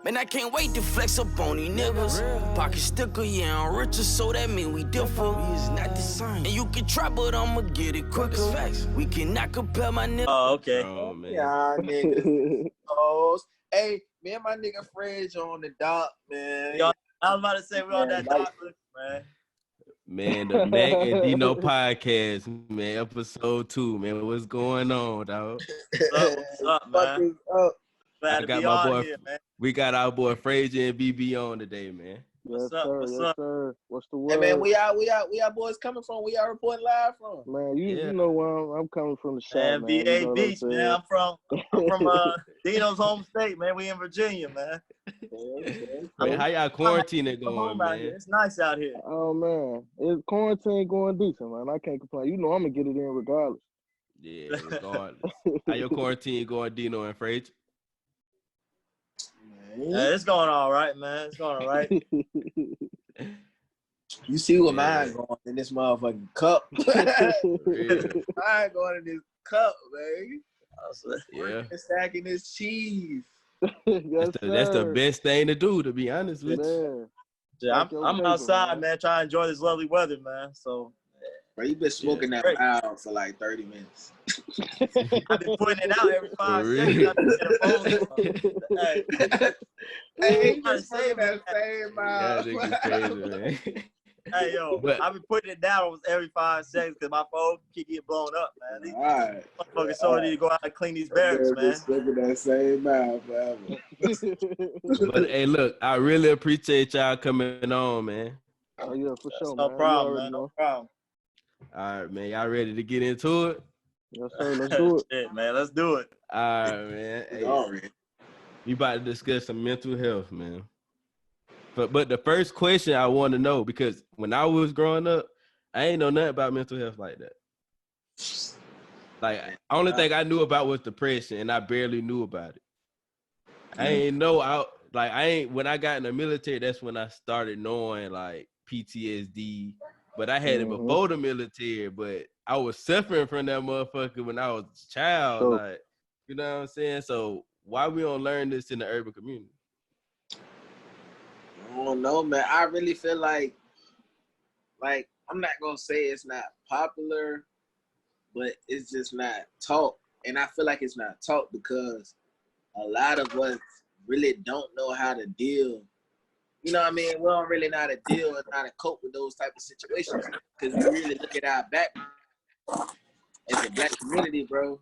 Man, I can't wait to flex up on these niggas. Pocket sticker, yeah, I'm richer, so that mean we differ. We is not the same. And you can try, but I'ma get it quicker. We cannot compare my niggas. Oh, okay. Oh, man. Yeah, niggas. Hey, me and my nigga Frazier on the dock, man. Yo, I was about to say we on that dock, man. Man, the Macc Dino podcast, man, episode 2, man. What's going on, dog? What's up, man? Glad to be on here, man. We got our boy Frazier and BB on today, man. What's up? Sir. What's the word? Hey man, we out boys coming from. We are reporting live from. Man, you know where I'm coming from the south, man. VA Beach, man. I'm from Dino's home state, man. We in Virginia, man. Man, how y'all quarantining going, man? It's nice out here. Oh man, it's quarantine going decent, man. I can't complain. You know I'm gonna get it in regardless. Yeah, regardless. How your quarantine going, Dino and Frazier? It's going all right, man. It's going all right. You see what mine going in this motherfucking cup. Mine going in this cup, baby. Yeah. Stacking this cheese. That's the best thing to do, to be honest with you. Yeah, I'm outside, man, trying to enjoy this lovely weather, man. So, bro, you been smoking that loud for like 30 minutes. I've been putting it out every 5 seconds. I've been getting a phone. Hey, you been smoking that same mile. Yeah, hey, yo, I've been putting it down almost every 5 seconds because my phone can get blown up, man. All right. Motherfuckers so need to go out and clean these barracks, man. Smoking that same mile forever. But hey, look, I really appreciate y'all coming on, man. Oh yeah, for sure, no man. Problem, man. No problem. All right, man. Y'all ready to get into it? Yes, sir. Let's do it. Shit, man. Let's do it. All right, man. Hey, we about to discuss some mental health, man. But the first question I want to know, because when I was growing up, I ain't know nothing about mental health like that. Like, only thing I knew about was depression, and I barely knew about it. I ain't know when I got in the military, that's when I started knowing like PTSD. But I had it before the military, but I was suffering from that motherfucker when I was a child. Sure. Like, you know what I'm saying? So why we don't learn this in the urban community? I don't know, man. I really feel like I'm not gonna say it's not popular, but it's just not taught. And I feel like it's not taught because a lot of us really don't know how to deal. You know what I mean? We don't really know how to deal and how to cope with those type of situations. Because we really look at our background as a black community, bro.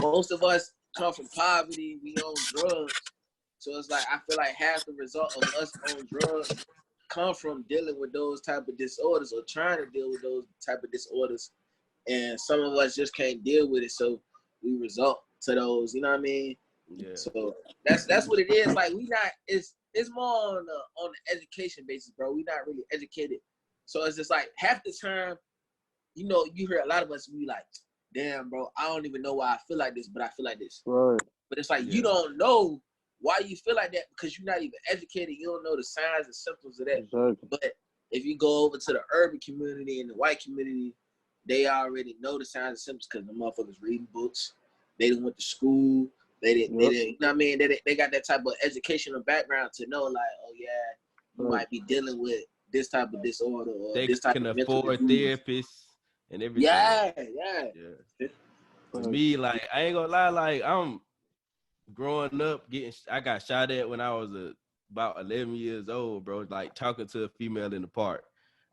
Most of us come from poverty. We own drugs. So it's like, I feel like half the result of us on drugs come from dealing with those type of disorders or trying to deal with those type of disorders. And some of us just can't deal with it. So we result to those, you know what I mean? Yeah. So that's what it is. Like, it's more on the education basis, bro. We not really educated. So it's just like half the time, you know, you hear a lot of us be like, damn, bro, I don't even know why I feel like this, but I feel like this. Right. But it's like, you don't know why you feel like that because you're not even educated. You don't know the signs and symptoms of that. Exactly. But if you go over to the urban community and the white community, they already know the signs and symptoms because the motherfuckers reading books. They done went to school. They didn't, you know what I mean? They got that type of educational background to know, like, oh yeah, you might be dealing with this type of disorder or they this type can of afford therapists and everything. Yeah. For me, like, I ain't gonna lie, like, I'm growing up, I got shot at when I was about 11 years old, bro. Like, talking to a female in the park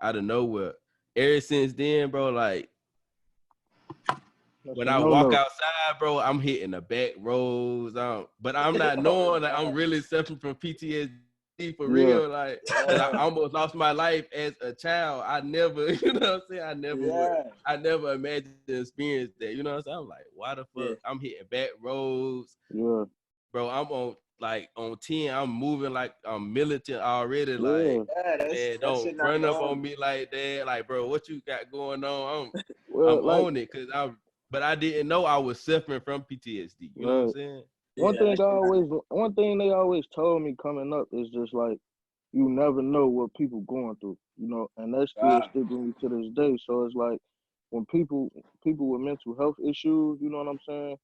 out of nowhere. Ever since then, bro, like, when I walk outside, bro, I'm hitting the back roads. But I'm not knowing that I'm really suffering from PTSD for real. Like, I almost lost my life as a child. I never, you know what I'm saying? I never imagined to experience that. You know what I'm saying? I'm like, why the fuck? I'm hitting back roads. Yeah. Bro, I'm on 10. I'm moving like I'm militant already. Like, man, don't run up on me like that. Like, bro, what you got going on? I'm on it but I didn't know I was suffering from PTSD. You know what I'm saying? One thing they always told me coming up is just like, you never know what people going through, you know, and that's still sticking with me to this day. So it's like when people with mental health issues, you know what I'm saying?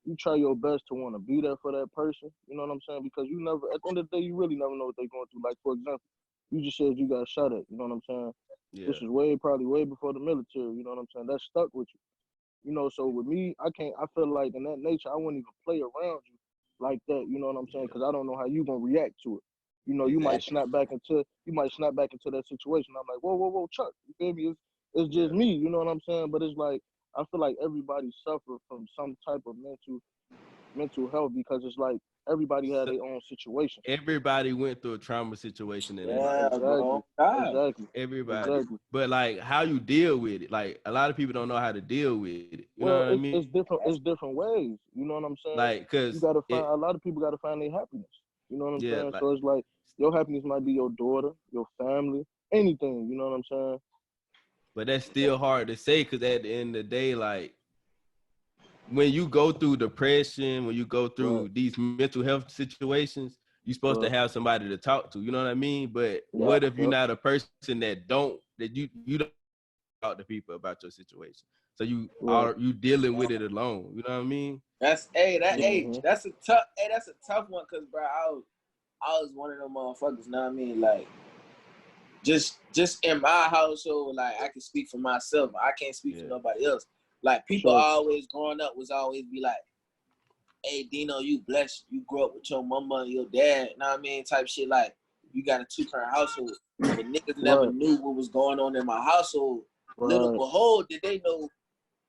you try your best to want to be there for that person. You know what I'm saying? Because you never, at the end of the day, you really never know what they're going through. Like, for example, you just said you got shot at. You know what I'm saying? Yeah. This is probably way before the military. You know what I'm saying? That stuck with you. You know, so with me, I feel like in that nature, I wouldn't even play around you like that. You know what I'm saying? Because I don't know how you gonna react to it. You know, you might snap back into that situation. I'm like, whoa, Chuck, you feel me? It's just me. You know what I'm saying? But it's like I feel like everybody suffered from some type of mental health because it's like everybody had their own situation. Everybody went through a trauma situation in their Yeah, life. bro. Exactly. Everybody. Exactly. But like how you deal with it. Like a lot of people don't know how to deal with it. You know Well, what I mean? it's different. It's different ways. You know what I'm saying? Like, You cause gotta find a lot of people gotta find their happiness. You know what I'm saying? like, So it's like your happiness might be your daughter, your family, anything. You know what I'm saying? but that's still hard to say because at the end of the day, like when you go through depression, when you go through these mental health situations, you're supposed to have somebody to talk to. You know what I mean? But what if you're not a person that you don't talk to people about your situation? So you dealing with it alone. You know what I mean? That's that's a tough one because bro, I was one of them motherfuckers. Know what I mean? Like just in my household, like I can speak for myself. I can't speak for nobody else. Like people always growing up was always be like, "Hey Dino, you blessed. You grew up with your mama and your dad." Know what I mean? Type shit. Like you got a 2-parent household, but niggas never knew what was going on in my household. Little behold, did they know.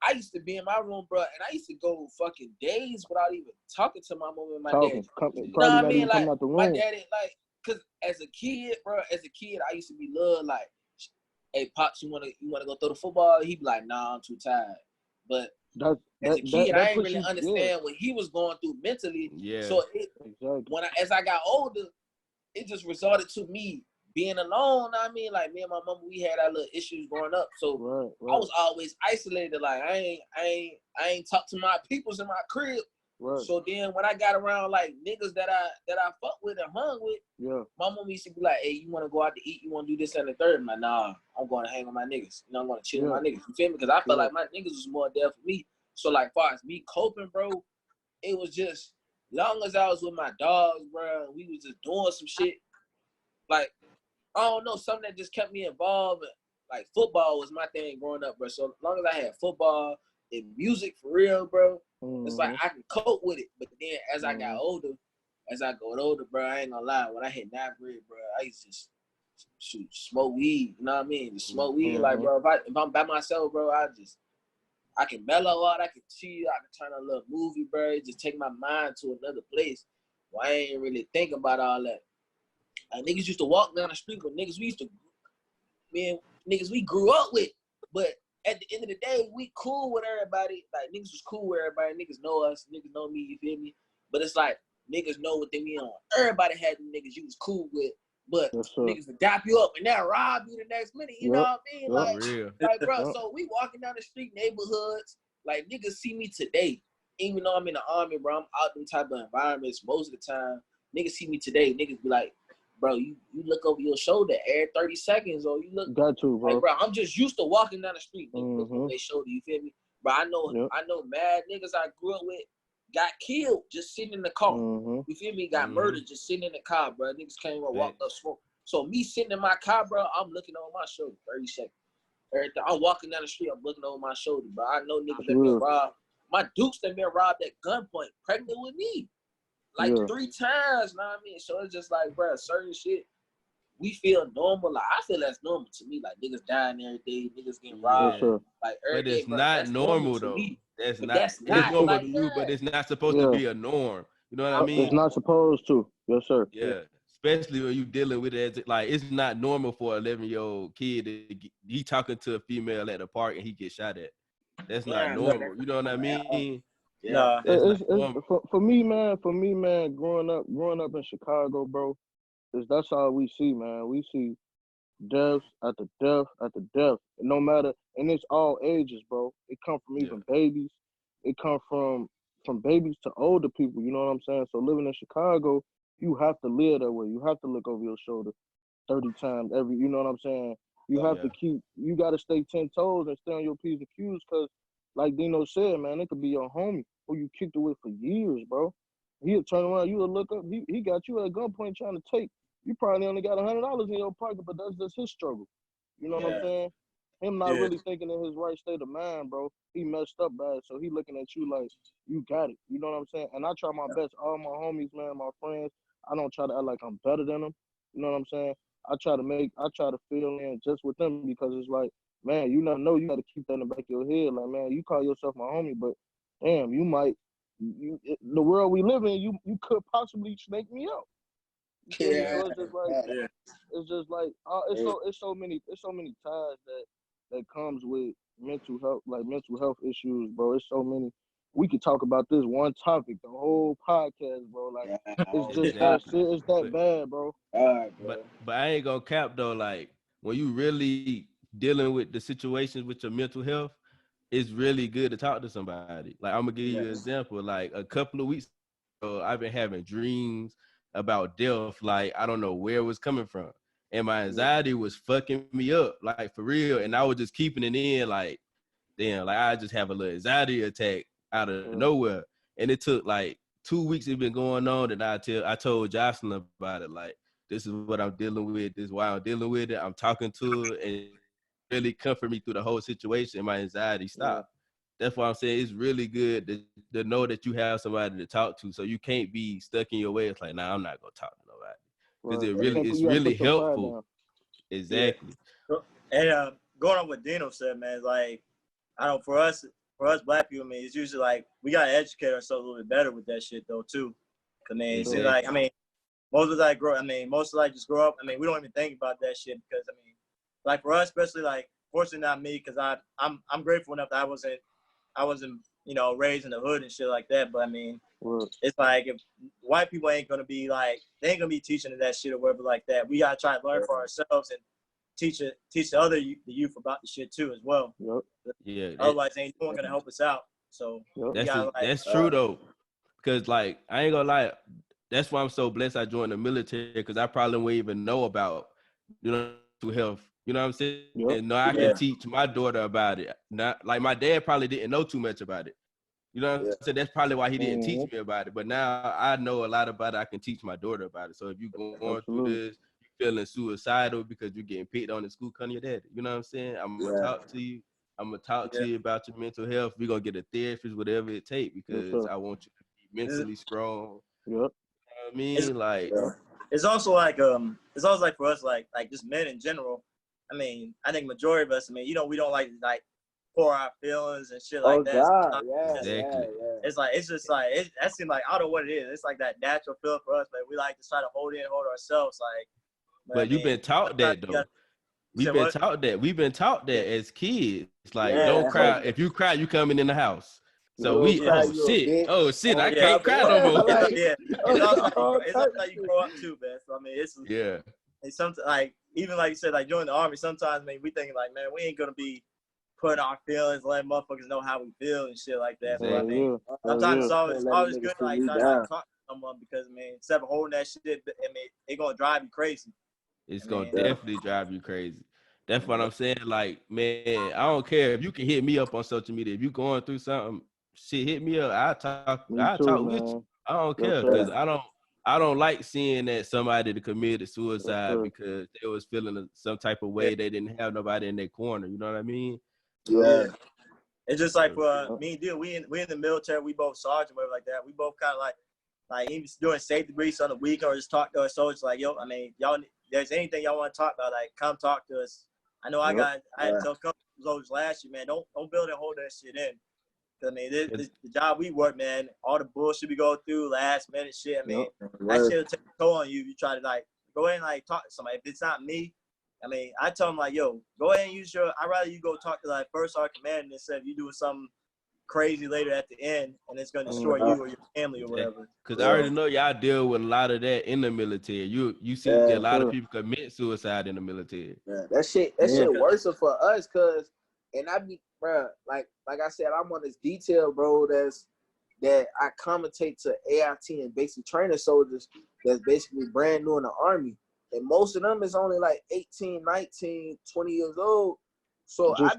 I used to be in my room, bro, and I used to go fucking days without even talking to my mom and my dad. You know what I mean? Like, my daddy, like, cause as a kid, I used to be loved, like, hey, Pops, you wanna go throw the football? He'd be like, nah, I'm too tired. But as a kid, I ain't really understand what he was going through mentally. Yeah. So as I got older, it just resulted to me being alone. I mean, like me and my mom, we had our little issues growing up. So I was always isolated. Like I ain't talk to my peoples in my crib. So then when I got around like niggas that I fuck with and hung with, my mom used to be like, hey, you want to go out to eat? You want to do this and the third? I'm like, nah, I'm going to hang with my niggas. You know, I'm going to chill with my niggas. You feel me? Because I felt like my niggas was more there for me. So like far as me coping, bro, it was just long as I was with my dogs, bro, we was just doing some shit. Like, I don't know, something that just kept me involved. Like football was my thing growing up, bro. So as long as I had football and music for real, bro, it's like I can cope with it. But then as I got older, bro, I ain't gonna lie. When I hit 9th grade, bro, I used to just smoke weed. You know what I mean? Just smoke weed. Like, bro, if I'm by myself, bro, I can mellow out. I can chill. I can turn on a little movie, bro. Just take my mind to another place. Well, I ain't really thinking about all that. Niggas used to walk down the street with niggas we grew up with. But at the end of the day, we cool with everybody. Like, niggas was cool with everybody. Niggas know us. Niggas know me, you feel me? But it's like, niggas know what they mean on. Everybody had them niggas you was cool with. But niggas would dap you up and now rob you the next minute. You know what I mean? Like, bro, so we walking down the street, neighborhoods. Like, niggas see me today. Even though I'm in the army, bro, I'm out in type of environments most of the time. Niggas see me today. Niggas be like, bro, you look over your shoulder every 30 seconds, or you look. Got to, bro. Like, bro, I'm just used to walking down the street. Niggas look over their shoulder. You feel me? Bro, I know mad niggas I grew up with got killed just sitting in the car. You feel me? Got murdered just sitting in the car, bro. Niggas came and walked up, smoke. So me sitting in my car, bro, I'm looking over my shoulder 30 seconds. Everything. I'm walking down the street, I'm looking over my shoulder, bro. I know niggas that been robbed. My dukes that been robbed at gunpoint, pregnant with me. Like 3 times, know what I mean? So it's just like, bro, certain shit, we feel normal. Like, I feel that's normal to me. Like, niggas dying every day, niggas getting robbed. Like, every but it's day, bro, not that's normal, to though. me. It's normal like, to you, but it's not supposed to be a norm. You know what I mean? It's not supposed to. Yes, sir. Yeah. Especially when you dealing with it, like it's not normal for an 11-year-old kid to he talking to a female at a park and he get shot at. That's not normal. You know what I mean? Yeah. It's for me, man. Growing up in Chicago, bro, that's all we see, man. We see death after death after death. No matter, and it's all ages, bro. It come from even babies. It come from babies to older people. You know what I'm saying? So living in Chicago, you have to live that way. You have to look over your shoulder 30 times every. You know what I'm saying? You have to you got to stay 10 toes and stay on your P's and Q's, because, like Dino said, man, it could be your homie. who you kicked it with for years, bro. He'll turn around, you'll look up, he got you at gunpoint trying to take. You probably only got $100 in your pocket, but that's just his struggle. You know what I'm saying? Him not really thinking in his right state of mind, bro. He messed up bad, so he looking at you like, you got it. You know what I'm saying? And I try my best. All my homies, man, my friends, I don't try to act like I'm better than them. You know what I'm saying? I try to fill in just with them because it's like, man, you never know. You got to keep that in the back of your head. Like, man, you call yourself my homie, but damn, you might, the world we live in, you could possibly snake me out. Yeah. So it's just like it's so many ties that comes with mental health issues, bro. It's so many. We could talk about this one topic, the whole podcast, bro. Like it's just it's that bad, bro. But I ain't gonna cap though. Like when you really dealing with the situations with your mental health, it's really good to talk to somebody. Like I'm gonna give you an example. Like a couple of weeks ago, I've been having dreams about death. Like I don't know where it was coming from, and my anxiety was fucking me up, like for real. And I was just keeping it in, like damn, like I just have a little anxiety attack out of nowhere. And it took like 2 weeks it's been going on, and I told Jocelyn about it. Like this is what I'm dealing with. This is why I'm dealing with it. I'm talking to it, and really comfort me through the whole situation, and my anxiety stopped. That's why I'm saying it's really good to know that you have somebody to talk to, so you can't be stuck in your way. It's like, nah, I'm not gonna talk to nobody because it's really helpful. Exactly. And going on what Dino said, man, like I don't for us black people, I mean, it's usually like we gotta educate ourselves a little bit better with that shit though too. I mean, it seems like most of us just grow up. I mean, we don't even think about that shit because I mean, like for us, especially like fortunately not me, because I'm grateful enough that I wasn't raised in the hood and shit like that. But I mean, it's like if white people ain't gonna be like they ain't gonna be teaching that shit or whatever like that. We gotta try to learn for ourselves and teach the youth about the shit too as well. Yeah. Otherwise, ain't no one gonna help us out. So that's true though, because like I ain't gonna lie, that's why I'm so blessed I joined the military because I probably wouldn't even know about mental health. You know what I'm saying? No, I can teach my daughter about it. Not like my dad probably didn't know too much about it. You know what I'm saying? That's probably why he didn't teach me about it. But now I know a lot about it. I can teach my daughter about it. So if you're going through this, you're feeling suicidal because you're getting picked on in school, come to your daddy. You know what I'm saying? I'm going to talk to you. I'm going to talk to you about your mental health. We're going to get a therapist, whatever it takes, because I want you to be mentally strong. You know what I mean? It's also like for us, like just men in general. I mean, I think majority of us, I mean, we don't like pour our feelings and shit like that. God, exactly. It's just like that seems like I don't know what it is. It's like that natural feeling for us, but we like to try to hold ourselves. Like, but you've been taught that though. We've been taught that as kids. It's like don't cry. If you cry, you coming in the house. So shit, I can't cry no more. It's also like you grow up too, man. So I mean, it's something like even like you said, like joining the army. Sometimes, I mean, we thinking like, man, we ain't gonna be putting our feelings, letting motherfuckers know how we feel and shit like that. But I mean, sometimes it's always good to like try to talk to someone because I mean, instead of holding that shit, I mean, it gonna drive you crazy. It's gonna definitely drive you crazy. That's what I'm saying. Like, man, I don't care if you can hit me up on social media. If you going through something, shit, hit me up. I'll talk with you. I don't care because I don't like seeing that somebody committed suicide because they was feeling some type of way. They didn't have nobody in their corner. You know what I mean? Yeah. It's just like for me and Dil, we in the military. We both sergeant, whatever like that. We both kind of like even doing safety briefs on the weekend or just talk to our soldiers. Like, yo, I mean, y'all, if there's anything y'all want to talk about, like, come talk to us. I know I had to tell a couple of soldiers last year, man, don't build and hold that shit in. I mean, the job we work, man, all the bullshit we go through, last minute shit. I mean, that shit will take a toll on you. You try to like go ahead and like talk to somebody. If it's not me, I mean, I tell them like, yo, go ahead and use I'd rather you go talk to like first sergeant command instead of you doing something crazy later at the end and it's gonna destroy you or your family or whatever. Because I already know y'all deal with a lot of that in the military. You see a lot of people commit suicide in the military. Yeah, that shit worse for us, and I be, bro, like I said, I'm on this detail, bro, that I commentate to AIT and basic training soldiers that's basically brand new in the Army. And most of them is only like 18, 19, 20 years old. So I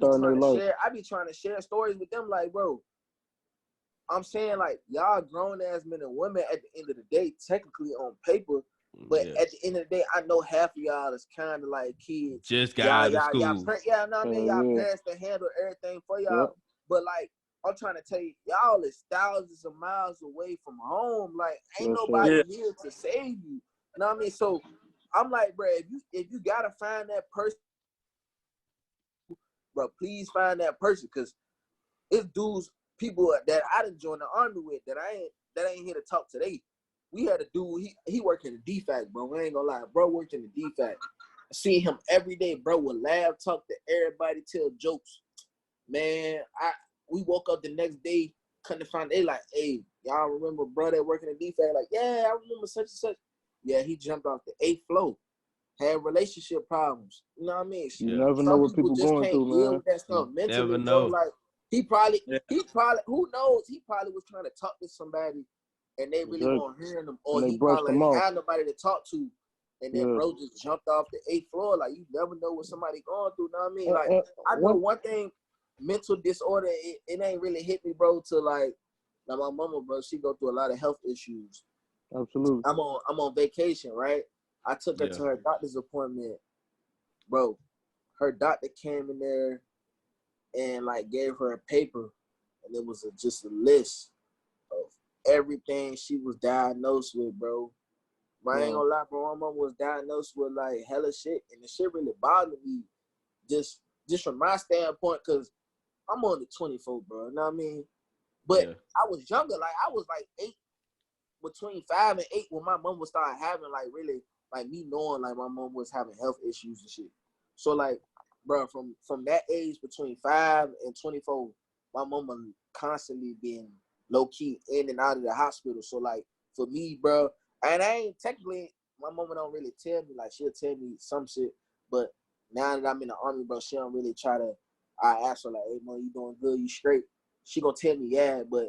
be trying to share stories with them like, bro, I'm saying like y'all grown ass men and women at the end of the day, technically on paper, but at the end of the day, I know half of y'all is kind of like kids. Just got out of school. Y'all know what I mean? Y'all parents to handle everything for y'all. Yep. But like, I'm trying to tell you, y'all is thousands of miles away from home. Like, ain't nobody here to save you. You know what I mean? So I'm like, bro, if you gotta find that person, bro, please find that person, cause it's dudes, people that I done joined the army with that ain't here to talk today. We had a dude, he worked in the DFAC, bro. We ain't gonna lie, bro worked in the DFAC. I see him every day, bro, with laugh, talk to everybody, tell jokes. Man, we woke up the next day, couldn't find, they like, hey, y'all remember bro that working in DFAC? Like, yeah, I remember such and such. Yeah, he jumped off the 8th floor, had relationship problems. You know what I mean? You never know what people just going can't through, deal man. with that stuff mentally, Never bro. know. Like, he probably, who knows? He probably was trying to talk to somebody and they really weren't hearing him, or he probably ain't had nobody to talk to, and then bro just jumped off the 8th floor. Like, you never know what somebody going through. Know what I mean? Like, I know one thing, mental disorder, it ain't really hit me, bro, till like my mama, bro, she go through a lot of health issues. Absolutely. I'm on vacation, right? I took her to her doctor's appointment, bro. Her doctor came in there and like gave her a paper, and it was just a list of everything she was diagnosed with, bro. But I ain't gonna lie, bro. My mom was diagnosed with like hella shit, and the shit really bothered me, just from my standpoint, cause I'm only 24, bro. You know what I mean? But I was younger, like I was like 8, between 5 and 8 when my mom would start having like really like me knowing like my mom was having health issues and shit. So like, bro, from that age between 5 and 24, my mom was constantly being low key in and out of the hospital. So like for me, bro, and I ain't technically, my mama don't really tell me, like she'll tell me some shit, but now that I'm in the army, bro, she don't really try to. I ask her like, hey, Mom, you doing good? You straight? She gonna tell me, yeah, but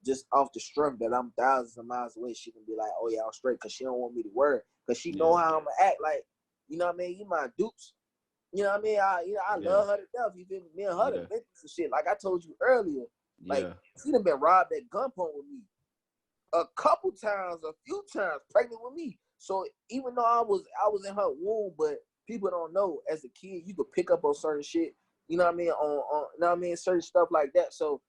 just off the strength that I'm thousands of miles away, she can be like, oh yeah, I'm straight, because she don't want me to worry, because she know how I'm gonna act. Like, you know what I mean? You my dupes. You know what I mean? I love her to death. You feel me? Me and her done been through some shit. Like I told you earlier, like she done been robbed at gunpoint with me a couple times, a few times, pregnant with me. So even though I was in her womb, but people don't know, as a kid, you could pick up on certain shit. You know what I mean? On you know what I mean? Certain stuff like that. So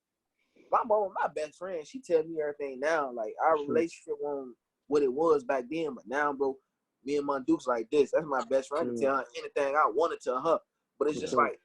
my mom, my best friend, she tell me everything now. Like our relationship wasn't what it was back then, but now, bro, me and my Duke's like this. That's my best friend. I can tell her anything I want to tell her. But it's just like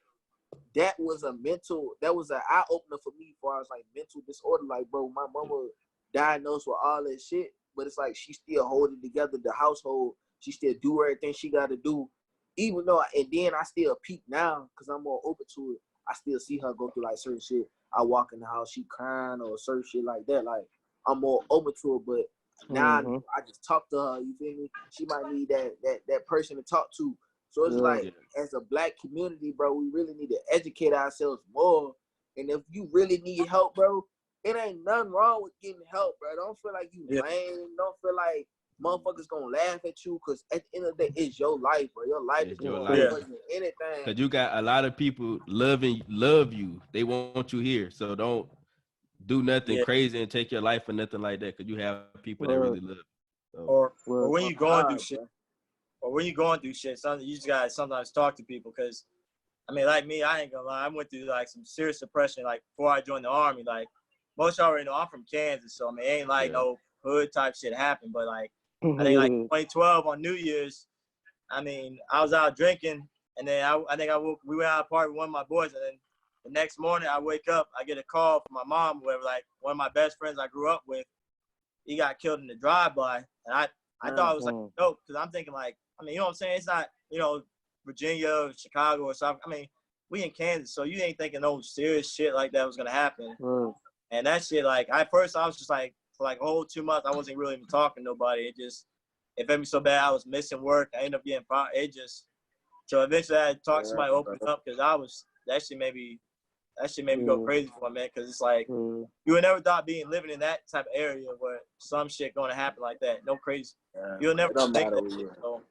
that was an eye opener for me as far as like mental disorder. Like, bro, my mama diagnosed with all that shit, but it's like she still holding together the household. She still do everything she got to do, even though. And then I still peep now because I'm more open to it. I still see her go through like certain shit. I walk in the house, she crying or certain shit like that. Like I'm more open to it, but now I just talk to her. You feel me? She might need that person to talk to. So it's like, as a black community, bro, we really need to educate ourselves more. And if you really need help, bro, it ain't nothing wrong with getting help, bro. Don't feel like you lame. Don't feel like motherfuckers gonna laugh at you, because at the end of the day, it's your life, bro. Your life is more important than anything. Because you got a lot of people love you. They want you here. So don't do nothing crazy and take your life for nothing like that, because you have people that really love you. So. Or when you're going through shit. Or when you're going through shit, you just gotta sometimes talk to people, because, I mean, like me, I ain't gonna lie, I went through like some serious depression like before I joined the army. Like most y'all already know, I'm from Kansas, so I mean, it ain't like no hood type shit happened. But like, I think like 2012 on New Year's, I mean, I was out drinking, and then we went out to party with one of my boys, and then the next morning I wake up, I get a call from my mom, whoever, like one of my best friends I grew up with, he got killed in the drive-by, and I thought it was like a joke, because I'm thinking like, I mean, you know what I'm saying? It's not, you know, Virginia or Chicago or something. I mean, we in Kansas, so you ain't thinking no serious shit like that was gonna happen. And that shit, like, at first I was just like, for like a whole 2 months, I wasn't really even talking to nobody. It made me so bad. I was missing work. I ended up getting fired. So eventually I had to talk to somebody, open up, because that shit made me go crazy for me, man. Because it's like, you would never thought living in that type of area where some shit going to happen like that. No crazy. You'll never think that shit. So.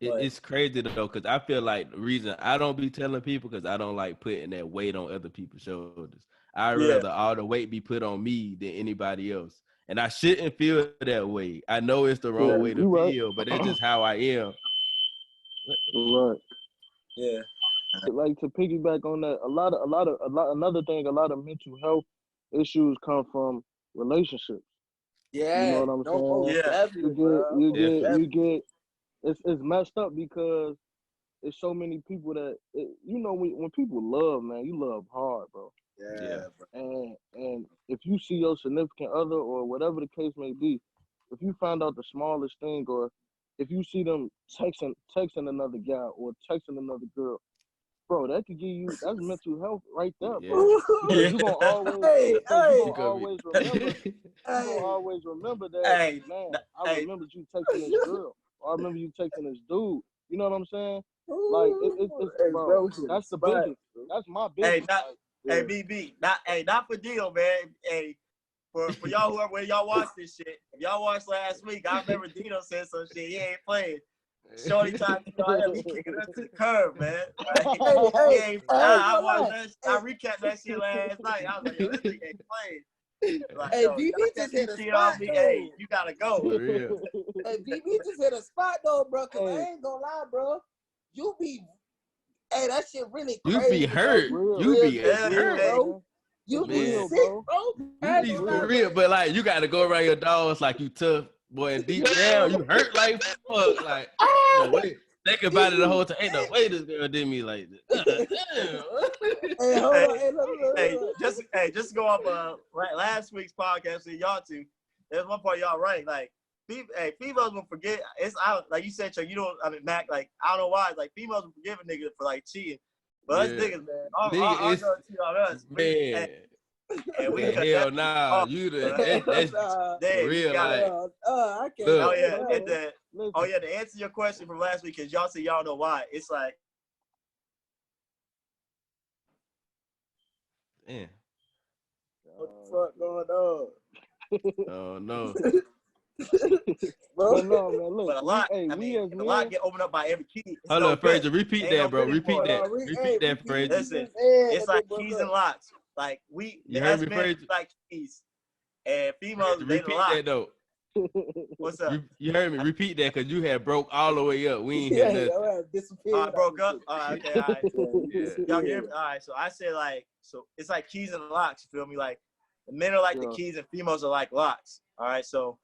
It's crazy though, because I feel like the reason I don't be telling people, because I don't like putting that weight on other people's shoulders. I'd rather all the weight be put on me than anybody else. And I shouldn't feel that way. I know it's the wrong way to feel, but it's just how I am. Right. Yeah. Like to piggyback on that, another thing, a lot of mental health issues come from relationships. Yeah, You know what I'm saying? Yeah. You get it's messed up because it's so many people that when people love, man, you love hard, bro. Yeah. And if you see your significant other or whatever the case may be, if you find out the smallest thing, or if you see them texting another guy or texting another girl, bro, that could give you, that's mental health right there, bro. Because you're gonna always remember that, man, I remember you texting this girl, or I remember you texting this dude. You know what I'm saying? Like it's bro, that's the biggest. That's my biggest. Hey, BB, not for Dino, man. Hey, for y'all when y'all watch this shit, if y'all watched last week, I remember Dino said some shit. He ain't playing. Shorty time, he kicking us to the curb, man. Like, I recapped that shit last night. I was like, yo, this nigga ain't playing. Like, hey, BB just hit a spot, though. Hey, you gotta go. For real. Hey, BB just hit a spot, though, bro, because I ain't gonna lie, bro. Hey, that shit really crazy. You be hurt. You be hurt, bro. You be sick, bro. You be for real, but like you gotta go around your dogs like you tough, boy, and deep down you hurt like fuck. Like, no way. Think about it the whole time. Ain't no way this girl did me like this. Hey, hold on. Look. Just go off last week's podcast with y'all two. There's one part y'all right. Like, females will forget. It's out, like you said, Chuck. You don't. I mean, Mac. Like, I don't know why. Like, females will forgive a nigga for like cheating, but us niggas, man, our girls cheat on us, man. Hell nah, you that's real. Like, I can't. To answer your question from last week, because y'all say y'all know why. It's like, damn. What the fuck going on? Oh no. Bro, no, man, look. But a lot, a lot get opened up by every key. Hold on, Frazier. Repeat that, bro. Repeat that. Repeat that, Frazier. Listen, it's like keys and locks. Like you heard me, Frazier? Like keys, and females they repeat lock. That though. What's up? You heard me. Repeat that, cause you had broke all the way up. We ain't hear nothing. I broke up. All right, okay, all right. Y'all Yeah. hear me? All right. So I said so it's like keys and locks. You feel me? Like the men are like the keys and females are like locks. All right. So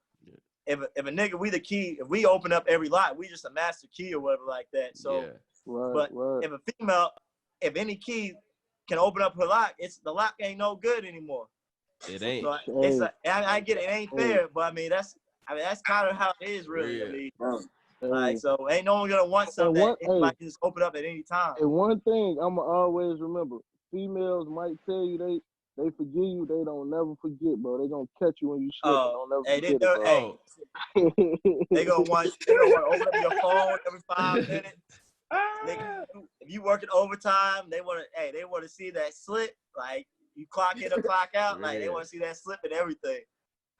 if a nigga we the key, if we open up every lock, we just a master key or whatever like that. So, if a female, if any key can open up her lock, the lock ain't no good anymore. It ain't. So I get it ain't fair, but I mean that's kind of how it is really. I mean, like so ain't no one gonna want something that anybody can just open up at any time. And one thing I'ma always remember: females might tell you they forgive you, they don't never forget, bro. They gonna catch you when you slip. Don't never forget it, they gonna want to open up your phone every 5 minutes. If you working overtime, they want to see that slip. Like you clock in or clock out. Like they want to see that slip and everything.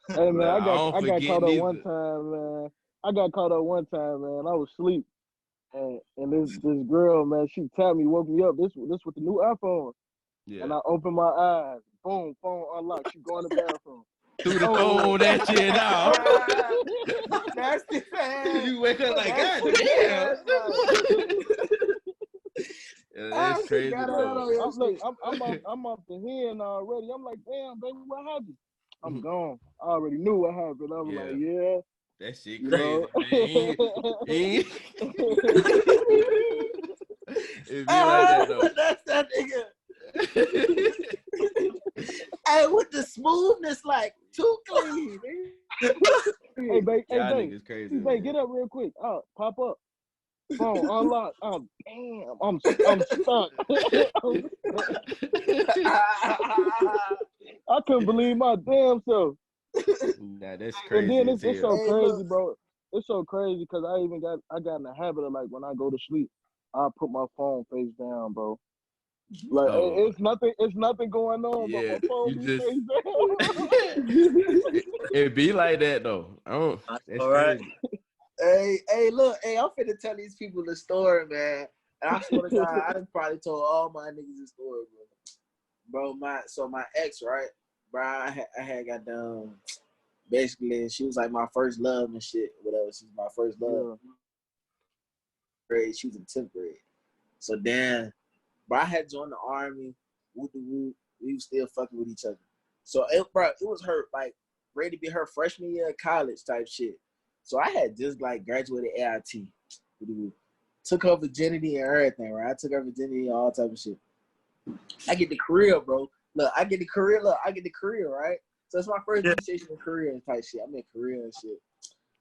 Hey man, I got caught up one time, man. I was asleep, and this girl, man, she tapped me, woke me up. This with the new iPhone. Yeah. And I opened my eyes. Boom, phone unlocked. She go in the bathroom. Threw the phone that shit out. Nasty man. You wake up like, God damn. That's crazy. I'm off the hen already. I'm like, damn, baby, what happened? I'm gone. I already knew what happened. I was like, yeah. That shit crazy, man. It be like that, though. That's that nigga. Hey, with the smoothness, like too clean. Hey, babe, niggas crazy. Hey, babe, get up real quick. Pop up. Phone unlocked. Oh, damn, I'm stuck. I couldn't believe my damn self. Nah, that's crazy. And then it's so crazy, bro. It's so crazy because I got in the habit of like when I go to sleep, I put my phone face down, bro. Like it's nothing going on, but my phone be face down. It be like that though. That's all right. Crazy. Hey, look, I'm finna tell these people the story, man. And I swear to God, I done probably told all my niggas the story, bro. bro, my ex, right, bro, I had got down. Basically, she was like my first love and shit, whatever. She was my first love. Grade, she was in 10th grade. So then, bro, I had joined the army. We was still fucking with each other. So it was her like ready to be her freshman year of college type shit. So I had just like graduated AIT. Took her virginity and everything, right? I took her virginity and all type of shit. I get the career, bro. Look, I get the career, right? So it's my first initiation in Korea and type shit. I'm in Korea and shit.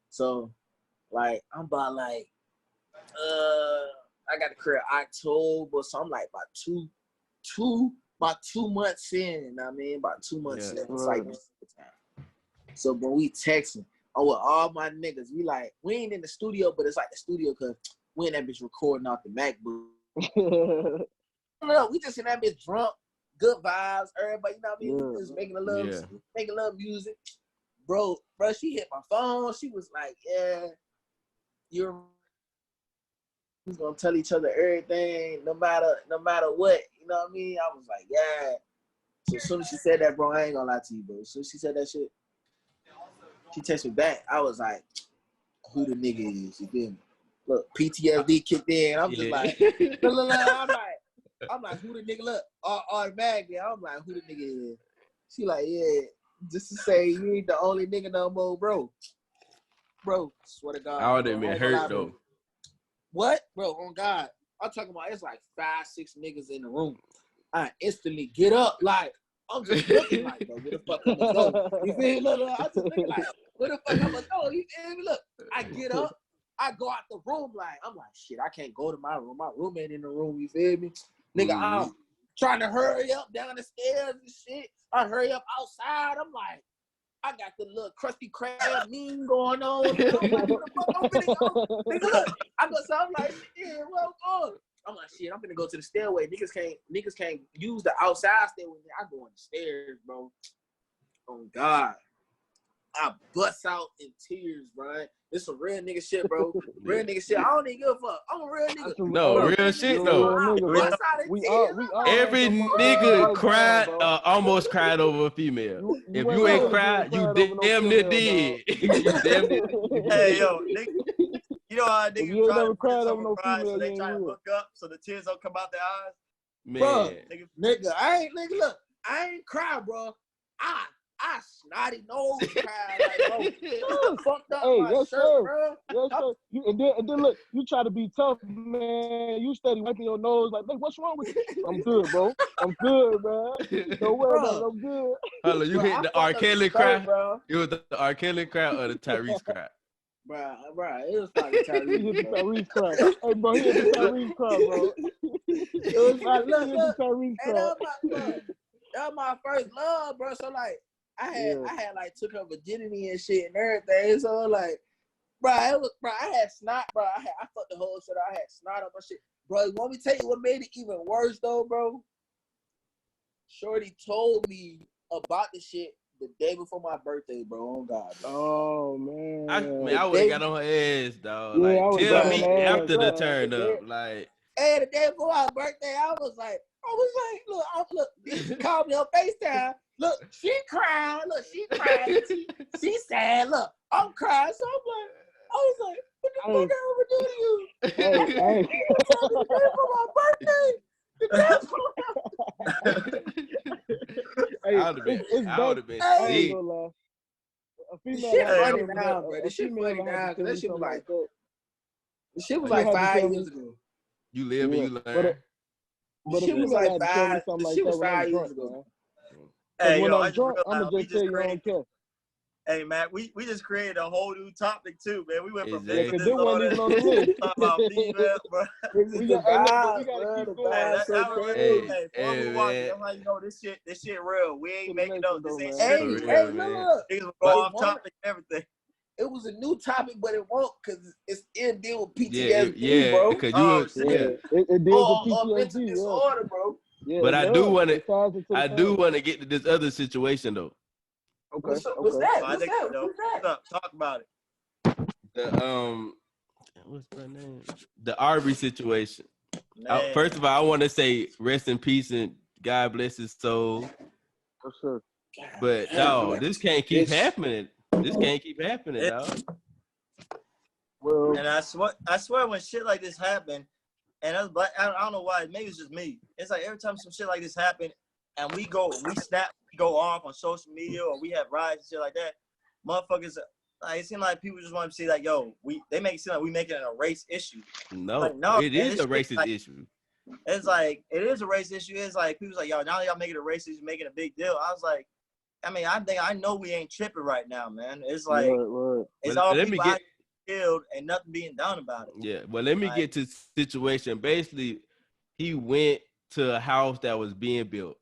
So, like, I'm about like, I got the career October, so I'm like about two months in. You know what I mean, about 2 months in. It's like this time. So when we texting, with all my niggas, we ain't in the studio, but it's like the studio because we in that bitch recording off the MacBook. No, we just in that bitch drunk. Good vibes, everybody, you know what I mean? Just making a little music. Bro, she hit my phone. She was like, yeah, we're gonna tell each other everything, no matter what. You know what I mean? I was like, yeah. So as soon as she said that, bro, I ain't gonna lie to you, bro. As soon as she said that shit, she texted me back. I was like, who the nigga is? You feel me? Look, PTSD kicked in. I'm just like, look, I'm like, who the nigga? Look, automatically, I'm like, who the nigga is? She like, yeah, just to say you ain't the only nigga no more, bro. Bro, swear to God. I would have been hurt though. What? Bro, on God. I'm talking about it's like 5-6 niggas in the room. I instantly get up, like, I'm just looking like, bro, where the fuck I'm gonna go? You feel me? Look, I'm just looking like, where the fuck I'm gonna go? You feel me? Look, I get up, I go out the room, like, I'm like, shit, I can't go to my room. My roommate in the room, you feel me? Nigga, I'm trying to hurry up down the stairs and shit. I hurry up outside. I'm like, I got the little Krusty Krab meme going on. I'm like, where the fuck I'm finna go? Nigga, look. I'm like, shit, well, I'm like, shit, I'm finna go to the stairway. Niggas can't use the outside stairway. I go on the stairs, bro. Oh, God. I bust out in tears, bro. This some real nigga shit, bro. Real nigga shit. I don't even give a fuck. I'm a real nigga. No, real shit though. Every nigga cried, almost cried over a female. If you ain't cried, you damn near did. You damn near. Hey, yo, nigga, you know how niggas try to cried over no cry, so they female, try to hook up so the tears don't come out their eyes. Man, bro, nigga, look, I ain't cry, bro. I snotty nose cried, like, bro. Fucked up my shirt, sir. bro. Yes, sir. And then look, you try to be tough, man. You steady wiping your nose like, hey, what's wrong with you? I'm good, bro. I'm good, man. Don't worry about it. I'm good. Hold on, you hit the R. Kelly cry? Bro. It was the R. Kelly cry or the Tyrese cry? Bro, it was probably Tyrese. He hit the Tyrese cry. Hey, bro, he hit the Tyrese cry, bro. It was probably, look, the Tyrese cry. That was my first love, bro. So, like, I had like took her virginity and shit and everything. So like, bro, I had snot, bro. I fucked the whole shit. I had snot on my shit, bro. You want me to tell you what made it even worse though, bro? Shorty told me about the shit the day before my birthday, bro. Oh God. Bro. Oh man. I would have got on her ass, dog. Yeah, like, tell me after the ass, turn up, like. Hey, the day before my birthday, I was like, look, she called me on FaceTime. Look, she crying. Look, she crying. She sad. Look, I'm crying. So I was like, what the fuck I ever do to you? Hey. The day for my birthday. I would have been sick. A female shit funny now, bro. The shit funny now, because that shit was like, the shit was like 5 years ago. You live and you learn. But shit was like 5. The shit was 5 years ago. Hey, when yo, I'm drunk, I'm gonna just tell you I don't care. Hey, man, we just created a whole new topic too, man. We went from exactly. this on even on the list. Talk about female, bro. We gotta keep going. Hey, we watching. That's how you know this shit real. We ain't making up. This ain't hey, shit. Hey, look. Niggas will go off topic and everything. It was a new topic, but it won't because it's in deal with PTSD, bro. Because it deals with PTSD, mental disorder, bro. Yeah, but I do want to get to this other situation though. Okay. What's that? Talk about it. The what's her name? The Arbery situation. First of all, I want to say rest in peace and God bless his soul. Yes, sir. But dog, this can't keep happening. This can't keep happening, dog. Well, And I swear when shit like this happen, and us black, I don't know why, maybe it's just me. It's like every time some shit like this happen, and we go off on social media, or we have riots and shit like that, motherfuckers, like, it seems like people just want to see like, yo, they make it seem like we making it a race issue. No, like, no, it is a racist like, issue. It's like, it is a race issue. It's like, people's like, yo, now y'all making it a race issue, making a big deal. I was like, I mean, I know we ain't tripping right now, man. It's like, right. it's Well, all let me people get killed and nothing being done about it. Yeah, well, let me Like, get to the situation. Basically, he went to a house that was being built.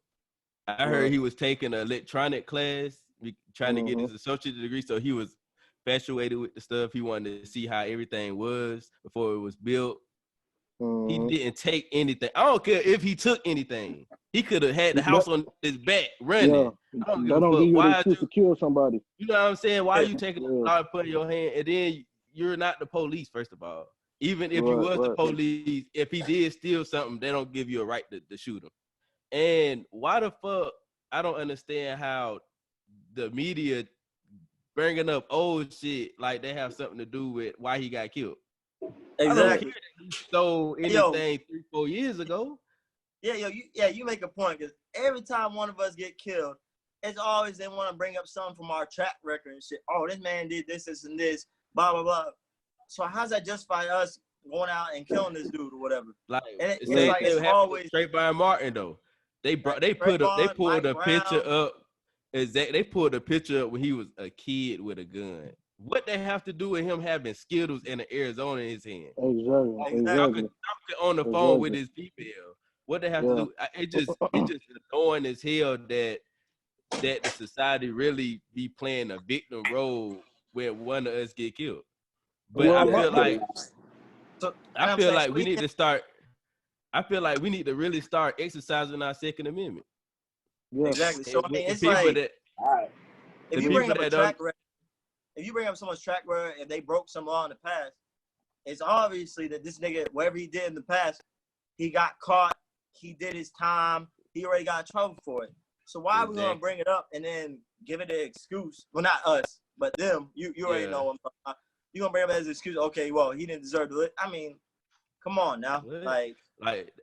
I heard he was taking an electronic class, trying to get his associate degree. So he was infatuated with the stuff. He wanted to see how everything was before it was built. He didn't take anything. I don't care if he took anything. He could have had the house on his back running. Yeah, I don't give that a don't fuck. give you an Why excuse to kill somebody. You know what I'm saying? Why are you taking Yeah. a lot and putting your hand, and then you're not the police, first of all. Even if you was the police, if he did steal something, they don't give you a right to shoot him. And why the fuck, I don't understand how the media bringing up old shit like they have something to do with why he got killed. Exactly. I don't care that he stole anything 3-4 years ago. You make a point, because every time one of us get killed, it's always they want to bring up something from our track record and shit. Oh, this man did this, this, and this, blah, blah, blah. So how's that justify us going out and killing this dude or whatever? Like, it's like it's always Trayvon Martin though. They pulled a picture up. They pulled a picture up when he was a kid with a gun. What they have to do with him having Skittles and an Arizona in his hand? Exactly. Talking on the phone with his female. What they have to do? It just annoying as hell that the society really be playing a victim role when one of us get killed. But I feel like we need to start. I feel like we need to really start exercising our Second Amendment. Yeah. Exactly. So I mean, it's people like that, if you bring up a track record, if you bring up someone's track record and they broke some law in the past, it's obviously that this nigga, whatever he did in the past, he got caught, he did his time, he already got in trouble for it. So why are we gonna bring it up and then give it an excuse? Well, not us, but them. You already know what I'm talking about. You gonna bring up as an excuse? Okay, well, he didn't deserve to live. I mean, come on now, like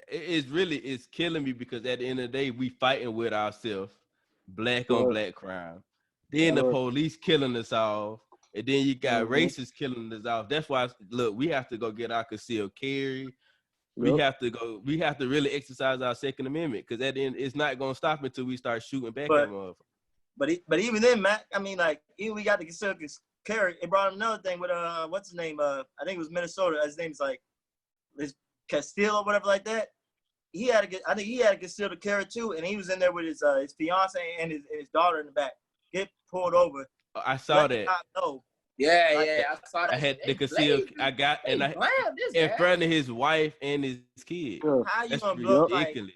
it's killing me, because at the end of the day, we fighting with ourselves, black on black crime. Then the police killing us off, and then you got racists killing us off. That's why, look, we have to go get our concealed carry. We have to really exercise our Second Amendment, because at the end, it's not gonna stop until we start shooting back at them. But even then, Matt, I mean, like, even we got the concealed carry. It brought another thing with what's his name? I think it was Minnesota. His name's like Castillo or whatever like that. I think he had a concealed carry too, and he was in there with his fiance and his daughter in the back. Get pulled over. I saw that. I saw that. I had the concealed. In front of his wife and his kid. How you That's gonna blow ridiculous?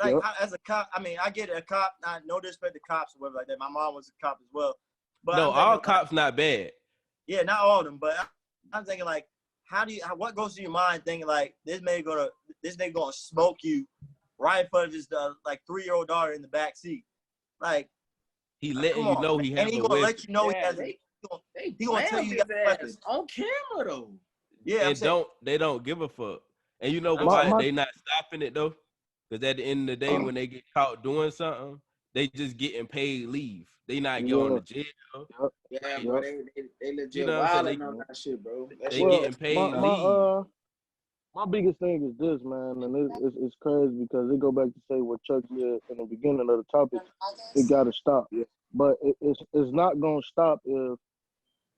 Like as a cop, I mean, I get a cop. No disrespect to cops or whatever like that. My mom was a cop as well. But no, all cops not bad. Yeah, not all of them. But I'm thinking like, what goes through your mind thinking like this nigga gonna smoke you right in front of his like 3-year-old daughter in the back seat, like he letting you know he has and he gonna let you know he has. He gonna tell you that on camera though. Yeah, and they don't give a fuck. And you know why they not stopping it though? Because at the end of the day, when they get caught doing something, they just getting paid leave. They not going to jail. Yeah, bro. They legit wilding on that shit, bro. They getting paid leave. My biggest thing is this, man, and it's crazy because it go back to say what Chuck said in the beginning of the topic. It got to stop. But it's not going to stop if,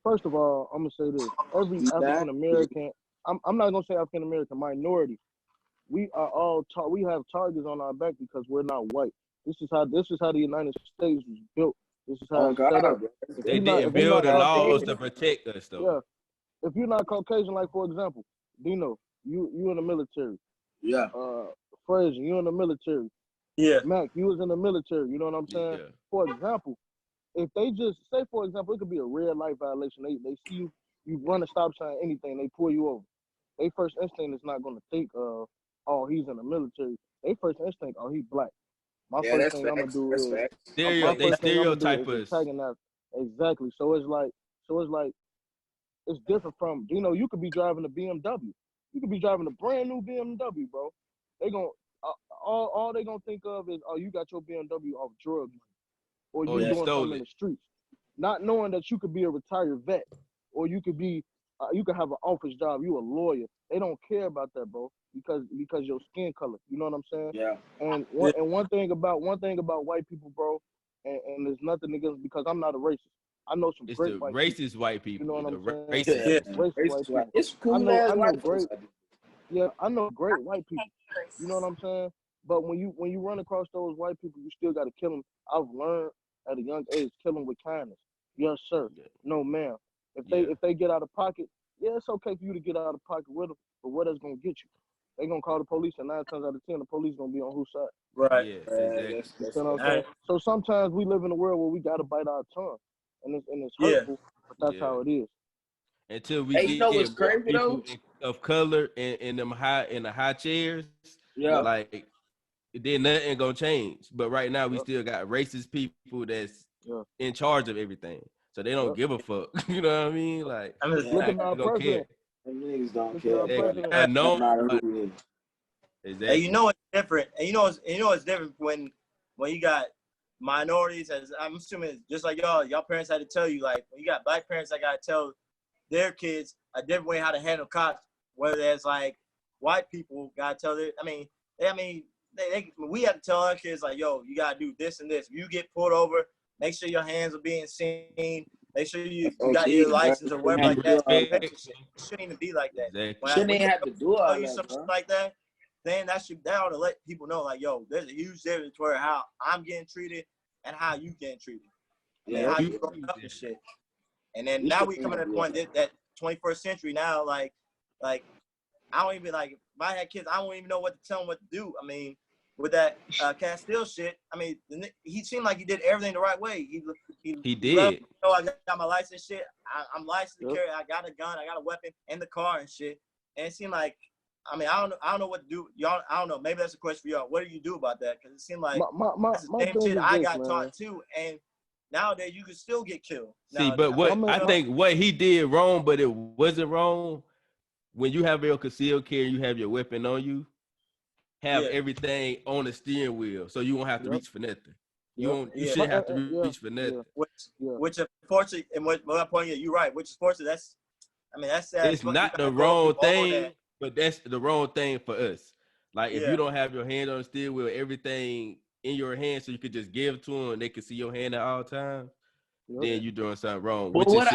first of all, I'm going to say this. Every African-American, I'm not going to say African-American, minority, we are all we have targets on our back because we're not white. This is how the United States was built. This is how it's set up. They didn't build the laws to protect us, though. Yeah. If you're not Caucasian, like for example, Dino, you in the military. Yeah. Frazier, you in the military. Yeah. Macc, you was in the military. You know what I'm saying? Yeah. For example, if they just say, for example, it could be a red light violation. They see you run a stop sign, anything, they pull you over. Their first instinct is not going to think of, oh, he's in the military. Their first instinct, oh, he's black. My Yeah, first that's thing I'm gonna facts. do That's is facts. my They first thing I'm gonna do stereotype is us. antagonize. Exactly. So it's like it's different from you could be driving a BMW. You could be driving a brand new BMW, bro. They gon' all they gonna think of is, oh, you got your BMW off drug money, or Or you you doing stole something in it. the streets, not knowing that you could be a retired vet, or you could be you could have an office job. You a lawyer. They don't care about that, bro, because your skin color. You know what I'm saying? Yeah. And one thing about white people, bro, and there's nothing against, because I'm not a racist. I know some It's great the white people. racist white You know people. what I'm The saying? racist. Yeah. Racist white people. It's I cool know ass white great. folks. Yeah, I know great white people. You know what I'm saying? But when you run across those white people, you still got to kill them. I've learned at a young age, kill them with kindness. Yes, sir. No, ma'am. If they get out of pocket, yeah, it's okay for you to get out of pocket with them. But what is gonna get you? They gonna call the police, and 9 times out of 10, the police gonna be on whose side? Right. Yeah, That's exactly. You know what I'm saying? So sometimes we live in a world where we gotta bite our tongue, and it's hurtful, but that's how it is. Until we Hey, you know what's get more crazy though? people of color in the high chairs, Yeah. like then nothing gonna change. But right now we Yep. still got racist people that's Yeah. in charge of everything, so they don't give a fuck. You know what I mean? Like I'm just, Look not at our gonna care. president. Them niggas don't Look at our care. president. A known, No matter who it is. exactly. and you know it's different. And you know it's different when you got minorities, as I'm assuming just like y'all parents had to tell you, like when you got black parents that gotta tell their kids a different way how to handle cops, whether that's like white people gotta tell their we have to tell our kids like, yo, you gotta do this and this. If you get pulled over, make sure your hands are being seen. Make sure you got your license or whatever like that. It shouldn't even be like that. Exactly. When Shouldn't even have to do all tell you that, something bro. like that, then that ought to let people know, like, yo, there's a huge difference where how I'm getting treated and how you getting treated. Yeah. How you growing up and shit. And then now we coming to the point that 21st century now, like I don't even, like, if I had kids, I don't even know what to tell them what to do. I mean, with that Castile shit, I mean, he seemed like he did everything the right way. He did. Oh, I got my license shit. I'm licensed to carry. I got a gun. I got a weapon in the car and shit. And it seemed like, I mean, I don't know what to do. Y'all, I don't know. Maybe that's a question for y'all. What do you do about that? Because it seemed like that's the same shit I got taught too. And nowadays you can still get killed. See, but what I think what he did wrong, but it wasn't wrong. When you have your concealed carry, you have your weapon on you. Have everything on the steering wheel, so you won't have to reach for nothing. You shouldn't have to reach for nothing. Which unfortunately, and what my point is, you're right. Which unfortunately, that's sad. It's not the wrong thing, but that's the wrong thing for us. Like if you don't have your hand on the steering wheel, everything in your hand, so you could just give to them, and they can see your hand at all times. Then you're doing something wrong. But with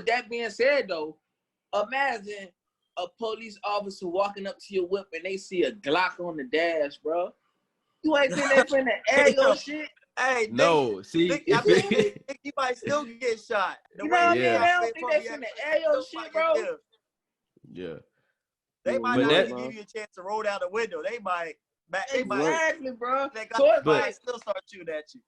that being said, though, imagine a police officer walking up to your whip and they see a Glock on the dash, bro. You ain't think they finna air your shit? Hey, no, see, you might still get shot. You know what I mean? They don't think they finna air your shit, bro. Yeah. They might not even give you a chance to roll down the window. They might. Exactly, bro. So might still start shooting at you.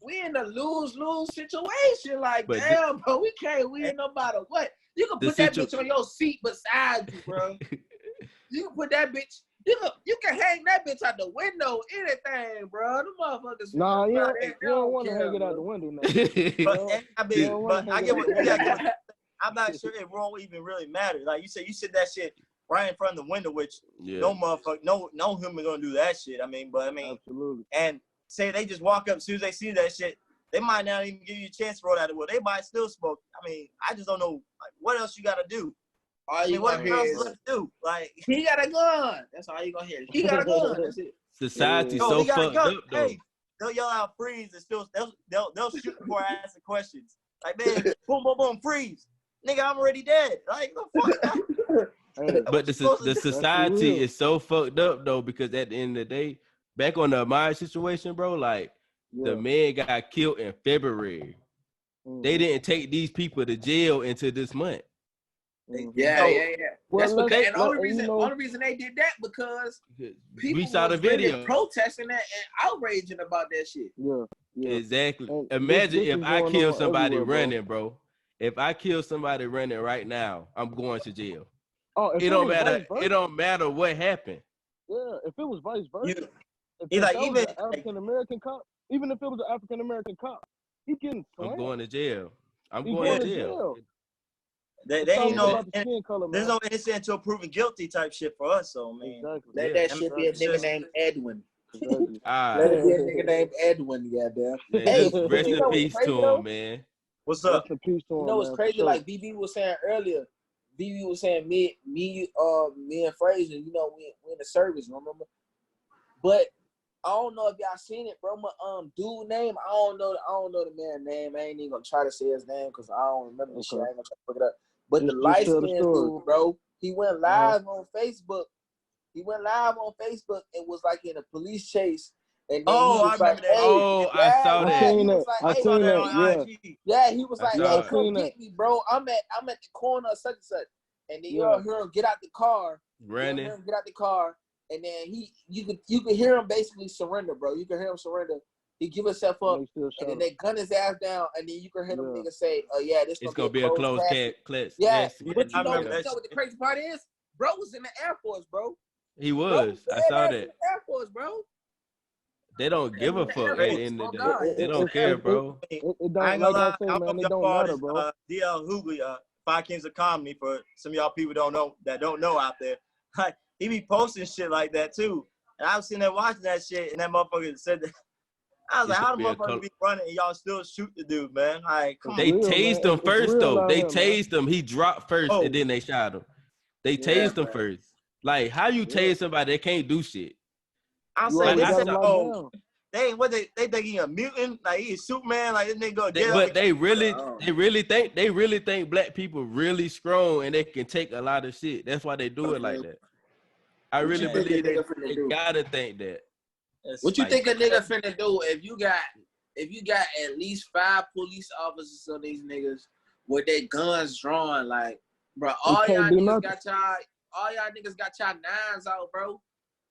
We in a lose-lose situation. Like, damn, bro, we can't win no matter what. You can put that bitch on your seat beside you, bro. You can put that bitch. You can hang that bitch out the window, anything, bro. The motherfuckers. Nah, you don't want to hang it out the window now. But I get what you got. I'm not sure it won't even really matter. Like you said that shit right in front of the window, which no motherfucker, no human gonna do that shit. Absolutely. And say they just walk up as soon as they see that shit, they might not even give you a chance to roll out the window. They might still smoke. I mean, I just don't know what else you gotta do. All you what gonna hear is do? Like he got a gun. That's all you gonna hear. He got a gun. That's it. Society's so fucked up though. Hey, they'll yell out freeze and still they'll shoot before I ask the questions. Like, man, boom, boom, boom, freeze. Nigga, I'm already dead. Like, the fuck? But the society is so fucked up though, because at the end of the day, back on the Ahmaud situation, bro, like the man got killed in February. They didn't take these people to jail until this month. Yeah. Well, that's what they, and only reason they did that because people we saw the video really protesting that and outraging about that shit. Yeah. Exactly. And imagine this if I kill somebody running, bro. If I kill somebody running right now, I'm going to jail. Oh, it don't matter. It don't matter what happened. Yeah, if it was vice versa. He's like, even African American cop, even if it was an African American cop, he getting slammed. I'm going to jail. I'm He going to jail. they It's all ain't no, about the skin color, there's man. no innocent until proven guilty type shit for us. So, man. Exactly. Let Yeah. that shit be a nigga named Edwin. Exactly. Let it be a nigga named Edwin, goddamn. Man, Hey, just rest you in know what's peace crazy, to though? him, man. What's up? Rest in peace to him, You know what's man, crazy? for Like BB was saying earlier, BB was saying me and Frazier, you know, we in the service, remember? But I don't know if y'all seen it, bro. My dude name, I don't know the man's name. I ain't even gonna try to say his name because I don't remember the shit. I ain't gonna try to look it up. But the light skinned dude, bro, he went live on Facebook. He went live on Facebook and was like in a police chase. And then he was I like, remember that. hey, Oh, I saw I that. seen he that. was like, I hey, seen that. on IG. yeah, he was I like, saw hey, it. come get me, bro. I'm at the corner of such and such. And then you hear him get out the car. Running. You hear him get out the car. And then you could hear him basically surrender, bro. You can hear him surrender. He give himself up, and then they gun his ass down, and then you can hear them niggas say, "Oh yeah, this It's gonna be a close class. Yeah, Yes. but you know remember that what the crazy part is? Bro was in the Air Force, bro. He Bro was. I saw in that. the Air Force, bro. They don't give a fuck at the end of the day. They don't care, bro. It I don't, ain't like gonna lie. I say, I don't know man, if it y'all don't follow matter, this, bro. DL Hughley, Five Kings of Comedy, for some of y'all people don't know out there. Like, he be posting shit like that too. And I was sitting there watching that shit, and that motherfucker said that. I was like, how the motherfucker be running and y'all still shoot the dude, man? Like, come They on. tased him first, though. They tased him. He dropped first, and then they shot him. They tased him first. Like, how you tase somebody that can't do shit? I'm saying, they said, they think he a mutant, like he is Superman, like this nigga go get But they really think black people really strong and they can take a lot of shit. That's why they do it like that. I really believe they gotta think that. What you think a nigga finna do if you got at least 5 police officers on these niggas with their guns drawn? Like, bro, all y'all niggas got y'all nines out, bro.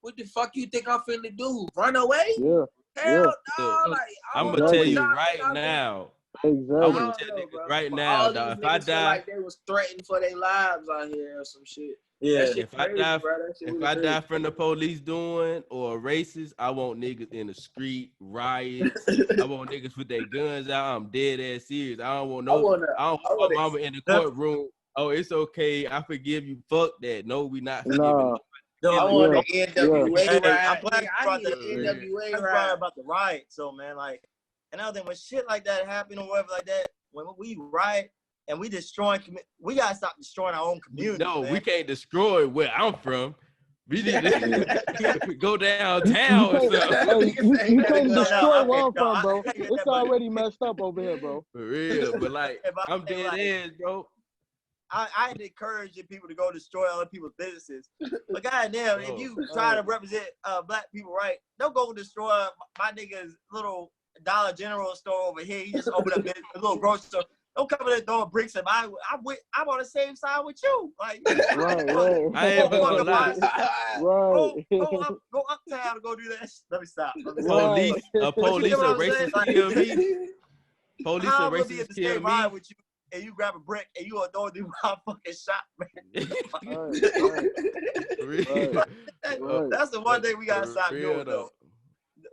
What the fuck you think I'm finna do? Run away? Yeah. Hell no! Like, I'm gonna tell you right now. Exactly. I'm gonna tell niggas right now, dog. If I die, like they was threatened for their lives out here or some shit. Yeah. If I die from the police doing or racist, I want niggas in the street riots. I want niggas with their guns out. I'm dead ass serious. I don't want my mama in the courtroom. Oh, it's okay. I forgive you. Fuck that. No, we not forgiving. I want the NWA riot. I'm glad you brought that NWA riot about the riot. So, man, like, another thing, when shit like that happen or whatever like that, when we riot and we destroying, we gotta stop destroying our own community. No, man. we can't destroy where I'm from. We need to go downtown or something. You can't destroy where I'm from, bro. It's already messed up over here, bro. For real, but like, I'm dead ass, bro. I encourage people to go destroy other people's businesses. But goddamn, if you try to represent black people right, don't go destroy my nigga's little Dollar General store over here. He just opened up a little grocery store. Don't come in there throwing bricks at I'm on the same side with you. Like, right. I ain't even gonna lie. Go uptown and go do that. Let me stop. A police or racist kill me. Police or racist kill me. With you, and you grab a brick and you don't do my fucking shot, man. That's the one thing we gotta stop doing, though.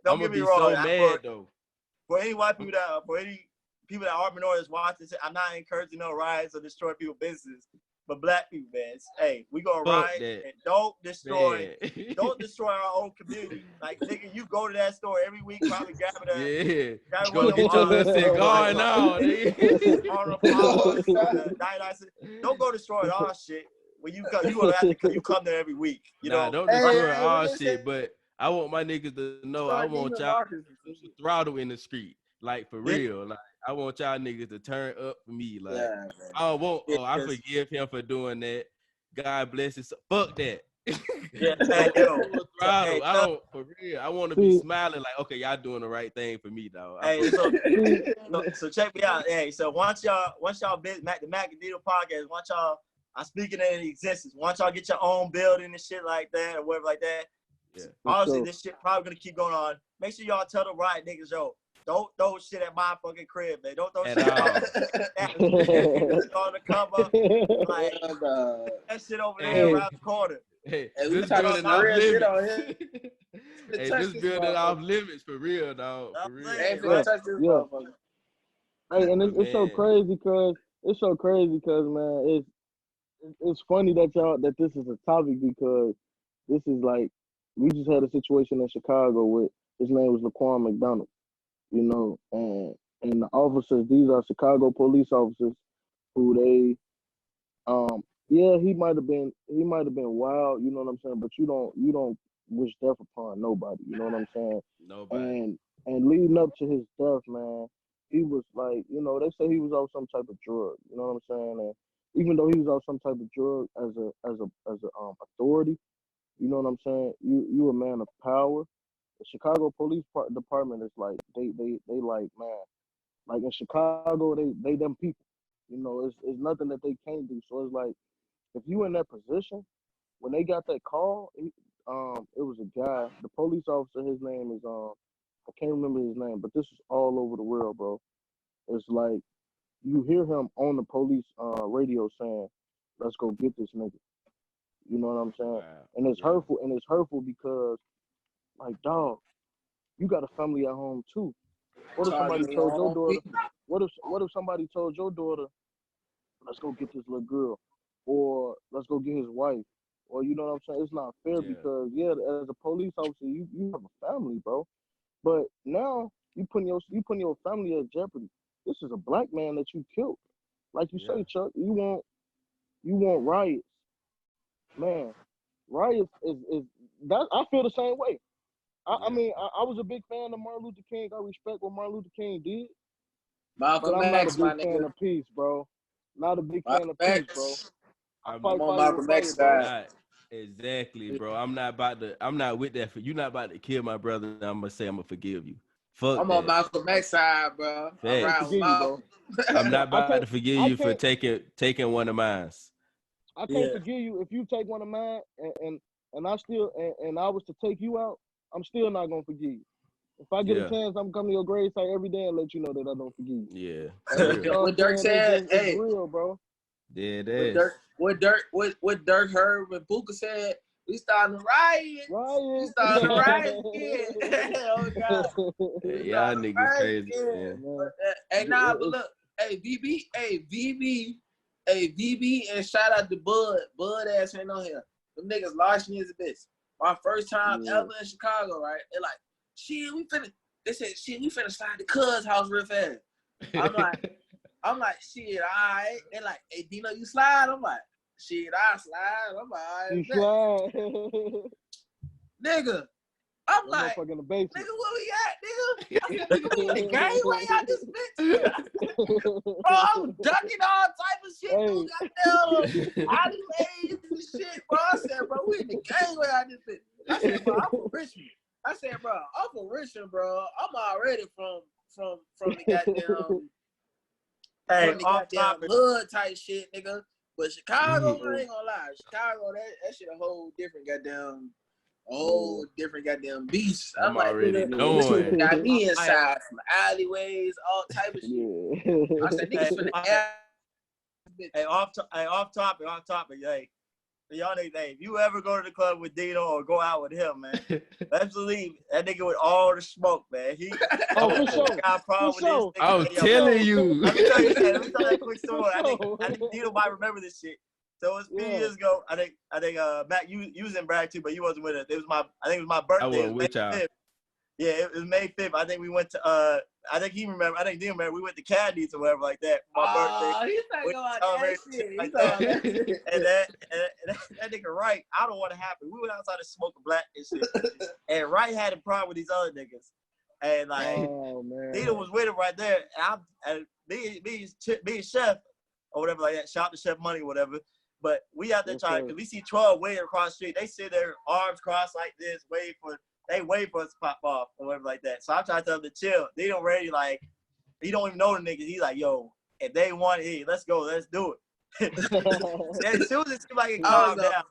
Don't get me wrong. So mad, though. For any white people that are minorities watching, I'm not encouraging no riots or destroy people's businesses. But black people, man, hey, we gonna riot and don't destroy our own community. Like, nigga, you go to that store every week, probably grabbing go get your little cigar now, nigga. Don't go destroy our shit. When you come there every week. You know, don't destroy our shit, but I want my niggas to know I want y'all to throttle in the street. Like, for real. Like, I want y'all niggas to turn up for me. Like, I forgive him for doing that. God bless his. Fuck that. For real. I want to be smiling like, okay, y'all doing the right thing for me, dog. Hey, so check me out. Hey, so once y'all the Macc Dino podcast, once y'all are speaking in existence, once y'all get your own building and shit like that or whatever like that. Yeah. Honestly, this shit probably gonna keep going on. Make sure y'all tell the riot niggas, yo, don't throw shit at my fucking crib, man. Don't throw shit on the cover. Like, that shit over there around the corner. Hey, we talking about real shit on here. Hey, this building off limits for real, dog. For real. They ain't finna touch this motherfucker. Hey, and it's so crazy because man, it's funny that this is a topic because this is like we just had a situation in Chicago with his name was Laquan McDonald, you know, and the officers, these are Chicago police officers who they he might have been wild, you know what I'm saying, but you don't wish death upon nobody, you know what I'm saying? Nobody. And leading up to his death, man, he was like, you know, they say he was off some type of drug, you know what I'm saying? And even though he was off some type of drug as a authority, you know what I'm saying? You a man of power. The Chicago Police Department is like they like, man, like in Chicago they them people. You know, it's nothing that they can't do. So it's like if you in that position, when they got that call, it was a guy, the police officer, his name is I can't remember his name, but this is all over the world, bro. It's like you hear him on the police radio saying, "Let's go get this nigga." You know what I'm saying? Wow. And it's hurtful because, like, dog, you got a family at home too. What if somebody told your daughter? What if somebody told your daughter, "Let's go get this little girl," or "Let's go get his wife," or you know what I'm saying? It's not fair because as a police officer, you have a family, bro. But now you putting your family at jeopardy. This is a black man that you killed. Like you say, Chuck, you want riots. Man, riots is that I feel the same way. I mean, I was a big fan of Martin Luther King. I respect what Martin Luther King did. Malcolm but I'm X, not a big fan of peace, bro. Not a big fan of peace, bro. I'm on Malcolm X side. Exactly, bro. I'm not with that. You're not about to kill my brother. I'm gonna say I'm gonna forgive you. Fuck I'm that. on Malcolm X side, bro. I'm right with Malcolm. I'm not about to forgive you for taking one of mine. I can't forgive you if you take one of mine, and I still and I was to take you out. I'm still not gonna forgive you. If I get a chance, I'm coming to your grave site every day and let you know that I don't forgive you. Yeah. What Dirk said, it's real, bro. Yeah, it is. What Dirk heard when Booker said, we starting to riot. We starting to riot again. Oh God. Hey, y'all niggas crazy, man. But look, VB, and shout out to Bud. Bud ass ain't on here. Them niggas large as a bitch. My first time ever in Chicago, right? They're like, they said, we finna slide the cuz house real fast. I'm like, shit, all right. They're like, hey, Dino, you slide? I'm like, shit, I slide. I'm like, all right. You slide. Nigga, I'm like, in the basement. Nigga, where we at, nigga? I said, nigga, we in the gangway out this bitch. Bro, I'm ducking all type of shit, dude. Goddamn alleyways and shit, bro. I said, bro, we in the gangway out this bitch. I said, bro, I'm from Richmond. I said, bro, I'm from Richmond, bro. I'm already from the goddamn hood type shit, nigga. But Chicago, I ain't gonna lie. Chicago, that shit a whole different goddamn beast. I'm like, already knowing. Got me inside from alleyways, all type of shit. I said, niggas finna Hey, off topic. Hey, y'all niggas, hey, if you ever go to the club with Dino or go out with him, man, let's believe that nigga with all the smoke, man. For sure. Got a problem with this nigga. I'm telling you. Let me tell you that quick story. I think Dino might remember this shit. So it was a few years ago. I think Mac, you was in Bragg too, but you wasn't with us. I think it was my birthday. I wasn't with y'all. Yeah, it was May 5th. I think we went to I think Dino remember. We went to Caddy's or whatever like that for my birthday. He's talking about that shit. He's talking about that shit. And that nigga Wright, I don't know what happened. We went outside to smoke a black and shit. And Wright had a problem with these other niggas. And like Dino was with him right there. And me and Chef or whatever like that, shout to Chef Money or whatever. But we out there trying, because we see 12 waiting across the street. They sit there, arms crossed like this, wait for us to pop off or whatever like that. So I'm trying to tell them to chill. They don't ready, like, he don't even know the niggas. He's like, yo, if they want it, let's go, let's do it. As soon as it seemed like it calmed down,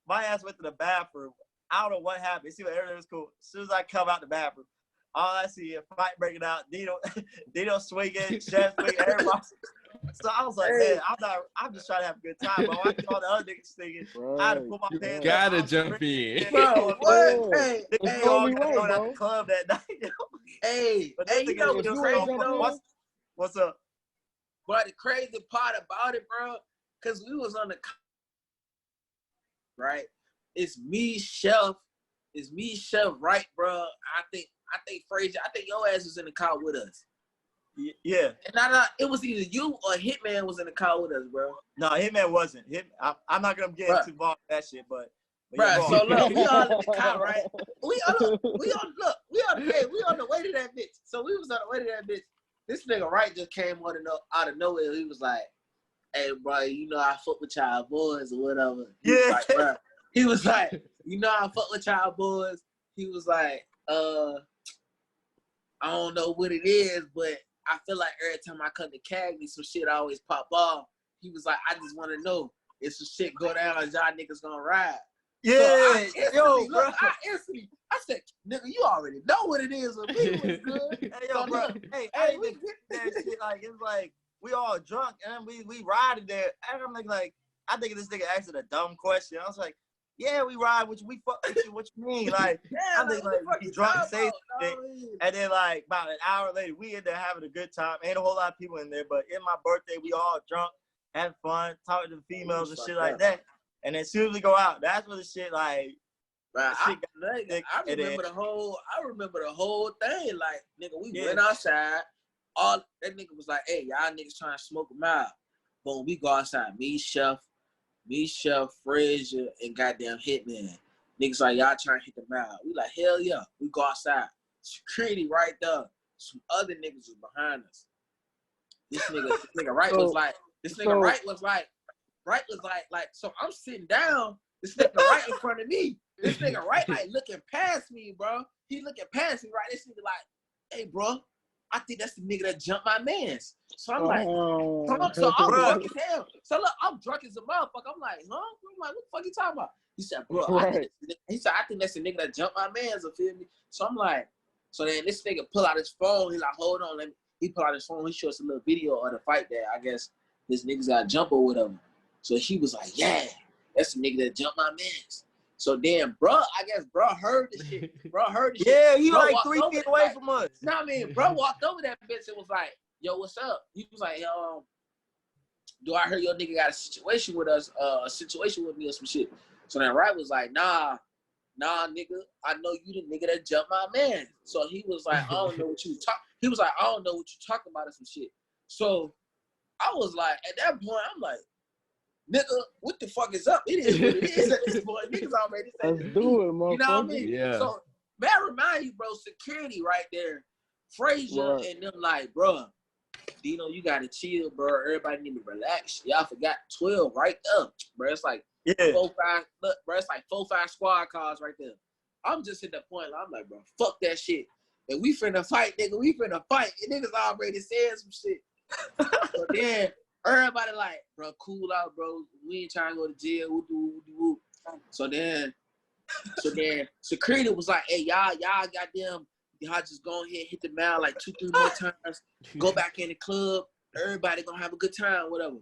my ass went to the bathroom. I don't know what happened. It seemed like everything was cool. As soon as I come out the bathroom, all I see is a fight breaking out. Dino swinging, Chef swinging, everybody. So I was like, man, I'm just trying to have a good time, bro. I saw the other niggas singing. I had to put my pants Gotta up. jump in. Bro, what? Hey, We all got thrown out the club that night. hey, But this you nigga know was what's still crazy though? What's up? But the crazy part about it, bro, because we was on the right. It's me, Chef, right, bro. I think Frazier. I think your ass was in the car with us. Yeah. And it was either you or Hitman was in the car with us, bro. No, Hitman wasn't. I'm not gonna get too involved with that shit, but bro. Yeah, so look, we all in the car, right? We on the way to that bitch. So we was on the way to that bitch. This nigga right just came out of nowhere. He was like, "Hey, bro, you know I fuck with y'all boys or whatever." He was like, "You know I fuck with y'all boys." He was like, I don't know what it is, but I feel like every time I come to Cagney, some shit always pop off. He was like, I just want to know if some shit go down, y'all niggas gonna ride. Yeah, so I said, nigga, you already know what it is with me. What's good? Hey, yo, bro. Hey, we get that shit. Like, it's like, we all drunk, and we riding there. And I'm like, I think this nigga asked a dumb question. I was like, yeah, we ride with you. We fuck with you. What you mean? Like, I think like he drunk and say shit. And then like about an hour later, we in there having a good time. Ain't a whole lot of people in there, but in my birthday, we all drunk, having fun, talking to the females and shit like that. And as soon as we go out, that's when the shit like. I remember the whole thing. Like, nigga, we went outside. All that nigga was like, hey, y'all niggas trying to smoke them out. Boom, we go outside. Me, Chef, Frazier, and goddamn Hitman. Niggas like, y'all trying to hit them out. We like, hell yeah. We go outside. Security right there. Some other niggas was behind us. This nigga right was like, so I'm sitting down. This nigga right in front of me. This nigga right like looking past me, bro. He looking past me, right? This nigga like, hey, bro, I think that's the nigga that jumped my mans. So I'm like, so I'm drunk as hell. So look, I'm drunk as a motherfucker. I'm like, huh? I'm like, what the fuck you talking about? He said, bro, I think that's the nigga that jumped my mans, you feel me? So I'm like, so then this nigga pull out his phone. He like, hold on, he pull out his phone. He show us a little video of the fight that I guess this nigga's got a jumper with him. So he was like, yeah, that's the nigga that jumped my mans. So then, bro, I guess bro heard the shit. Yeah, he like 3 feet away from us. You know what I mean? Bro walked over that bitch and was like, yo, what's up? He was like, do I hear your nigga got a situation with us, a situation with me or some shit? So then Wright was like, nah, nigga, I know you the nigga that jumped my man. So he was like, I don't know what you talking about or some shit. So I was like, at that point, I'm like, nigga, what the fuck is up? It is what it is at this point. Niggas already said let's do it, motherfucker. You know what I mean? Yeah. So, may I remind you, bro, security right there, Frazier and them like, bro, Dino, you gotta chill, bro. Everybody need to relax. Y'all forgot 12 right up, bro. It's like 4-5. Look, bro, it's like 4-5 squad cars right there. I'm just at that point. I'm like, bro, fuck that shit. And we finna fight, nigga. We finna fight. And niggas already said some shit. So then everybody like, bro, cool out, bro. We ain't trying to go to jail. Woo. So then security was like, hey, y'all goddamn, y'all just go ahead, hit the mile like 2-3 more times, go back in the club, everybody gonna have a good time, whatever.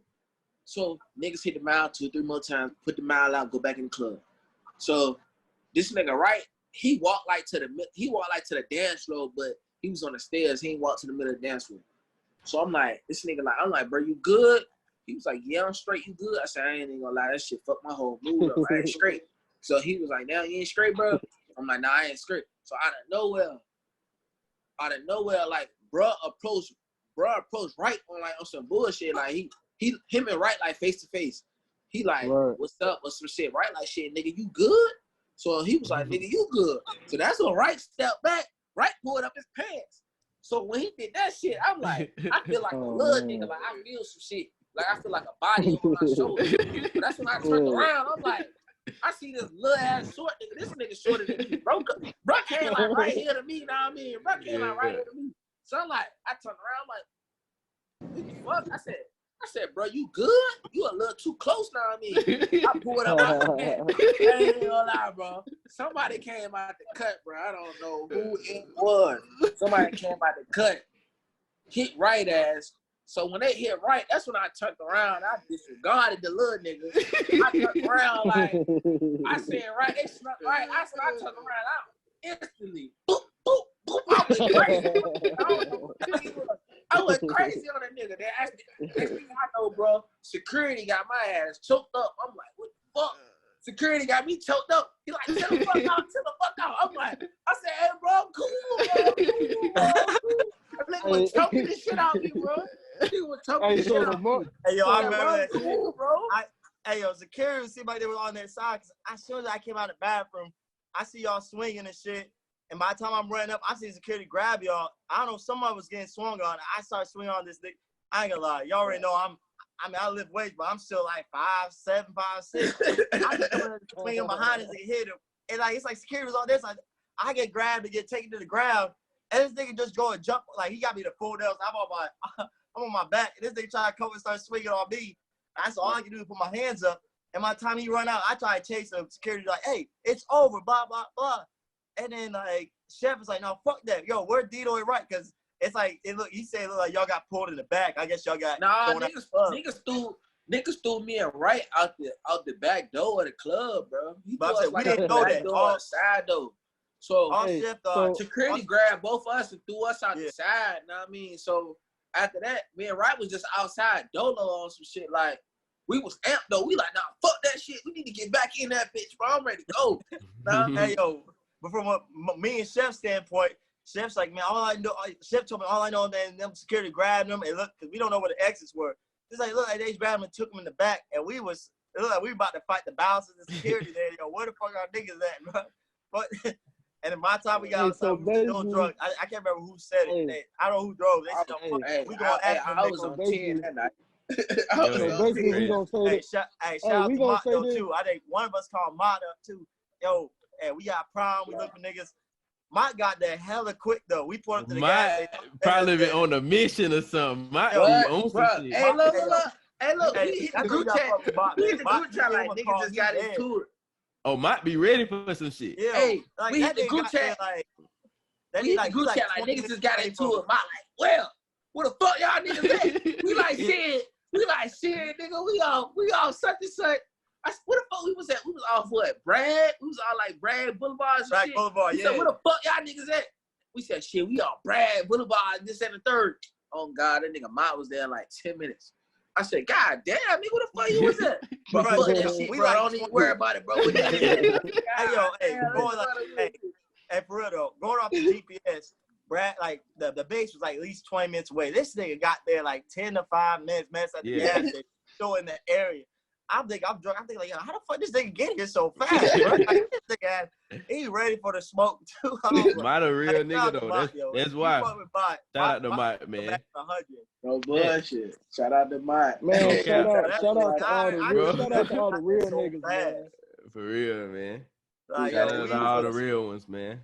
So niggas hit the mile 2-3 more times, put the mile out, go back in the club. So this nigga, right, he walked to the dance floor, but he was on the stairs. He ain't walked to the middle of the dance floor. So I'm like, I'm like, bro, you good? He was like, yeah, I'm straight. You good? I said, I ain't even gonna lie, that shit fucked my whole mood up. I ain't straight. So he was like, now you ain't straight, bro? I'm like, nah, I ain't straight. So out of nowhere, like, bro approached right on some bullshit. Like him and Right like face to face. He like, what's up? Or some shit. Right like, shit, nigga, you good? So he was like, nigga, you good? So that's when Right stepped back. Right pulled up his pants. So when he did that shit, I'm like, I feel like a little nigga. Like I feel some shit. Like I feel like a body on my shoulder. But that's when I turned around. I'm like, I see this little ass short nigga. This nigga shorter than me. Bro came like right here to me, you know what I mean? Bro came like right here to me. So I'm like, I turned around, like, what the fuck? I said, bro, you good? You a little too close now, I mean. I pulled up my hand. I ain't gonna lie, bro. Somebody came out the cut, bro. I don't know who it was. Somebody came out the cut, hit Right ass, So when they hit right, that's when I turned around. I disregarded the little nigga. I turned around like I said right. They snuck right. I said I turned around. I instantly boop boop boop. I went crazy. I went crazy on that nigga. Next thing I know, bro, security got my ass choked up. I'm like, what the fuck? Security got me choked up. He like, chill the fuck out, chill the fuck out. I'm like, I said, hey, bro, I'm cool, bro. That nigga was choking the shit out of me, bro. He was choking the shit out of me. Hey, yo, I remember that cool, bro. Hey, yo, security seemed like they were on their side. Cause as soon as I came out of the bathroom, I see y'all swinging and shit. And by the time I'm running up, I see security grab y'all. I don't know, someone was getting swung on. I started swinging on this thing. I ain't gonna lie. Y'all already know I lift weights, but I'm still like 5'7", 5'6". I'm just swinging behind this nigga hit him. And like, it's like security was on this. Like, I get grabbed and get taken to the ground. And this nigga just go and jump. Like, he got me to full down. I'm on my back. And this nigga try to come and start swinging on me. That's all I can do is put my hands up. And by the time he run out, I try to chase him. Security like, hey, it's over, blah, blah, blah. And then, like, Chef is like, no, fuck that. Yo, where Dino and right? Because it's like, he said it looked like y'all got pulled in the back. I guess y'all got. Nah, niggas threw me and right out the back door of the club, bro. He But threw us we didn't know that. Door, side door. So security grabbed both of us and threw us out the side. You know what I mean? So after that, me and Wright was just outside dolo on some shit. Like, we was amped though. We like, nah, fuck that shit. We need to get back in that bitch, bro. I'm ready to go. Nah, hey, yo, but from me and Chef's standpoint, Chef's like, man, all I know, Chef told me all I know, man, them security grabbed them and look, because we don't know where the exits were. It's like, look, like they grabbed them and took them in the back, and it looked like we were about to fight the bouncers and security there. Yo, where the fuck are niggas at, bro? But and by the time we got outside, we were still drunk. I can't remember who said it. I don't know who drove. They said, we going after them. I was on 10 that night. Basically, we gonna say shout out to Mott, though, too. I think one of us called Mott up, too. Yo, and we got prom. We look for niggas. Mott got there hella quick, though. We pulled up to the gas station. Probably been on a mission or something. Mott be on some shit. Hey, look. We hit the group chat. We hit the group chat like niggas just got into it. Oh, Mott be ready for some shit. Yeah. Hey, like, we hit the group chat. We hit the group chat like niggas just got into it. Mott like, well, where the fuck y'all niggas at? We like shit, nigga. We all such and such. Where the fuck we was at? We was off what? Bragg? We was all like Bragg Boulevard and shit. Boulevard, said, where the fuck y'all niggas at? We said, shit, we all Bragg Boulevard, this and the third. Oh, God, that nigga Mott was there in like 10 minutes. I said, God damn, nigga, where the fuck you was at? Bro, fuck that shit, bro. Don't even worry about it, bro. Hey, for real, though, going off the GPS, Brad, like, the base was like at least 20 minutes away. This nigga got there like 10 to 5 minutes at the gas station, still in the area. I'm drunk. I'm thinking, like, yo, how the fuck this nigga get here so fast, bro? Like, this nigga, he ready for the smoke, too. Mott a real nigga, though. That's why. Shout out to Mott, man. No bullshit. Shout out to Mott. Man, shout out to all the real niggas, man. For real, man. Like, shout out to all the real ones, man.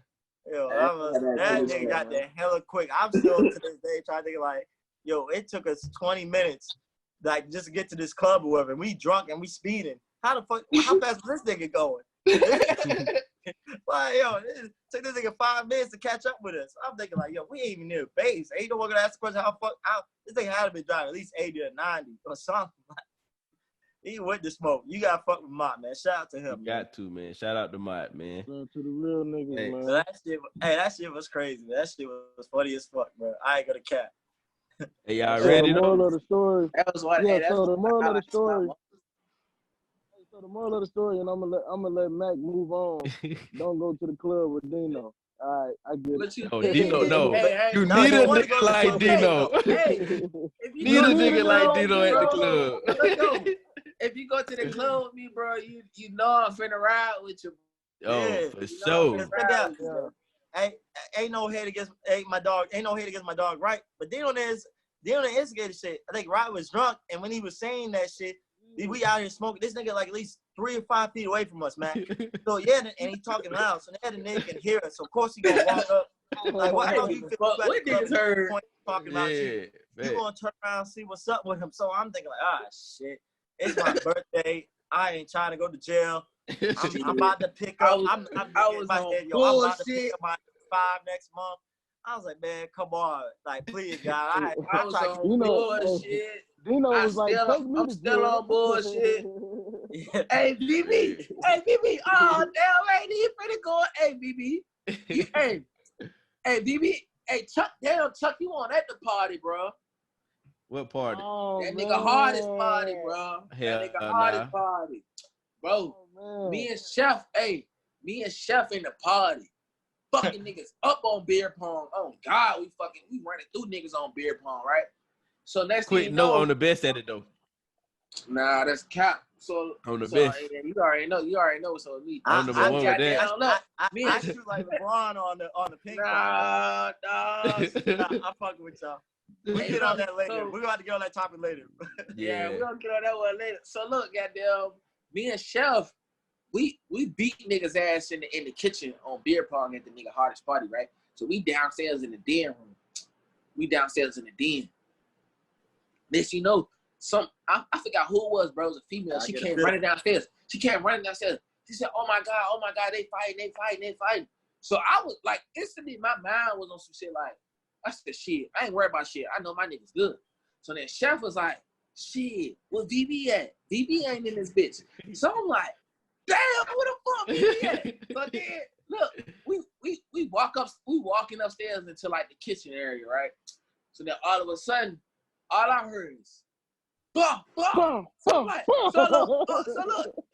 Yo, that nigga got there hella quick. I'm still, to this day, trying to think, like, yo, it took us 20 minutes like just to get to this club or whatever. We drunk and we speeding. How fast is this nigga going? Like, yo, it took this nigga 5 minutes to catch up with us. I'm thinking like, yo, we ain't even near base. Ain't no one gonna ask the question how this nigga had to be driving at least 80 or 90 or something. He with the smoke. You gotta fuck with Mott, man. Shout out to him. You got to, man. Shout out to Mott, man. Shout out to the real niggas, man. That shit was crazy. That shit was funny as fuck, bro. I ain't gonna cap. Hey, y'all ready? The moral of the story. That was what. Yeah, so the moral of the story. So the moral of the story, and I'm gonna let Mac move on. Don't go to the club with Dino. All right, I get it. Oh, Dino, no. You No, need a wanna nigga go to like the Dino. Need a nigga like Dino at the club. If you go to the club with me, bro, you know I'm finna ride with you. Oh, for sure. Ain't no hate against my dog. Ain't no hate against my dog, right? But Dino instigated shit. I think Rod was drunk, and when he was saying that shit, we out here smoking. This nigga like at least 3 or 5 feet away from us, man. So yeah, and he talking loud, so the nigga can hear us. So of course he gonna walk up. Like, what how you feel? What niggas heard? Talking about you. You gonna turn around and see what's up with him. So I'm thinking like, shit. It's my birthday. I ain't trying to go to jail. I'm about to pick up. I'm about to pick up my 5 next month. I was like, man, come on, like, please, God. I was on bullshit. Dino was like, take me I'm to still jail. on bullshit. Yeah. Hey, BB. Hey, BB. Oh, damn, ain't he finna go? Hey, BB. Hey, BB. Hey, Chuck, you on at the party, bro. What party? Oh, That man. nigga hardest party, bro. Hell That nigga nah. hardest party. Bro, Oh, me and Chef in the party. Fucking niggas up on beer pong. Oh, God, we running through niggas on beer pong, right? So next thing Quick you note know, on the best at it though. nah, that's cap. So On the best. yeah, you already know. So me, I'm number one with that. I shoot like LeBron on the ping pong. Nah. I'm fucking with y'all. We'll get on that later. So, We're going to have to get on that topic later. yeah, we're gonna get on that one later. So look, goddamn, me and Chef, we beat niggas ass in the kitchen on beer pong at the nigga hardest party, right? So we downstairs in the den room. Next you know, I forgot who it was, bro. It was a female. She came running downstairs. She said, oh my God, they fighting. So I was like, instantly my mind was on some shit like, I said, shit, I ain't worried about shit. I know my niggas good. So then Chef was like, shit, where VB at? VB ain't in this bitch. So I'm like, damn, where the fuck VB at? So then, look, we walking upstairs into like the kitchen area, right? So then all of a sudden, all I heard is, bum, bum. So look,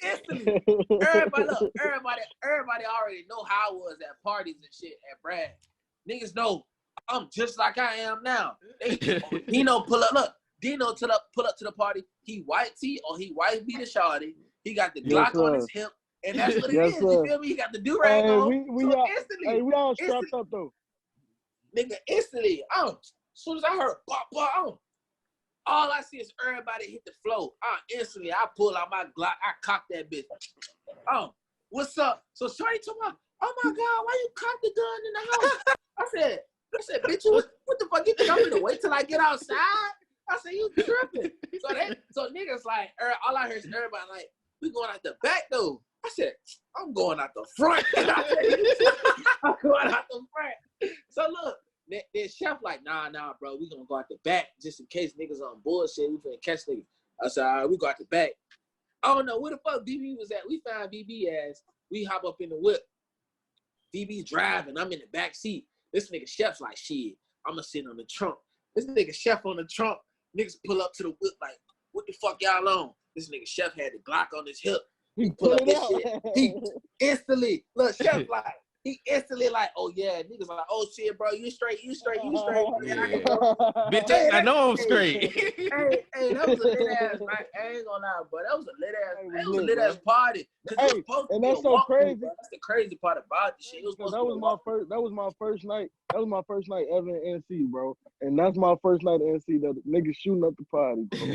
instantly, everybody already know how I was at parties and shit at Brad. Niggas know I'm just like I am now. Dino pull up. Look, Dino pull up to the party. He white tee or he white beat a shawty. He got the Glock on his hip, and that's what it is. You feel me? He got the do-rag on. We all strapped up though. Nigga, instantly, as soon as I heard pop, all I see is everybody hit the floor. Instantly, I pull out my Glock. I cock that bitch. What's up? So shorty told me, oh my God, why you cock the gun in the house? I said, bitch, what the fuck? You think I'm gonna wait till I get outside? I said, you tripping. So niggas like, all I heard is everybody like, we going out the back though. I said, I'm going out the front. I'm going out the front. So look, then Chef like, nah, bro, we gonna go out the back just in case niggas on bullshit. We finna catch niggas. I said, all right, we go out the back. I don't know where the fuck BB was at. We found BB ass. We hop up in the whip. BB driving. I'm in the back seat. This nigga Chef's like, shit, I'ma sit on the trunk. This nigga Chef on the trunk. Niggas pull up to the whip like, what the fuck y'all on? This nigga Chef had the Glock on his hip. He pull up this shit. He instantly, look, Chef like, he instantly like, oh yeah, niggas like, oh shit, bro, you straight. Yeah. Bitch, I know I'm straight. Hey, that was a lit ass, right? I ain't gonna lie, but that was a lit ass party. Hey, and that's so crazy. That's the crazy part about this shit. That was my first night. That was my first night ever in NC, bro. And that's my first night in NC. That niggas shooting up the party, bro.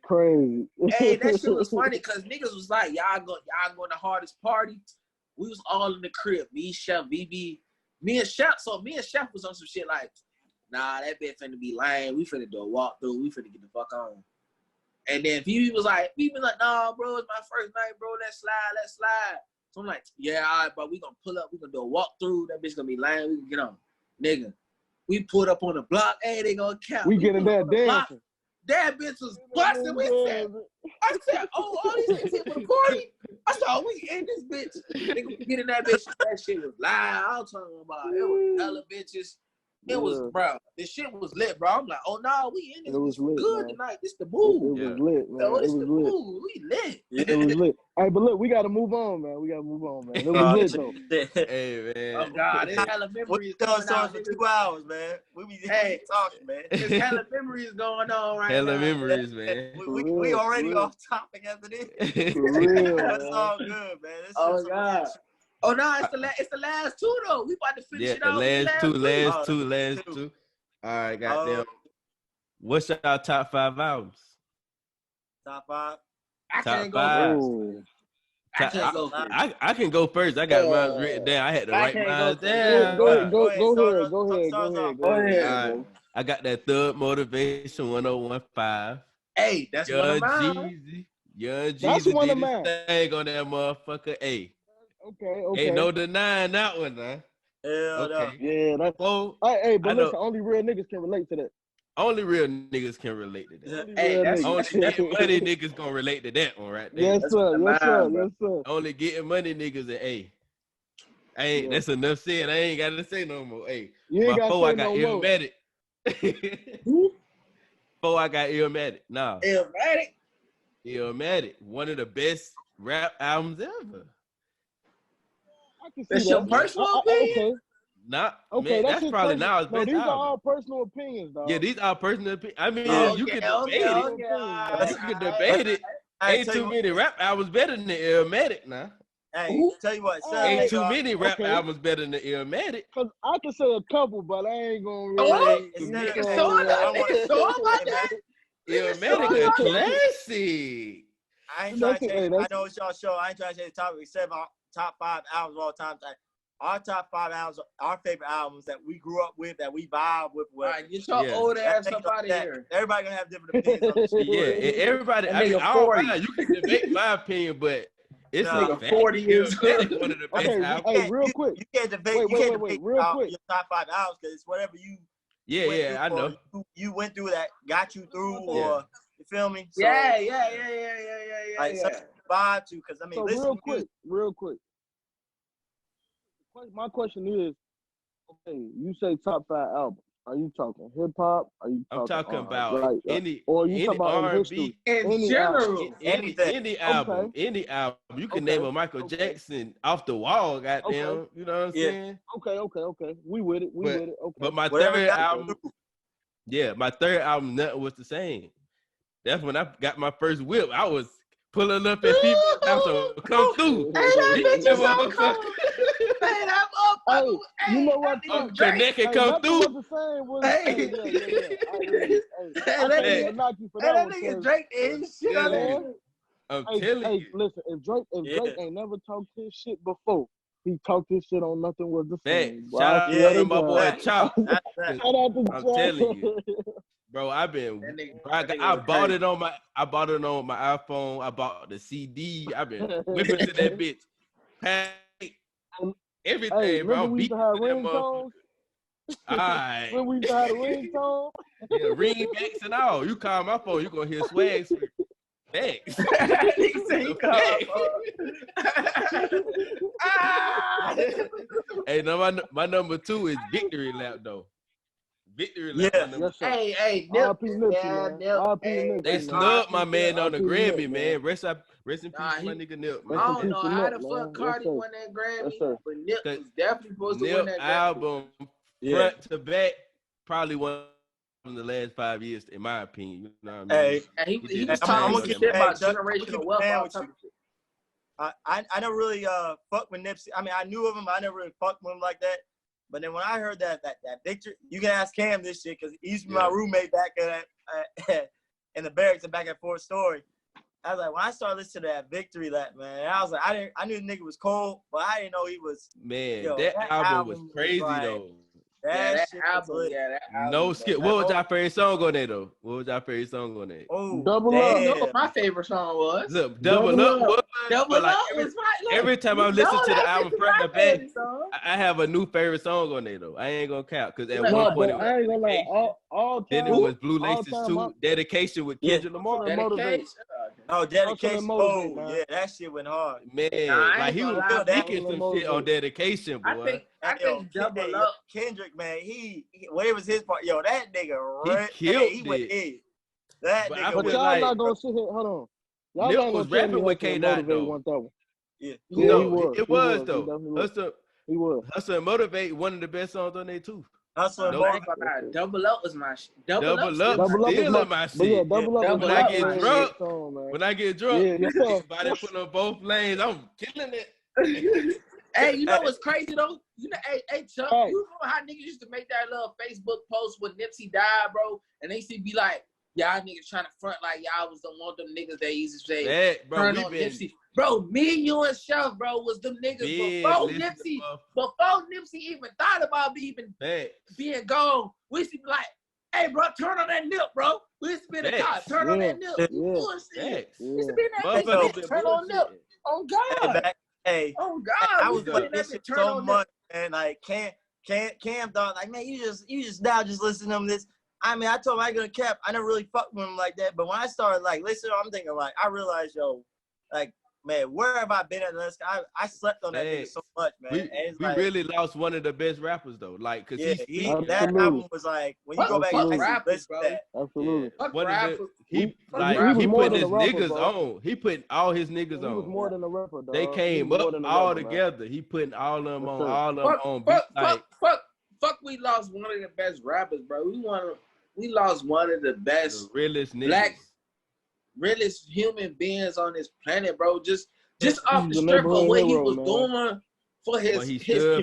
Crazy. Hey, that shit was funny because niggas was like, y'all going the hardest party. We was all in the crib. Me, Chef, BB, me and Chef. So me and Chef was on some shit like, nah, that bitch finna be lame. We finna do a walkthrough. We finna get the fuck on. And then BB was like, nah, bro, it's my first night, bro. Let's slide. So I'm like, yeah, all right, bro. We gonna pull up. We gonna do a walkthrough. That bitch gonna be lame. We can get on. Nigga, we pulled up on the block. Hey, they gonna count. We getting that dancing. That bitch was busting. I said, oh, all these niggas here for the party? I said, oh, we in this bitch. Nigga, we get in that bitch. That shit was live. I was talking about it was hella bitches. It was, bro, this shit was lit, bro. I'm like, oh, no, we in this. It was lit, good man. Tonight. This the move. It was lit, man. No, it was the lit. Move. We lit. It was lit. Hey, but look, we got to move on, man. It was lit, though. Hey, man. Oh, God. It's hella memories going on for 2 hours, man. We be talking, man. There's hella memories going on right now. Hella memories, man. We already off topic after this. For real, That's all good, man. Oh, God. Oh, no, it's the last two, though. We about to finish it out. Last two. All right, goddamn. What's your top 5 albums? Top 5? I can't go first. I can go first. I got mine written down. I had to write mine down. Go ahead. Right. I got that Thug Motivation 1015. Hey, that's one of mine. Young Jeezy. That's one of mine. Thing on that motherfucker. Hey. Okay. Ain't no denying that one, man. Hell no. Okay. Yeah, that's. Well, Hey, but I know listen, only real niggas can relate to that. only real niggas can relate to that. Only Hey, real that's- Only niggas. getting money niggas gonna relate to that one right there. Yes, That's sir. the Yes, sir. line, bro. Yes, sir. Only getting money niggas and hey. I ain't Yeah. that's enough said. I ain't gotta say no more. Hey, You ain't gotta before I say got no more. Illmatic. Who? Before I got Illmatic. Nah. Illmatic. Illmatic. One of the best rap albums ever. I can see That's that. your personal opinion? Okay. Not Okay, man, that's that's his probably personal. now his No, best these album. are all personal opinions, dog. Yeah, these are personal opinions. I mean, Yeah. you can Okay, debate it. okay, That's- You can debate it. I Ain't tell too you many rap albums better than the Illmatic now. Hey, Who? tell you what, son, Ain't nigga, too many rap okay. albums better than the Illmatic. Cause I can say a couple, but I ain't gonna Oh, really. instead of- you know, So I that want- nigga so about that. Illmatic a classic. I ain't trying to That's- change. hey, that's- I know it's y'all show. I ain't trying to change the topic. Except our top 5 albums of all time. Like, our top 5 albums, our favorite albums that we grew up with, that we vibe with. All right, get your Yeah. old That ass thing up like out of that. here. Everybody gonna have different opinions on this shit. Yeah, and everybody. That I mean, nigga all 40. right, you can debate my opinion, but it's Nah. a Nigga fact. 40 years Illmatic old. one of the best Okay, albums. hey, real quick. You can't debate. Wait, you can't wait, debate real quick. your top 5 albums because it's whatever you Yeah, went yeah, I through know. or you went through that got you through, Yeah. or you feel me? So, Yeah. Like, something to vibe to, because I mean, So listen real to music. quick. My question is, okay, you say top 5 albums. Are you talking hip hop? Are you talking? I'm talking about like, any or you talking about in R&B, history? In Any general. Anything. any album, any album. You can name a Michael Jackson off the wall, goddamn. You know what I'm Yeah. saying? Okay. We with it. Okay. But my Whatever third got you album, through. yeah, my third album, nothing was the same. That's when I got my first whip. I was pulling up at people's house to come through. Hey, that bitch is so Motherfucker. cold. Man, I'm Hey, you know what? I'm connected, Hey, come nothing through. was the same. Was Hey. I hear you. Hey, I that can't nigga- even knock you for Hey, that that one. nigga 'cause- Drake is shit Yeah, out of man. here. I'm Hey, telling you. listen. If Drake Yeah. ain't never talked his shit before, he talked his shit on Nothing Was the Fact. Same. Boy, Shout I out swear to to my boy God. Chop. That's that. Shout out to I'm Chop. telling you. Bro, I've been. That nigga- Bro, that nigga I was bought crazy. it on my. I bought it on my iPhone. I bought the CD. I've been whipping to that bitch. Pack, everything, Hey, bro. remember I'm we used beating to have to that motherfucker. ringtones? Alright. When we used to have the ringtone? Yeah, ringbacks and all. You call my phone, you gonna hear swag. Thanks. Nigga say he called, Hey, no, my number 2 is Victory Lap though. Victory Lap. Yeah. My number Yes, sir. Hey, Nip. R.P. Nipsey, Yeah, man. Nip. R.P. Hey, Nipsey, They man. snubbed my man on the R.P. Grammy, Nip, man. Rest in peace Nah, to my nigga Nip, I man. Rest in don't peace know to how Nip, the man. fuck Yes, Cardi sir. won that Grammy, Yes, sir. but Nip Cause was definitely supposed to win Nip that Grammy. album, Yeah. front to back, probably one of the last 5 years, in my opinion. You know what I mean? Hey, And he did was the talking same some for shit them. about Chuck, I'm gonna generational keep it wealth, down all with type you. of shit. I never really fucked with Nipsey. I mean, I knew of him, but I never really fucked with him like that. But then when I heard that Victor, you can ask Cam this shit because he used to be my roommate back at in the barracks and back at Fort Story. I was like, when I started listening to that Victory Lap, man, I was like, I knew the nigga was cold, but I didn't know he was. Man, Yo, that album was was crazy like, though. That shit was album, lit. that album. No bro. skip. What was your favorite song on there though? What was your favorite song on there? Oh, Double You Up. know damn. what my favorite song was? Look, Double Double Up Up. was, Double but like Up was my every time I you listen know to the that album bitch front my to back, favorite song. I have a new favorite song on there though. I ain't gonna count because at Like, one No, point but it was I ain't gonna lie. Dedication, All then time, it was Blue all Laces time, 2, Dedication with Yeah. Kendrick Lamar. Motivate. Dedication. Oh, Dedication. Motivate, Oh, man. yeah, that shit went hard. Man, Nah, I like ain't he gonna was lie, speaking bro. some shit on Dedication, I boy. think Hey, yo, Double hey, Up. Kendrick, man, he where was his part? Yo, that nigga, He killed he went it. in. That But I nigga feel But was y'all like not gonna sit here. Hold on. Y'all Nip not was gonna tell me rapping with Hustle and K-Dot Motivate though. one thousand. Yeah. Yeah, he No, was. it He was He though. definitely was. Hustle, He was. Hustle and Motivate, one of the best songs on there too. Hustle and No. I ain't gonna lie, Double Up was my shit. Double Up Double Up, Double Up is still my. in my But yeah, shit. Double Up Double is When I Up my get my drunk, shit. song, man. when I get drunk, Yeah, yes, sir. everybody put on both lanes. I'm killing it. Hey, you know what's crazy though? You know, hey Chuck, Hey. you remember how niggas used to make that little Facebook post when Nipsey died, bro? And they used to be like, y'all niggas trying to front like y'all was the one of them niggas that used to say, That, bro, turn we on been Nipsey. Bro, me and you and Chef, bro, was them niggas big before listening Nipsey, to before Nipsey even thought about even that. being gone. We used to be like, hey, bro, turn on that Nip, bro. We used to be in the car, Facts. turn on that Nip. You Yeah. bullshit. Facts. We used to be in that Motherfuckers bitch, been turn on Nip. bullshitting. Oh, Hey, God. hey, Oh, I God. We was used to be with in that this bitch, shit turn so on Nip. much, and like Cam thought like, man, you just now just listen to him this. I mean, I told him I ain't gonna cap. I never really fucked with him like that. But when I started like listening, I'm thinking like, I realized, yo, like, man, where have I been at this? I slept on that nigga so much, man. We and it's like, really lost one of the best rappers though. Like, cause that album was like when you go back and listen to that. Absolutely. Yeah. One of the, he was put his rapper, niggas bro. on. He put all his niggas on. He was more than a rapper, dog. They came up all together. He putting all of them on. All of them on. Fuck, we lost one of the best rappers, bro. We lost one of the best realest human beings on this planet, bro. Just off the strength of what he was doing for his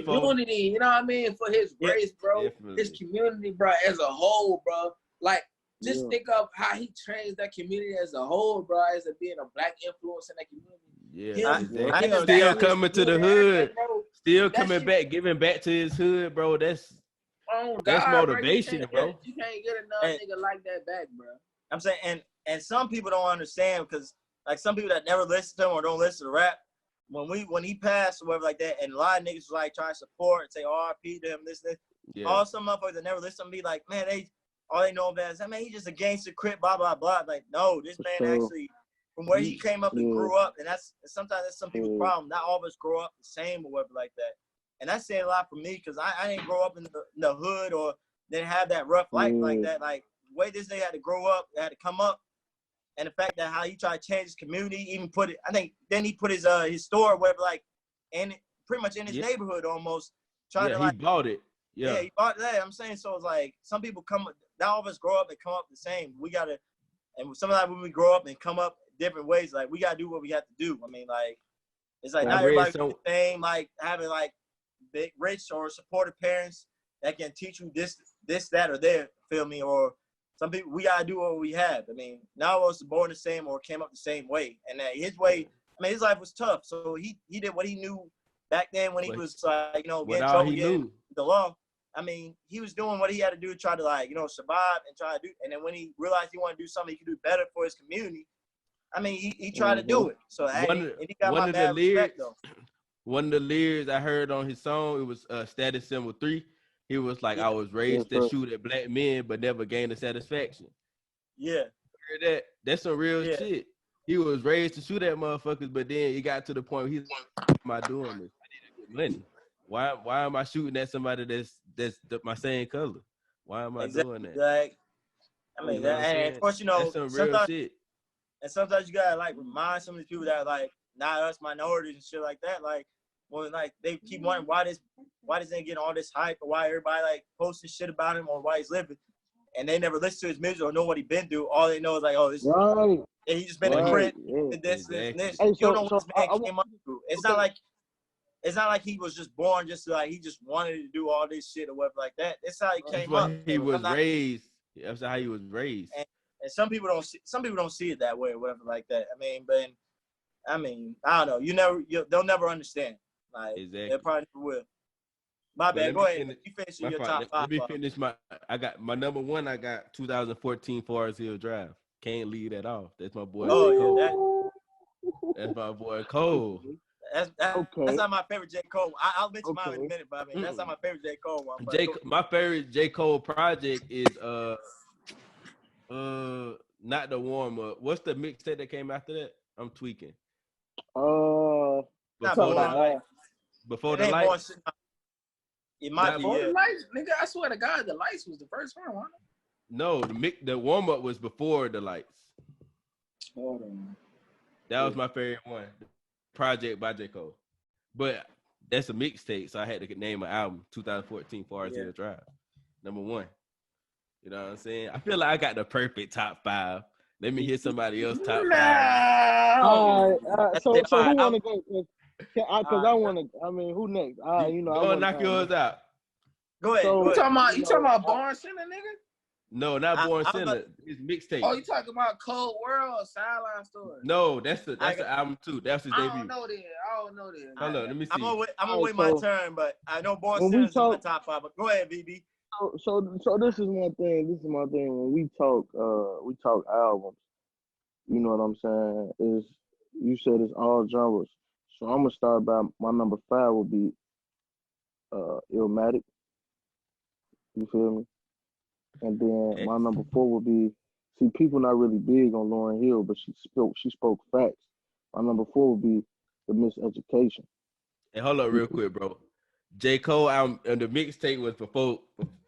community, you know what I mean? For his race, bro. Definitely. His community, bro, as a whole, bro. Like, just think of how he changed that community as a whole, bro, as being a black influence in that community. Yeah, still coming to the hood, still coming back, giving back to his hood, bro. That's motivation, bro. You can't get another nigga like that back, bro. I'm saying, and some people don't understand because, like, some people that never listen to him or don't listen to rap, when he passed or whatever like that, and a lot of niggas was like trying to support and say RP to him, this. All some motherfuckers that never listen to me, like, man, all they know about is, I mean, he's just a gangster crip, blah blah blah. Like, no, this man actually, from where he came up and grew up, and sometimes that's some people's problem. Not all of us grow up the same or whatever like that. And that's saying a lot for me because I didn't grow up in the hood or didn't have that rough life like that. Like, the way this nigga had to grow up, had to come up, and the fact that how he tried to change his community, even put it, I think then he put his store or whatever, like, and pretty much in his neighborhood almost. Trying to, like, he bought it. Yeah, he bought that. I'm saying, so it's like some people not all of us grow up and come up the same. We gotta, and sometimes when we grow up and come up different ways, like, we gotta do what we have to do. I mean, like, it's like not everybody the same, like having like big, rich or supportive parents that can teach you this, that, or that. Feel me? Or some people, we gotta do what we have. I mean, now I was born the same or came up the same way, and his way. I mean, his life was tough, so he did what he knew back then when he was getting trouble, getting the law. I mean, he was doing what he had to do to try to, like, survive and try to do. And then when he realized he wanted to do something he could do better for his community, I mean, he tried to do it. So he got my bad respect, though. One of the lyrics I heard on his song, it was Status Symbol 3. He was like, I was raised to shoot at black men, but never gained the satisfaction. Yeah. Heard that? That's some real shit. He was raised to shoot at motherfuckers, but then he got to the point where he's like, why am I doing this? I need to get money. Why am I shooting at somebody that's my same color? Why am I doing that? Like, I mean, and of course, that's some real shit. And sometimes you gotta, like, remind some of these people that are, like, not us minorities and shit like that. Like, when, like, they keep wondering why this nigga getting all this hype, or why everybody, like, posting shit about him or why he's living, and they never listen to his music or know what he been through. All they know is like, oh, this and he just been a crip, and this. Hey, you don't know what this man came up through. It's not like he was just born just like he just wanted to do all this shit or whatever like that. That's how he came up. He was raised. That's how he was raised. And some people don't see it that way or whatever like that. I mean, I don't know. They'll never understand. Like, exactly. They probably never will. My bad. Go ahead. You finish your top five. Let me finish I got my number one. I got 2014 Forest Hill Drive. Can't leave that off. That's my boy. Oh, that's my boy Cole. That's not my favorite J. Cole. I'll mention mine in a minute, but I mean, that's not my favorite J. Cole one. My favorite J. Cole project is not the warm up. What's the mixtape that came after that? I'm tweaking. Before the lights. It might be. The lights, nigga. I swear to God, the lights was the first one, wasn't it? No, the warm up was before the lights. Hold on. That was my favorite one. Project by J. Cole. But that's a mixtape, so I had to name an album, 2014 Forest Hill Drive. Number one. You know what I'm saying? I feel like I got the perfect top 5. Let me hear somebody else top 5. All right. So who want to go? Because I want to. I mean, who next? Go knock yours out. Go ahead. You talking about Born Sinner, nigga? No, not Born Sinner. It's mixtape. Oh, you talking about Cold World or Sideline Story? No, that's the album too. That's his debut. I don't know then. Hold on, let me see. I'm gonna wait my turn, but I know Born Sinner is in my top 5. But go ahead, VB. So this is my thing. This is my thing. When we talk albums, you know what I'm saying? Is you said it's all genres. So I'm gonna start by my number 5 will be Illmatic. You feel me? And then my number 4 would be, see, people not really big on Lauryn Hill, but she spoke facts. My number 4 would be The Miseducation. Hey, hold up real quick, bro. J. Cole album and the mixtape was before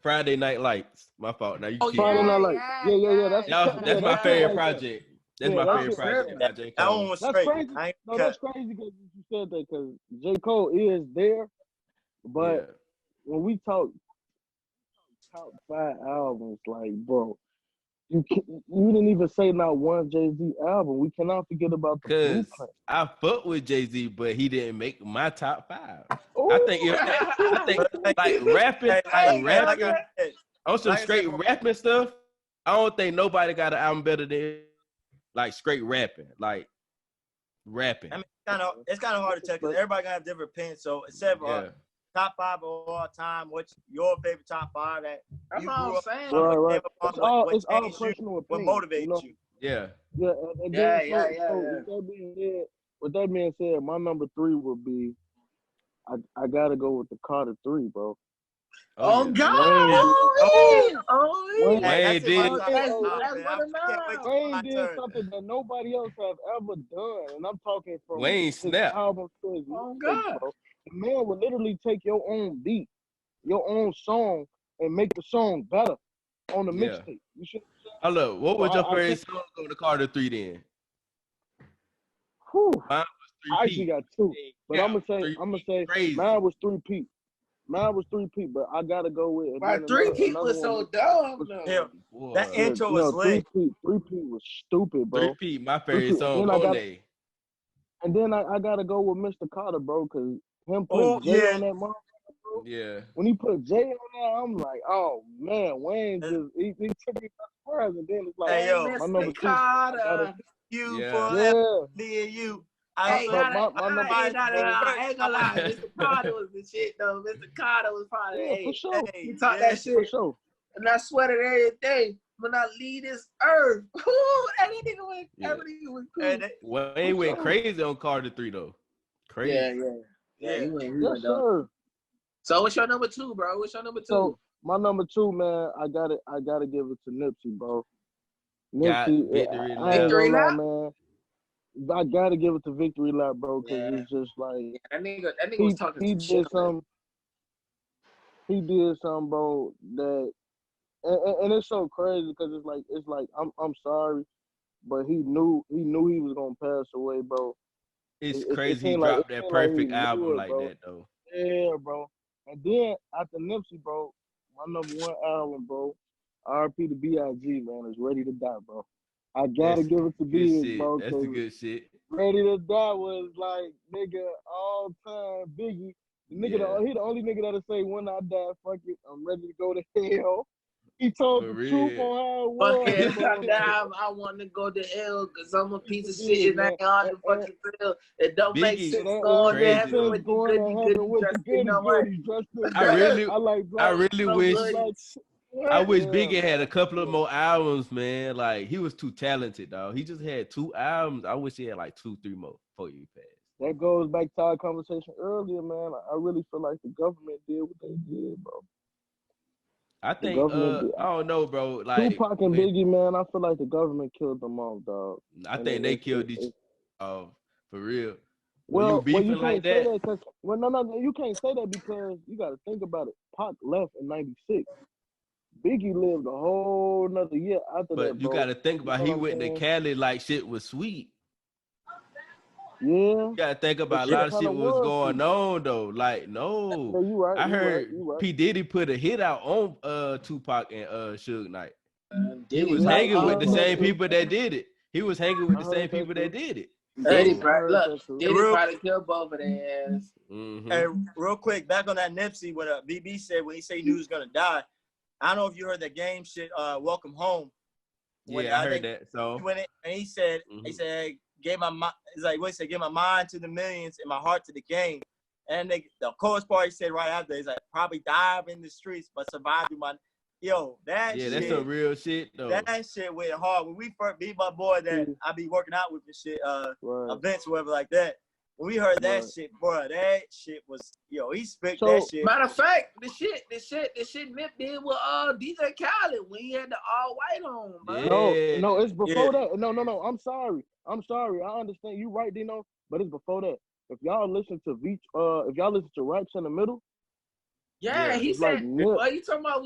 Friday Night Lights. My fault. Now you keep Friday going. Night Lights. Yeah. That's my favorite project. That's my that favorite shit- project by J. That one Cole. was That's straight. crazy. I ain't No, cut. that's crazy because you said that because J. Cole is there, but when we talk top 5 albums, like, bro, you didn't even say not one Jay-Z album. We cannot forget about the Cause Blueprint. I fuck with Jay-Z, but he didn't make my top 5. Ooh. I think like rapping, on some straight rapping stuff. I don't think nobody got an album better than like straight rapping, like rapping. I mean, it's kind of hard to tell because everybody gonna have different opinions. So, except for top 5 of all time, what's your favorite top 5 that That's you what I'm grew up saying. Right. It's all personal what opinion. motivates you? Yeah. Yeah. And then, Yeah. with that being said, my number 3 would be, I gotta go with the Carter 3, bro. Oh, yeah. Wayne Wayne did. Wayne did something that nobody else have ever done, and I'm talking from Wayne his snap. album to his Oh, mixtape, God. bro. The man would literally take your own beat, your own song, and make the song better on the Yeah. mixtape. You should. Hold up. What was your I favorite song on the Carter 3 then? Whew. Mine was I actually 3P. got 2, but I'm Three gonna say crazy. mine was 3P. Mine was 3P, but I gotta go with. And My then 3 another people one so was- dumb. Hell, Boy. that intro was lit. 3P was stupid, bro. 3P, my favorite song Then I on got- there. And then I gotta go with Mr. Carter, bro, because him Oh, putting Jay yeah. on that motherfucker, bro. Yeah. When he put Jay on there, I'm like, oh man, Wayne just he took me by surprise, and then it's like, Hey, yo, my number 2. Carter. You Yeah. forever, me and you. I Hey, was my number I ain't gonna lie. Hey, Mr. Carter was the shit, though. Mr. Carter was probably Yeah, for sure. he talked that For shit. sure. And I swear that every day when I leave this earth, that nigga went, Yeah. everything was cool. Hey, Wayne went crazy on Carter 3 though. Crazy. Yeah. He went Yes, down. sir. So what's your number 2, bro? What's your number 2? So my number 2, man, I gotta give it to Nipsey, bro. Got Nipsey, Victory I Lap. ain't Victory gonna lie, Lap? man. I gotta give it to Victory Lap, bro, because Yeah. it's just like That nigga was talking he some did shit. some. He did something, bro, that and it's so crazy because it's like I'm sorry, but he knew he was gonna pass away, bro. It's It crazy he seemed like- dropped it that seemed like he perfect knew album it, like bro. that though. Yeah, bro. And then after Nipsey, bro, my number 1 album, bro, R.P. to B.I.G., man, is Ready to Die, bro. I gotta That's give it to good Big, shit. bro. That's the good shit. Ready to Die was like, nigga, all time Biggie. The nigga, he the only nigga that'll say, when I die, fuck it, I'm ready to go to hell. He told For the real. truth on how it Fuck was. it, bro. goddamn, I want to go to hell because I'm a piece of Yeah, shit and I man. ain't on the fucking field. It don't make Biggie, sense It going to crazy, heaven though. with the going to goody heaven with the dressed in goody the goody dressed in I really, I like I black. really no wish. blood. I wish Yeah, Biggie had a man. couple of more albums, man. Like he was too talented, dog. He just had 2 albums. I wish he had like 2, 3 more before he passed. That goes back to our conversation earlier, man. I really feel like the government did what they did, bro. I The think government did. I don't know, bro. Like Tupac and Biggie, man, I feel like the government killed them off, dog. I And think they killed each for real. When Well, you beefing you like can't say that, that because no, you can't say that because you got to think about it. Pac left in '96. Biggie lived a whole another year after that, but you bro. got to think about know he what I'm went to saying? Cali like shit was sweet. Yeah, You got to think about a lot of shit kinda was was going sweet. on though. Like no, Yeah, you right. I heard You right. P Diddy put a hit out on Tupac and Suge Knight. He Diddy was was hanging with I the heard same that too. people that did it. He was hanging with I the heard same that people too. that did it. Diddy I probably, heard look, that too. Diddy Real- probably killed both of their ass. Mhm. Hey, real quick, back on that Nipsey, what BB said when he said he knew he was gonna die. I don't know if you heard that game shit. Welcome home. When Yeah, I heard think that. So he went in and he said, Mhm. hey, gave my mind. It's like what he said, give my mind to the millions and my heart to the game. And the chorus part he said right after, he's like, probably dive in the streets, but survive through my. Yo, that yeah, shit. that's some real shit though. That shit went hard. When we first beat my boy that I be working out with and shit, Right. events, whatever like that. when we heard that shit, bro, that shit was, he spit that shit. Matter of fact, the shit Nip did with DJ Khaled when he had the all white on, bro. Yeah. No, it's before that. No. I'm sorry. I understand you right, Dino, but it's before that. If y'all listen to Raps in the Middle, he said, what you talking about?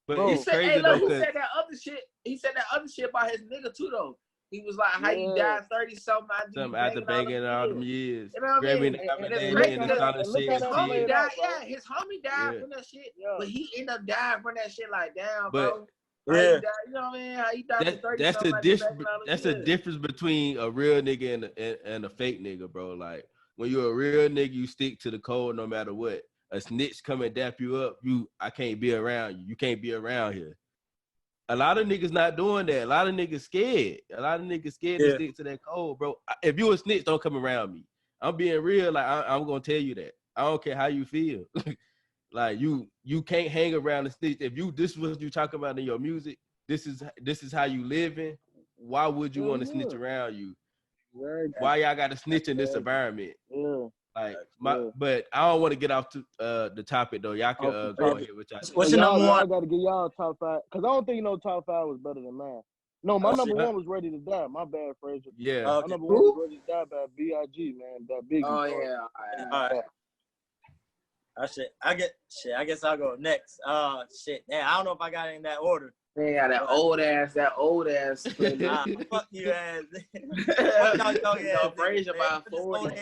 But bro, it's crazy though, he said that other shit. He said that other shit about his nigga too, though. He was like, "How you died 30-something after banging all them years, you know what I mean? His homie died. Yeah, his homie died from that shit, but he ended up dying from that shit. Like, damn, bro. Yeah, you know what I mean? How you died from 30-something? That's a difference between a real nigga and a fake nigga, bro. Like when you're a real nigga, you stick to the code no matter what. A snitch come and dap you up, I can't be around you. You can't be around here. A lot of niggas not doing that. A lot of niggas scared. To stick to that code, bro. If you a snitch, don't come around me. I'm being real. Like I'm gonna tell you that. I don't care how you feel. Like you can't hang around the snitch. If this is what you talk about in your music, this is how you living. Why would you want to snitch around you? Why y'all got to snitch in this environment? Yeah. Like but I don't want to get off to the topic though. Y'all can go ahead with y'all. What's your number one? I got to get y'all top 5 because I don't think top 5 was better than mine. No, my number 1 was Ready to Die. My bad, Frazier. Yeah. My number 1 was Ready to Die by B.I.G. Man, that Biggie. Oh yeah. All right. I guess I'll go next. Shit. Damn, I don't know if I got it in that order. They got that old ass. Fuck you ass. Frazier by 40.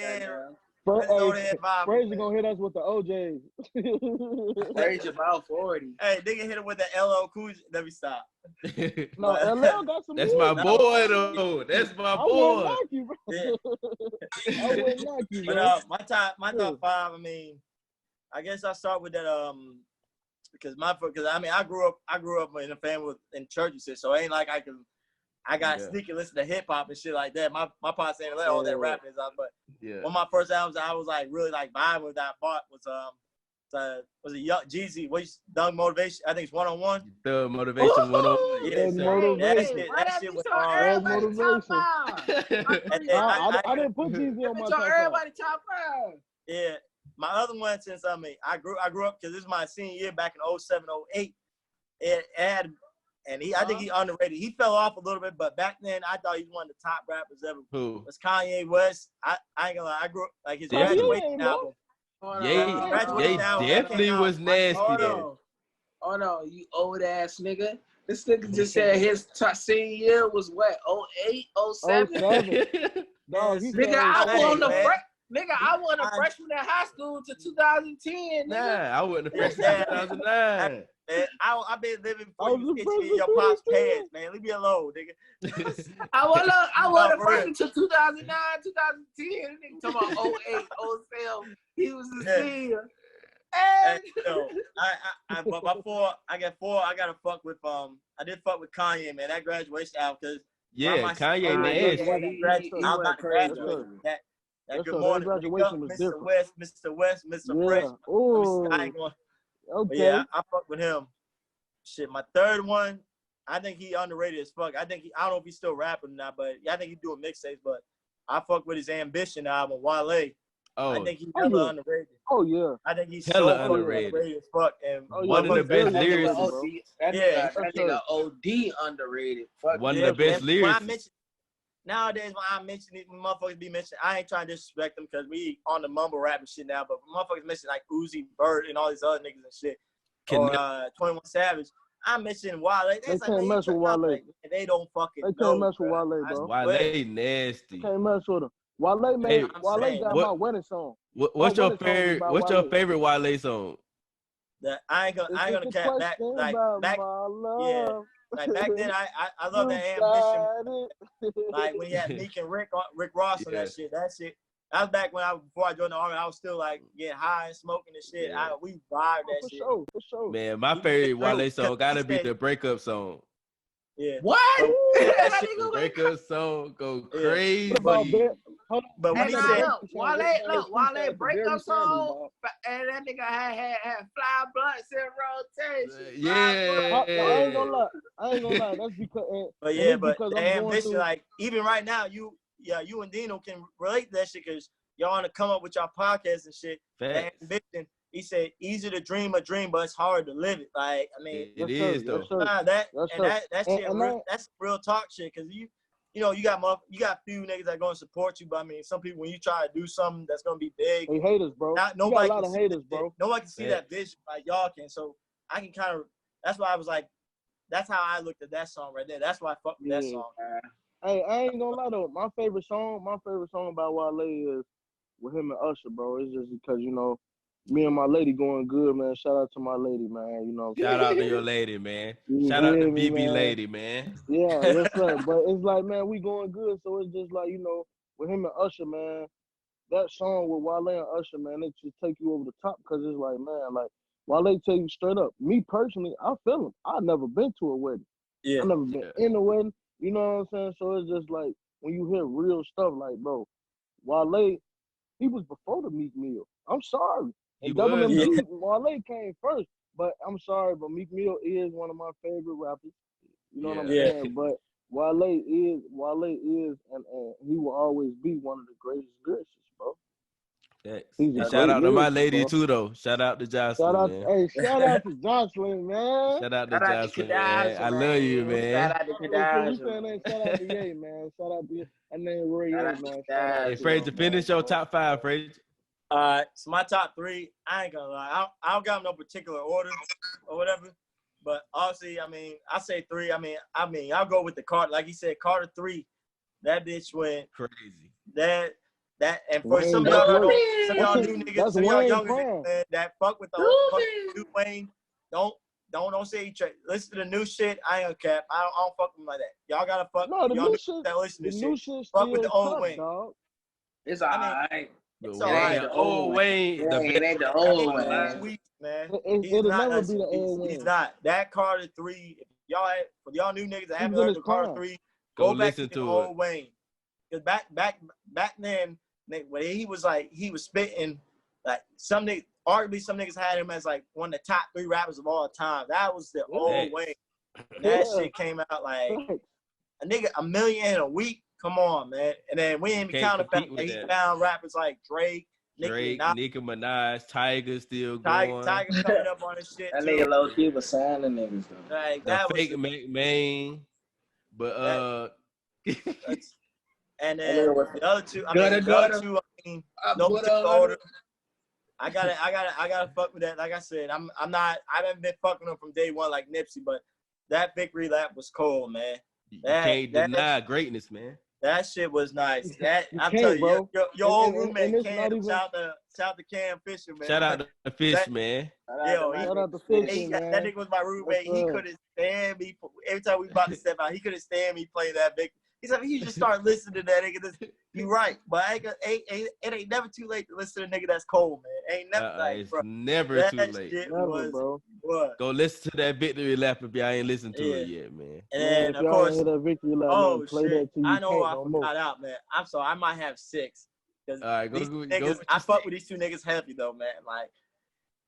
Frazier gonna hit us with the OJs. Frazier about 40. Hey, nigga hit him with the LL Cool J. Let me stop. No, LL got some. That's my boy though. That's my boy. I wouldn't knock you, bro. I wouldn't knock you, bro. But my top 5. I mean, I guess I'll start with that. Because I grew up in a family in churches, so it ain't like I got sneak and listen to hip hop and shit like that. My pops ain't let all that rapping is out, but one of my first albums I was like really like vibing with that I bought was a Young Jeezy. Thug Motivation? I think it's 101. Thug Motivation 101. That shit was hard. I didn't put Jeezy on my top 5. Everybody top 5. Yeah. My other one, since I grew up because this is my senior year back in 07, 08. I think he underrated. He fell off a little bit, but back then I thought he was one of the top rappers ever. Who? Was Kanye West. I ain't gonna lie. I grew up like his graduation album. They definitely was nasty though. Oh no, you old ass nigga. This nigga just said his senior year was what? 08, 07? No, nigga, I wasn't a freshman in high school to 2010. Nigga. Nah, I wasn't a freshman in 2009. I've been living before you get in your pop's pants, man. Leave me alone, nigga. I wasn't a freshman to 2009, 2010. Nigga talking about 08, 07. He was a senior. But my 4, I got 4. I gotta fuck with I did fuck with Kanye, man. That graduation album, because Kanye nasty. I'm about to graduate. That good morning, graduation was Mr. different. West, Mr. Fresh. I ain't going. Okay. Yeah, I fuck with him. Shit, my third one, I think he underrated as fuck. I don't know if he's still rapping or not, but I think he's doing mixtapes. But I fuck with his Ambition album, Wale. Oh, I think he's hella underrated. Oh yeah. I think he's hella so underrated as fuck. And one of the best lyrics. That nigga OD underrated. Fuck one of the best lyrics. Nowadays, when I mention these motherfuckers be mentioned, I ain't trying to disrespect them because we on the mumble rap and shit now, but motherfuckers mention like Uzi, Bird, and all these other niggas and shit. Or 21 Savage. I mentioned Wale. They can't mess with Wale. And they don't fucking They can't mess with Wale, bro. Wale nasty. Can't mess with him. Wale got my wedding song. What's your favorite Wale song? I ain't gonna cap back. Yeah. Like back then, I love that Ambition. Like when he had Meek and Rick Ross on that shit. That shit. That was back when before I joined the army. I was still like getting high and smoking and shit. Yeah. We vibed that shit. For sure. Man, my favorite Wale song gotta be the breakup song. Yeah. What? Breakup song go crazy. How But when Hey, he nah, said, look, Wale breakup song, and that nigga had fly blunts in rotation. Yeah. I ain't gonna lie. That's because. but yeah, but because the I'm going ambition, through. like even right now, you and Dino can relate to that shit because y'all want to come up with y'all podcasts and shit. That Facts. ambition. He said, easy to dream a dream, but it's hard to live it. Like, I mean, It is though. that shit, And that's real talk shit. Cause you know, you got few niggas that gonna support you, but I mean, some people when you try to do something that's gonna be big, they haters, bro. Nobody you got a lot of haters, bro. Nobody can see that vision like y'all can. So I can kind of. That's why I was like, that's how I looked at that song right there. That's why I fucked with that song. Hey, I ain't gonna lie though. My favorite song about Wale is with him and Usher, bro. It's just because, you know, me and my lady going good, man. Shout out to my lady, man. You know, Shout out to your lady, man. You Shout out to hear me, BB man? lady, man. Yeah, yes, sir. But it's like, man, we going good. So it's just like, you know, with him and Usher, man, that song with Wale and Usher, man, it just take you over the top because it's like, man, like, Wale tell you straight up. Me personally, I feel him. I've never been to a wedding. Yeah. I never been in a wedding. You know what I'm saying? So it's just like, when you hear real stuff, like, bro, Wale, he was before the Meek Mill. I'm sorry. And Double MD, Wale came first. But I'm sorry, but Meek Mill is one of my favorite rappers. You know what I'm saying? But Wale is, and he will always be one of the greatest lyricists, bro. And shout out to my lady too, though. Shout out to Jocelyn, man. Shout out to Jocelyn, man. Shout out to Jocelyn, man. I love you, man. Shout out to Shout out to Ye, man. Shout out to Ye. And then Roy Ye, man. Hey, Frazier, finish your top 5, Frazier. So my top 3, I ain't gonna lie. I don't got no particular order or whatever. But obviously, I mean, I say 3. I mean, I'll go with the Carter. Like he said, Carter 3. That bitch went crazy. And for some of y'all new niggas, some of y'all younger niggas, man, that fuck with the new Wayne, don't say he trade. Listen to the new shit. I ain't gonna cap. I don't fuck with him like that. Y'all gotta fuck. No, the y'all new shit. That listen to the new shit. shit Fuck with the old tough, Wayne. Dog. It's alright. It's alright. The old Wayne. It ain't the old Wayne. Sweet, man. It'll never be the old Wayne. He's not. That Carter 3. If for y'all new niggas that haven't heard the Carter 3, go back to the old Wayne. Because back then, when he was spitting, like arguably some niggas had him as like one of the top 3 rappers of all time. That was the old Wayne. That shit came out like a nigga $1 million in a week. Come on, man. And then we ain't even count the fact that he found rappers like Drake, Nicki Minaj, Tiger still going. Tiger coming up on his shit. That nigga low key was signing niggas though. Like, the fake McMahon, but and then the other 2, no particular order. I gotta fuck with that. Like I said, I haven't been fucking them from day one like Nipsey, but that victory lap was cold, man. You can't deny greatness, man. That shit was nice. I'm telling you, your old roommate Cam, shout out to Cam Fisher, man. Shout out to Fish, man. Shout out to Fish, man. That nigga was my roommate. He couldn't stand me. Every time we about to step out, he couldn't stand me playing that victory. He said, you just start listening to that nigga. You right, but it ain't never too late to listen to a nigga that's cold, man. Ain't never like, bro. It's never too late. Bro. Go listen to that victory lap if y'all ain't listened to it yet, man. And then, of course, that victory lap, oh play shit, that I know I forgot out, man. I'm sorry, I might have 6. All right, go. I fuck with these 2 niggas heavy though, man. Like,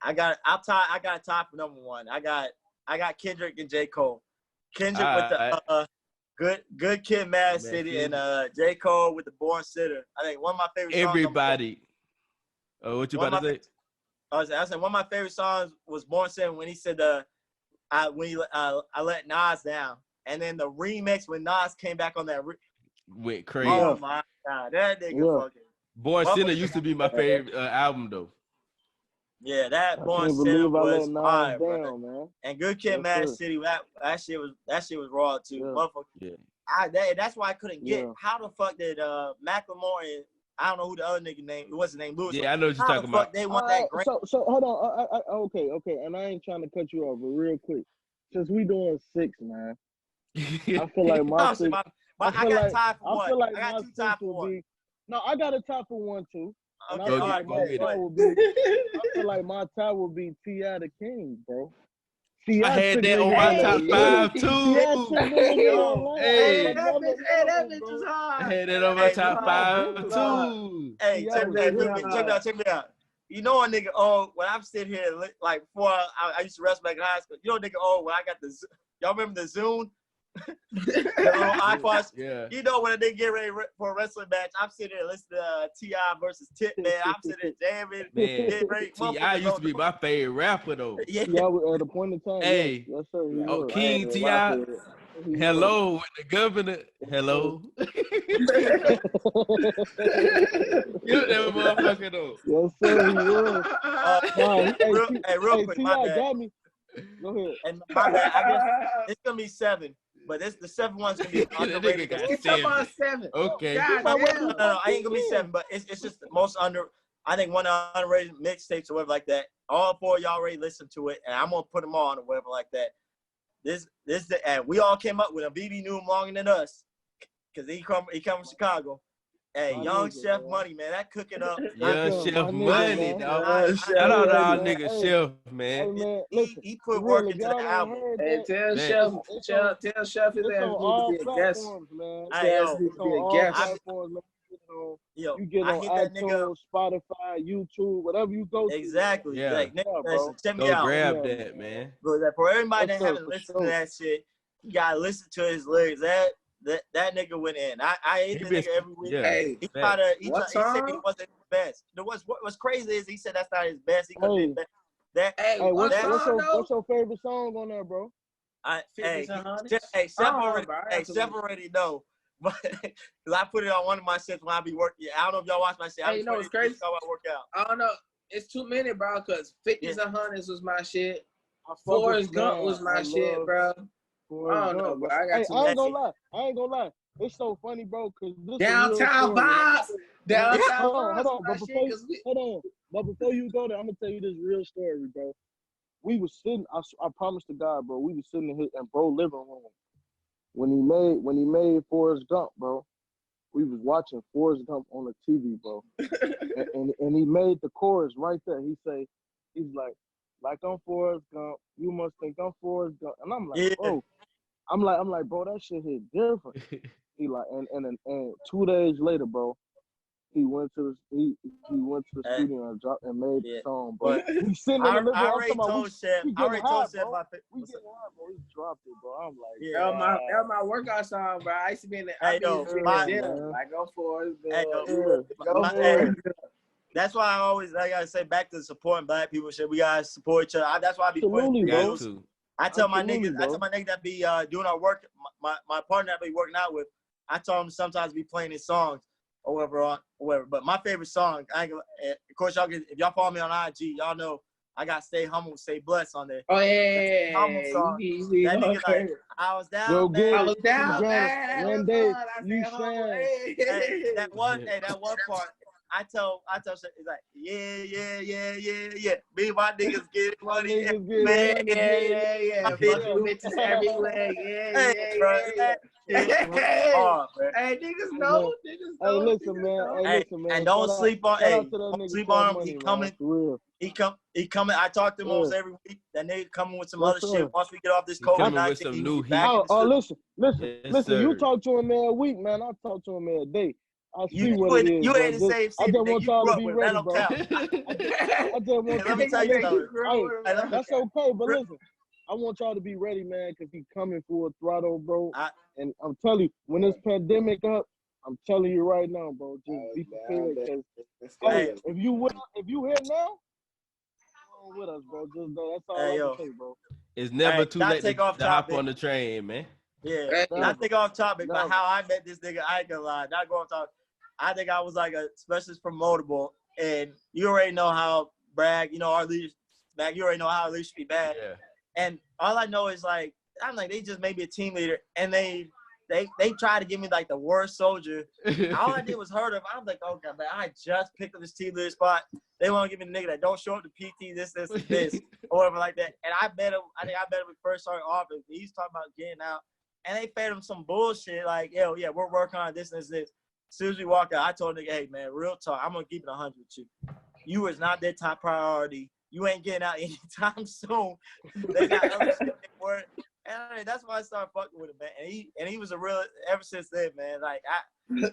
I got a tie for number 1. I got Kendrick and J. Cole. Kendrick with the Good Kid, Mad City, and J. Cole with the Born Sitter. I think one of my favorite songs. Everybody. Oh, what you about to say? I said one of my favorite songs was Born Sitter when he said I let Nas down, and then the remix when Nas came back on that went crazy. Oh my god, that nigga fucking. Born Sinner used to be my favorite album though. Yeah, that Born Sinner was fire, bro. Man. And Good Kid, Mad City, that shit was raw too. Yeah. That's why I couldn't get. How the fuck did Macklemore and I don't know who the other nigga name. What's his name? Lewis. Yeah, I know what you're talking about. They want that great. So hold on. Okay, and I ain't trying to cut you off, but real quick, since we doing 6, man, I feel like my 6. I got time for one. I feel like I got my 2 time for one. No, I got a tie for 1 too. Okay, I feel like my tie will be T.I. the King, bro. See, I had took that on niggas my on top that five journey. too. See, I took niggas on that. Hey, that bitch bro. is I hard. had that on my Hey, top Y'all five tripping, bro. too. Hey, Y'all was tripping. check me out. You know a nigga old when I'm sitting here like before I used to wrestle back in high school. You know a nigga old when I got the y'all remember the Zune? The little iPods. Yeah. You know when a nigga get ready for a wrestling match, I'm sitting there listening to T.I. versus Tip, man. I'm sitting there jamming. Man, getting ready. T.I. used to be my favorite rapper though. Yeah. Y'all was at a point in time. Hey, Yes, sir. He oh, was. King Hey, T.I. He Hello with the governor. Hello. Get that motherfucker though. Yes, sir. He was. Nah, Real quick, my T.I. bad. got me. Go ahead. And my bad. I guess it's gonna be 7, but the 7th one's gonna be That nigga underrated. got You talking about 7? Okay. God No, damn. I ain't gonna be 7, but it's just the most I think one of the underrated mixtapes or whatever like that. All 4 of y'all already listened to it, and I'm gonna put them on or whatever like that. And we all came up with a BB knew him longer than us, cause he come from Chicago. Hey, My Young nigga, Chef man. Money, man, that cooking up. Young My Chef nigga, Money, man. dog. Chef Shout out to our man. nigga Hey, Chef, Hey man. man, listen. He For put real, work if into y'all the ain't album. heard Hey, that, tell Man. Chef, it's tell Chef his it's ass on need to all be a guest. platforms, man. His Hey, ass yo, need It's to on be a all guest. platforms, man. You get I on hit that nigga. iTunes, Spotify, YouTube, whatever you go to. Exactly. Yeah. Like, Yeah, bro. listen, check me Go out. grab Yeah, that, man. But for everybody Yes, that sir, haven't for listened to sure. that shit, you gotta listen to his lyrics. That nigga went in. I hate He the been, nigga every week. yeah. Hey, He Fact. he what said he song? wasn't his best. What's crazy is he said that's not his best. He could have been better. That Hey, Hey, what song though? what's your favorite song on there, bro? hey, 50s and 100s? Steph Oh, already bro, I got to Steph look. already know. But because I put it on one of my shits when I be working. I don't know if y'all watch my shit. Hey, you know what's crazy? How I work out. I don't know. It's too many, bro, because 50s and 100s was my shit. I fuck with Forrest you, Gump man. was my I shit, love bro. Forrest I don't know, Gump, bro. bro. I got Hey, too I ain't many. gonna lie. It's so funny, bro, because this is a real Downtown story. vibes. Downtown Hold on. vibes was my But shit. 'Cause we, before you go there, I'm gonna tell you this real story, bro. We was sitting. I promise to God, bro. We was sitting in bro living room when he made Forrest Gump, bro. We was watching Forrest Gump on the TV, bro. and he made the chorus right there. He's like I'm Forrest Gump. You must think I'm Forrest Gump. And I'm like, bro. I'm like, bro, that shit hit different. He like, and 2 days later, bro, he went to the studio and dropped and made the song, bro. But We sitting in the living room. I already told Chef. We I already told Chef bro. about We getting high, bro. He dropped it, bro. I'm like, Yeah. that was my workout song, bro. I used to be in the Hey, yo, my- gym. Like, go for it. Hey, Go for hey, it. that's why I gotta say back to supporting black people. Shit, we gotta support each other. That's why I be putting Absolutely, bro. videos. I tell my Absolutely, niggas, bro. that be doing our work. My partner that be working out with, I tell him sometimes be playing his songs or whatever. But my favorite song, of course, if y'all follow me on IG, y'all know I got "Stay Humble, Stay Blessed" on there. Oh yeah, Humble song. That nigga like, I was down, Real man. good. I was down, Granted, man. one day you shine. Hey, that one part. I tell shit, it's like, yeah. Me and my niggas get money, man. Yeah. Fuck you bitches everywhere. Hey, bro, that shit was hard, man. Hey, niggas know. Hey, listen, man. And don't sleep on. Shout out to that Don't nigga sleep Chef on him. Money, He man, coming. for real. He coming. I talk to him almost every week. That nigga coming with some other shit. Once we get off this COVID-19, with some new back heat. in the studio. Listen. You sir. talk to him every week, man. I talk to him every day. I see You what it is, you bro. ain't in the same I city, just nigga. want You y'all grew to up be with him. That ready, don't bro. count. I just want Let me tell you something. That's okay, but listen, I want y'all to be ready, man, because he's coming full throttle, bro. And I'm telling you, when this pandemic up, I'm telling you right now, bro, just be prepared. Because hey, if you here now, come on with us, bro. Just that's all I can say, bro. It's never too late to hop topic. on the train, man. Yeah, not take off topic, but how I met this nigga, I ain't gonna lie. Not going off topic. I think I was like a specialist promotable, and you already know how Bragg, our leaders, Mac, you already know how our leaders should be bad. Yeah. And all I know is like, I'm like, they just made me a team leader, and they tried to give me like the worst soldier. All I did was hurt him. I'm like, okay, man, I just picked up this team leader spot. They want to give me the nigga that don't show up to PT, this, or whatever like that. And I bet him. I think I bet him when first started off. He's talking about getting out. And they fed him some bullshit like, yo, yeah, we're working on this and this. As soon as we walk out, I told the nigga, hey, man, real talk, I'm going to keep it 100 with you. You is not their top priority. you ain't getting out anytime soon. They got other shit they work. And that's why I started fucking with him, man. And he was a real ever since then, man. Like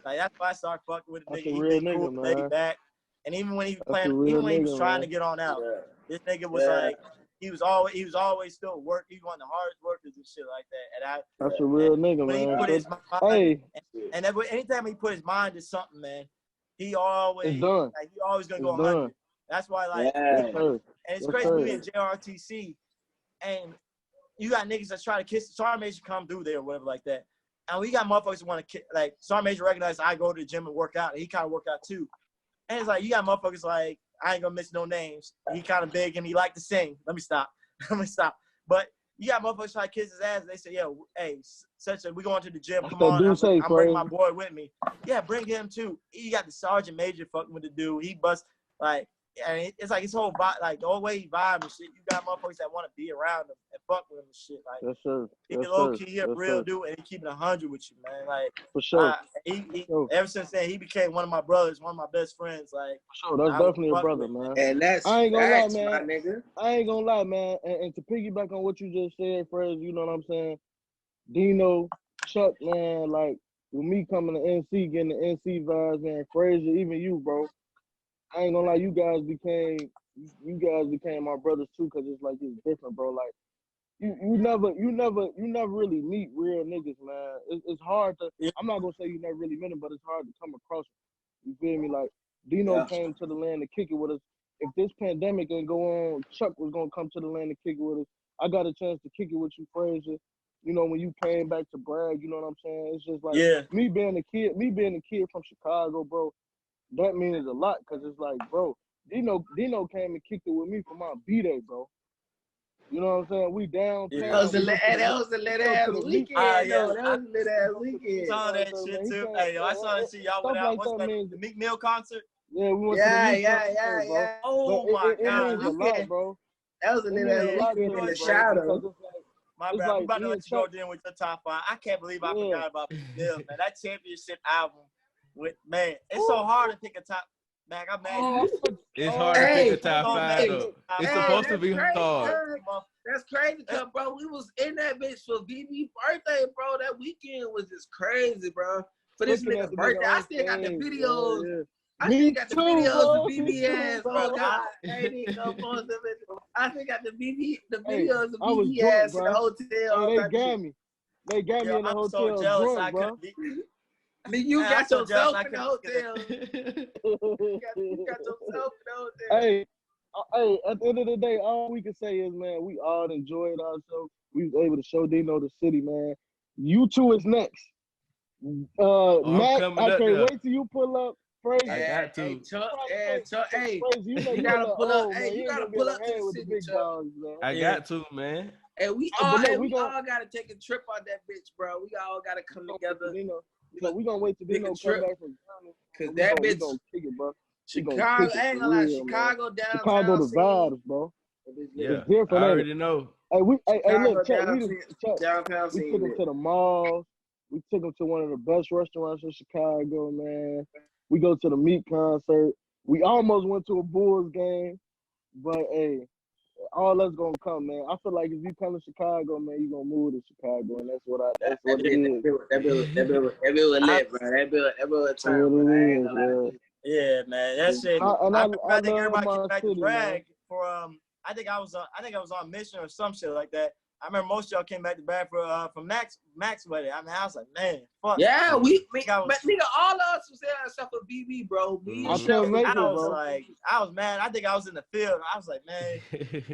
that's why I started fucking with the That's nigga. a He real been cool, nigga, laid man. back. And even when he was That's a playing, real even when he was nigga, trying man. to get on out, this nigga was like, he was always still work. He was one of the hardest workers and shit like that. And That's a real nigga, when man. he put his mind, Hey, and anytime he put his mind to something, man, he always it's done. like he always gonna It's go 100. done. That's why like, Yes, sir. and it's Yes, crazy. sir. We in JRTC, and you got niggas that try to kiss Sergeant Major come through there or whatever like that. And we got motherfuckers that want to like Sergeant Major recognizes I go to the gym and work out, and he kind of work out too. And it's like you got motherfuckers like I ain't gonna miss no names. He kind of big and he like to sing. Let me stop. But you got motherfuckers try to kiss his ass. And they say, "Yo, hey, we going to the gym. Come on, I'm bringing my boy with me. Yeah, bring him too. You got the Sergeant Major fucking with the dude. He bust like." And it's like his whole vibe, like the whole way he vibe and shit. You got motherfuckers that want to be around him and fuck with him and shit. Like, yes, sir. he Yes, low sir. key, he a Yes, real sir. dude, and he keeping 100 with you, man. Like, For sure. Ever since then, he became one of my brothers, one of my best friends. Like, For sure. That's definitely a brother, man. And that's I ain't gonna facts, lie, man. my nigga. I ain't gonna lie, man. And to piggyback on what you just said, Frazier, you know what I'm saying? Dino, Chuck, man, like with me coming to NC, getting the NC vibes, man, Frazier, even you, bro. I ain't gonna lie, you guys became my brothers too, cause it's like it's different, bro. Like you never really meet real niggas, man. It's hard to. I'm not gonna say you never really met them, but it's hard to come across them. You feel me? Like Dino came to the land to kick it with us. If this pandemic ain't go on, Chuck was gonna come to the land to kick it with us. I got a chance to kick it with you, Frazier. You know, when you came back to brag, you know what I'm saying? It's just like me being a kid from Chicago, bro. That means a lot, cause it's like, bro, Dino came and kicked it with me for my B-Day, bro. You know what I'm saying? We downtown. That was a lit ass weekend. That was a lit ass weekend. I saw that shit too. Hey, I saw that shit. Y'all went out. What's that? The Meek Mill concert? Yeah, we went to the Meek concert, bro. Oh my God, it means a lot, bro. That was a lit ass weekend in the shadow. My bad. I'm about to let you go then with your top 5. I can't believe I forgot about Meek Mill, man. That championship album. Man, it's so hard to pick a top. Man, I'm mad. It's hard to pick a top 5 though. It's supposed to be hard. That's crazy, cause bro, we was in that bitch for BB birthday, bro. That weekend was just crazy, bro. For this nigga's birthday, I still got the videos. Yeah. I still got the videos of BB ass, bro. I ain't gonna post them. I still got the videos of BB ass in the hotel. They got me in the hotel. So jealous drunk, bro. You got yourself in the hotel. You got yourself in the hotel. Hey, at the end of the day, all we can say is, man, we all enjoyed ourselves. We was able to show Dino the city, man. You two is next. Mac, I can't wait till you pull up. Frazier. I got to. Hey, you gotta pull up. Hey, you gotta pull up to the city, Chuck. I got to, man. And we all gotta take a trip on that bitch, bro. We all gotta come together. We gonna wait till Dino come back from Ghana. Cause that bitch, gonna kick it, bro. Chicago, I ain't gonna lie, Chicago downtown. Chicago the vibes, bro. Yeah, it's different. I already know. Hey, look, Chuck, we took him to the malls. We took him to one of the best restaurants in Chicago, man. We go to the Meek concert. We almost went to a Bulls game, but hey, all that's gonna come, man. I feel like if you come to Chicago, man, you gonna move to Chicago, and that's what it is. That bill was lit, bro. That bill was turn, bro. Yeah, man, that shit. I think everybody came back to brag for I think I was on mission or some shit like that. I remember most of y'all came back to brag for Mac's wedding. I mean, I was like, man, fuck. Yeah, nigga, all of us was there except for BB, bro. I was mad. I think I was in the field. I was like, man,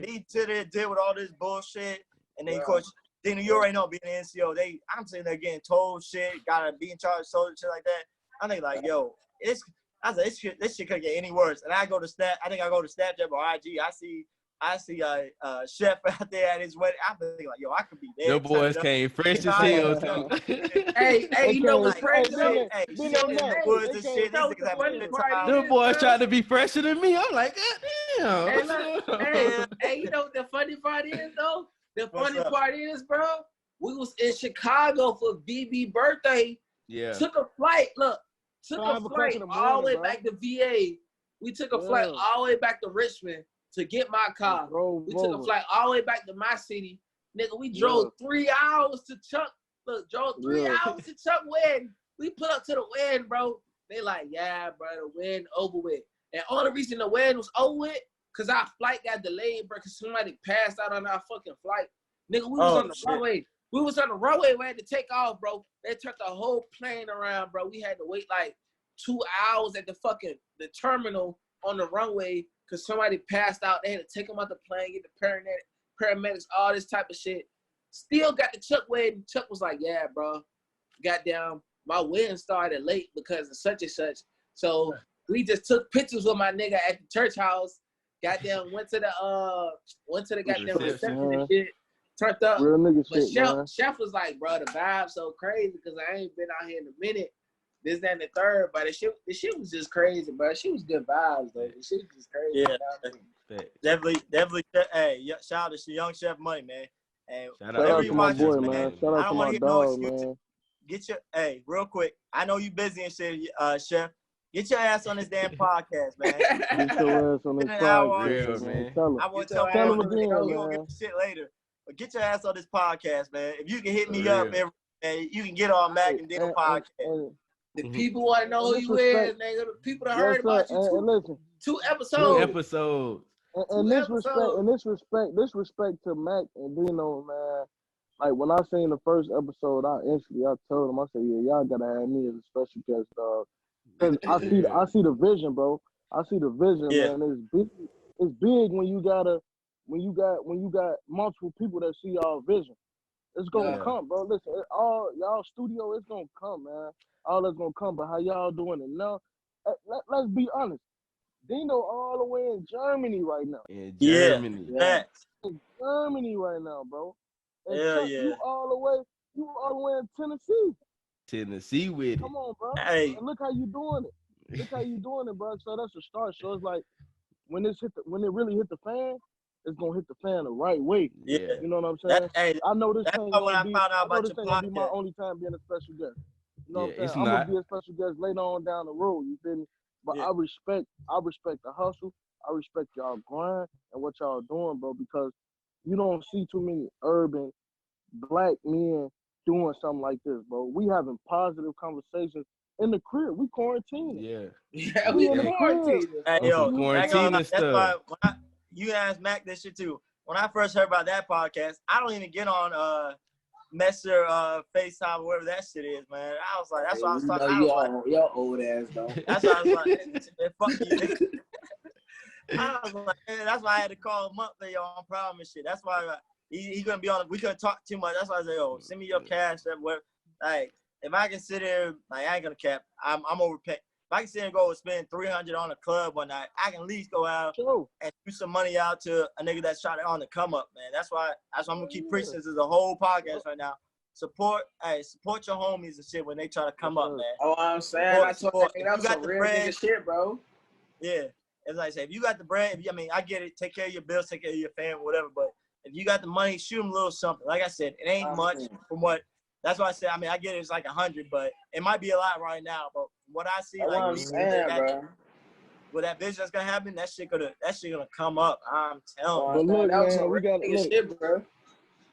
he did with all this bullshit, and then of course, Dino, you already know being an NCO. I'm sitting there getting told shit, gotta be in charge of soldiers, shit like that. I think like, yo, I was like, this shit couldn't get any worse. And I go to Snapchat or IG. I see Chef out there at his wedding. I'm thinking like, yo, I could be there. Your boys came fresh as hell too. Hey, you know what's crazy? Hey, shit in the woods and shit. These niggas having a good time. Them boys trying to be fresher than me. I'm like, God damn. Hey, you know what the funny part is though? The funny part is, bro, we was in Chicago for BB birthday. Yeah. Took a flight all the way back to VA. We took a flight all the way back to Richmond to get my car. We took a over. flight all the way back to my city. Nigga, we drove 3 hours to Chuck. Look, drove 3 hours to Chuck wedding. We put up to the wedding, bro. They like, yeah, bro, the wedding over with. And all the reason the wedding was over with, because our flight got delayed, bro, because somebody passed out on our fucking flight. Nigga, we was on the runway. We was on the runway. We had to take off, bro. They turned the whole plane around, bro. We had to wait like 2 hours at the terminal on the runway because somebody passed out. They had to take them out the plane, get the paramedics, all this type of shit. Still got the Chuck wedding. Chuck was like, yeah, bro. Goddamn, my wedding started late because of such and such. So we just took pictures with my nigga at the church house. Goddamn, went to the goddamn reception and shit. Turned up. Real nigga but shit, Chef was like, bro, the vibe's so crazy because I ain't been out here in a minute. This, that, and the third. But the shit was just crazy, bro. She was good vibes, though. The shit was just crazy. Yeah. Definitely. Hey, shout out to Young Chef Money, man. And shout out to my boy, man. Shout out to my dog, man. Hey, real quick. I know you busy and shit, Chef. Get your ass on this damn podcast, man. Get your ass on this podcast, man. I want to tell him again, you gonna get the shit later. But get your ass on this podcast, man. If you can hit me up every day, you can get on Macc Dino podcast. The people want to know who you is, nigga. The people that heard about you two episodes. And this respect to Macc and Dino, man. Like when I seen the first episode, I told him, I said, yeah, y'all gotta have me as a special guest, dog. Cause I see the vision, bro. I see the vision, man. It's big when you got multiple people that see y'all vision. It's gonna come, bro. Listen, all y'all studio, it's gonna come, man. All that's gonna come. But how y'all doing it now? Let's be honest. Dino all the way in Germany right now. In Germany. Yeah. In Germany right now, bro. And Hell you all the way in Tennessee. Tennessee with it. Come on, bro. Hey. And look how you doing it. Look how you doing it, bro. So that's a start. So it's like when it really hit the fan, it's gonna hit the fan the right way. Yeah. You know what I'm saying? I know this ain't gonna be my only time being a special guest. You know what I'm saying? I'm gonna be a special guest later on down the road, you feel me? But I respect the hustle. I respect y'all grind and what y'all doing, bro, because you don't see too many urban black men doing something like this, bro. We having positive conversations in the crib. We quarantining. Yeah, we in the quarantine. Hey, yo, quarantine stuff. Why you asked Macc this shit too. When I first heard about that podcast, I don't even get on Messenger, FaceTime, whatever that shit is, man. I was like, that's what I was talking about. Your old ass, though. That's why I was like, fuck you. I was like, that's why I had to call him up, man, yo, on problem and shit. That's why he couldn't be on. We couldn't talk too much. That's why I said, yo, send me your cash. Like, if I can sit there, like, I ain't gonna cap. I'm overpaid. If I can sit there and go and spend $300 on a club one night, I can at least go out and do some money out to a nigga that's trying on the come up, man. That's why I'm gonna keep preaching. This is a whole podcast right now. Support your homies and shit when they try to come up, man. Oh, I'm saying, that's some real nigga shit, bro. Yeah. As I say, if you got the bread, I get it. Take care of your bills, take care of your family, whatever. But if you got the money, shoot them a little something. Like I said, it ain't much from what. That's why I said. I get it. It's like 100, but it might be a lot right now. But what I see, with that vision that's gonna happen, that shit gonna come up. I'm telling you. That was some real shit, bro.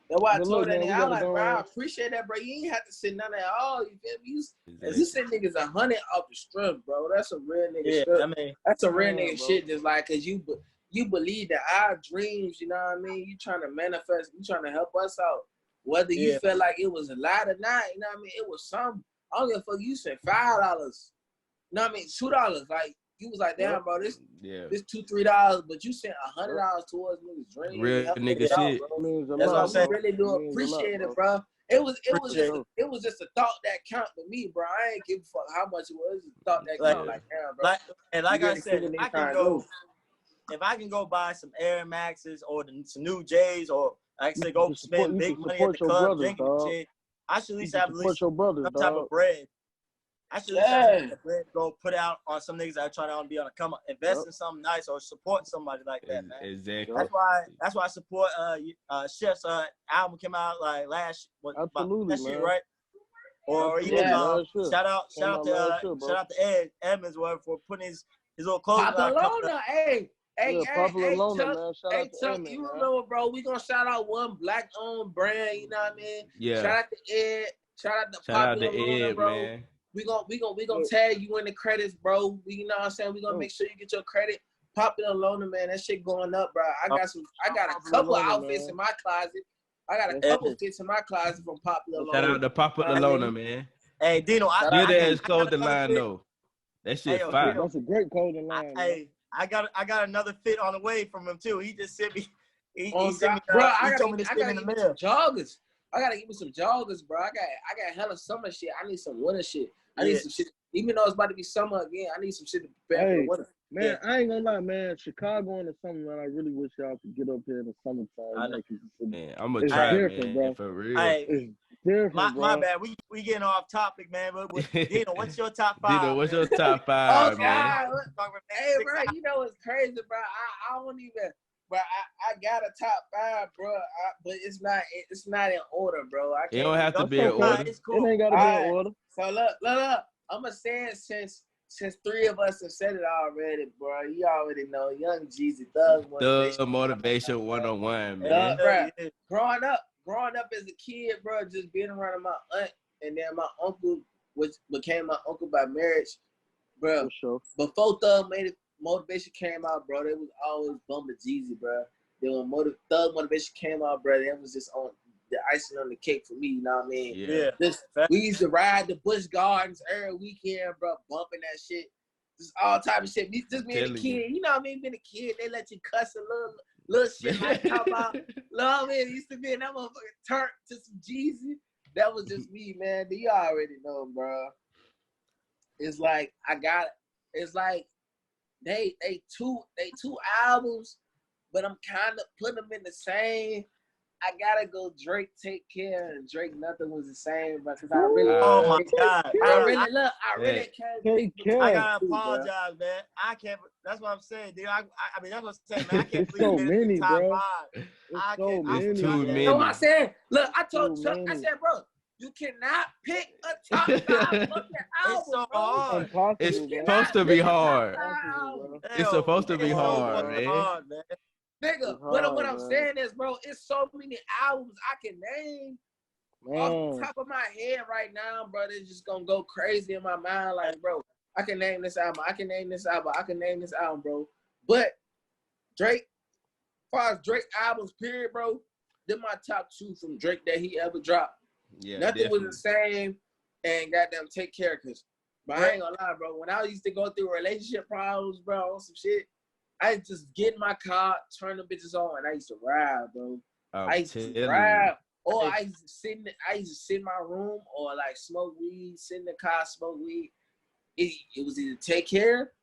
That's why I told that nigga, I like, bro, I appreciate that, bro. You ain't have to sit none at all. You feel me? You send niggas 100 off the strip, bro. That's a real nigga shit. That's a real nigga shit. Just like, cause you believe that our dreams, you know what I mean? You trying to manifest, you trying to help us out. Whether you feel like it was a lot or not, you know what I mean? It was some. I don't give a fuck. You said $5. You know what I mean? $2. Like, you was like, damn, bro, this $2-3, but you sent $100 towards niggas' dreams. Real nigga shit. That's what I'm saying. I really do appreciate it, bro. It was just a thought that count to me, bro. I ain't give a fuck how much it was. It was a thought that count, like, damn, bro. Like I said, if I can go buy some Air Maxes or some new J's, or like I said, go spend big money at the club drinking shit, I should at least have some type of bread. I should have the bread to go put out on some niggas that are trying to be on a come up, invest in something nice or support somebody like that, man. Exactly. That's why I support Chef's album came out like Absolutely, that shit, right? Or even shout out to Ed Edmonds for putting his little clothes out. Hey, Hey, Popular hey, Loner, Chuck, man. Shout hey, out to Chuck, Emmett, you man. remember, bro? We gonna shout out one black-owned brand. You know what I mean? Yeah. Shout out to Ed. Shout out to Shout out Popular to Loner, Ed, bro. man. We gonna tag you in the credits, bro. You know what I'm saying? We gonna make sure you get your credit. Popular Loner, man. That shit going up, bro. I got a couple outfits in my closet. I got a couple fits in my closet from Popular Loner. Shout out to Popular Loner, man. Hey, Dino, Good ass clothing line though. That shit fire. That's a great clothing line. Hey, I got another fit on the way from him too. He just sent me. He sent me. Bro, he told me to send in the mail. Joggers. I gotta give me some joggers, bro. I got hella summer shit. I need some winter shit. I need some shit. Even though it's about to be summer again, I need some shit to prepare for the winter. Man, I ain't gonna lie, man. Chicago is something that I really wish y'all could get up here in the summertime. I know. Man, I'm gonna try, man. Bro. For real. Hey, it's different, my bad. We getting off topic, man. But Dino, what's your top 5? Dino, what's your top 5, man? Hey, bro, you know what's crazy, bro? I don't even. But I got a top 5, bro. But it's not in order, bro. It don't have to be in order. It's cool. It ain't gotta be in order. So look. I'm gonna say it since 3 of us have said it already, bro. You already know, Young Jeezy, Thug Motivation 101, man. Bro, growing up as a kid, bro, just being around my aunt and then my uncle, which became my uncle by marriage, bro. Sure. Before Motivation came out, bro, they was always bumping Jeezy, bro. Then when Thug Motivation came out, bro, that was just on the icing on the cake for me, you know what I mean? Yeah. We used to ride the Busch Gardens every weekend, bro, bumping that shit. Just all type of shit. Just being a kid, you know what I mean? Being a kid, they let you cuss a little shit like talk about, love it. Used to be in that motherfucker turn to some Jeezy. That was just me, man. You already know, bro. It's like they two albums, but I'm kind of putting them in the same. I gotta go Drake Take Care and Drake Nothing Was the Same, but because I really oh my God. I really can't Take care. I gotta apologize, man. I can't. That's what I'm saying, dude. I mean, that's what I'm saying, man. I can't It's so believe many, top bro. 5. It's too many. No, I said, look, I told Too Chuck, I many. said, bro, you cannot pick a top 5 fucking album, It's so bro. hard. Impossible, It's bro. supposed to be hard. It's It's supposed to be It's so hard, fucking man. hard, man. Nigga, what I'm saying is, bro, it's so many albums I can name off the top of my head right now, bro. It's just gonna go crazy in my mind. Like, bro, I can name this album. I can name this album. I can name this album, bro. But Drake, as far as Drake albums, period, bro, they're my top 2 from Drake that he ever dropped. Yeah, Nothing definitely. was the same, and goddamn Take Care, cause. But I ain't gonna lie, bro. When I used to go through relationship problems, bro, on some shit, I just get in my car, turn the bitches on, and I used to ride, bro. I used to ride, or I used to sit in my room, or like smoke weed, sit in the car, smoke weed. It was either Take Care,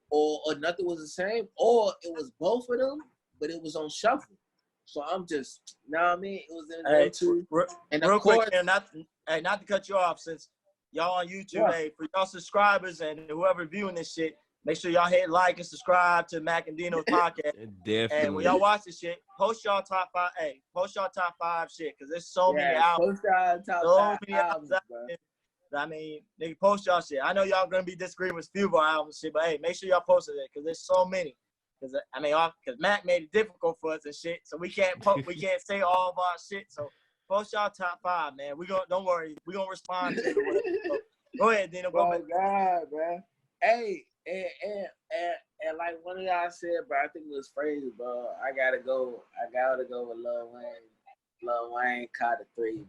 or Nothing Was the Same, or it was both of them, but it was on shuffle. So I'm just, you know what I mean? It was in there too. And real quick, and not to cut you off, since y'all on YouTube, hey, for y'all subscribers and whoever viewing this shit, make sure y'all hit like and subscribe to Macc and Dino's podcast. Definitely. And when y'all watch this shit, post y'all top 5. Hey, post y'all top 5 shit, because there's so many albums. Post y'all top So 5 many albums out there. I mean, nigga, post y'all shit. I know y'all gonna be disagreeing with few of our albums shit, but hey, make sure y'all post it, because there's so many. Because I mean, because Macc made it difficult for us and shit, so we can't say all of our shit. So post y'all top 5, man. Don't worry, we gonna respond to it. So, go ahead, Dino. Go back. God, bro. Hey, and like one of y'all said, bro, I think it was Frazier, bro. I gotta go with Lil Wayne. Lil Wayne, Carter 3, man.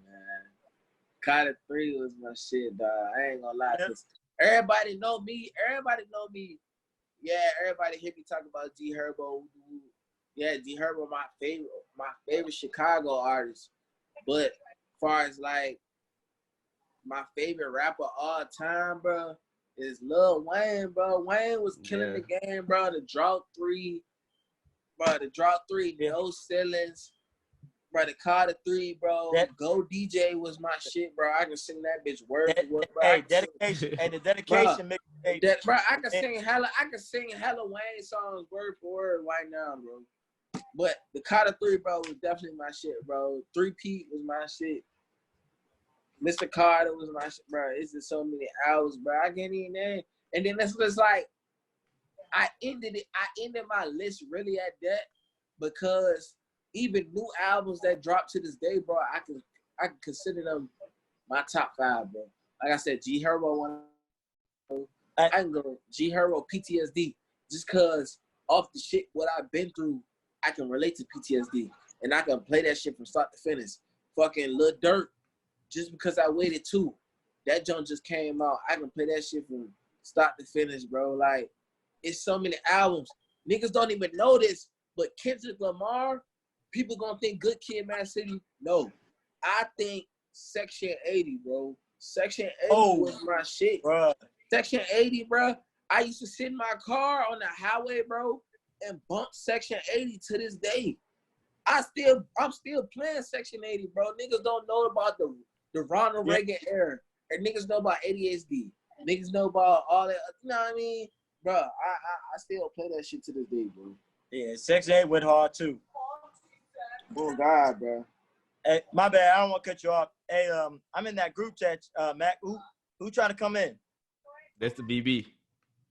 Carter 3 was my shit, dog. I ain't gonna lie. Cause everybody know me. Yeah, everybody hear me talk about D Herbo. Yeah, D Herbo, my favorite Chicago artist. But as far as like my favorite rapper all time, bro, is Lil Wayne, bro. Wayne was killing the game, bro. The Drought 3, no ceilings. Bro, the Carter 3, bro. Go DJ was my shit, bro. I can sing that bitch word for word, bro. Hey, dedication. And the dedication makes bro, I can sing hella Wayne songs word for word right now, bro. But the Carter 3, bro, was definitely my shit, bro. 3-Pete was my shit. Mr. Carter was my shit, bro. It's just so many hours, bro. I can't even name. And then it's just like, I ended my list really at that because even new albums that drop to this day, bro, I can consider them my top 5, bro. Like I said, G Herbo, I can go G Herbo, PTSD, just cause off the shit what I've been through, I can relate to PTSD, and I can play that shit from start to finish. Fucking Lil Durk, just because I waited too. That junk just came out. I can play that shit from start to finish, bro. Like, it's so many albums. Niggas don't even know this, but Kendrick Lamar, people gonna think Good Kid, Mad City. No, I think Section 80, bro. Section 80 was my shit. Bro. Section 80, bro. I used to sit in my car on the highway, bro, and bump Section 80 to this day. I'm still playing Section 80, bro. Niggas don't know about the Ronald Reagan era. And niggas know about ADHD. Niggas know about all that. You know what I mean? Bro, I still play that shit to this day, bro. Yeah, Section 8 went hard too. Oh God, bro. Hey, my bad. I don't want to cut you off. Hey, I'm in that group chat, Mac. Who trying to come in? That's the BB.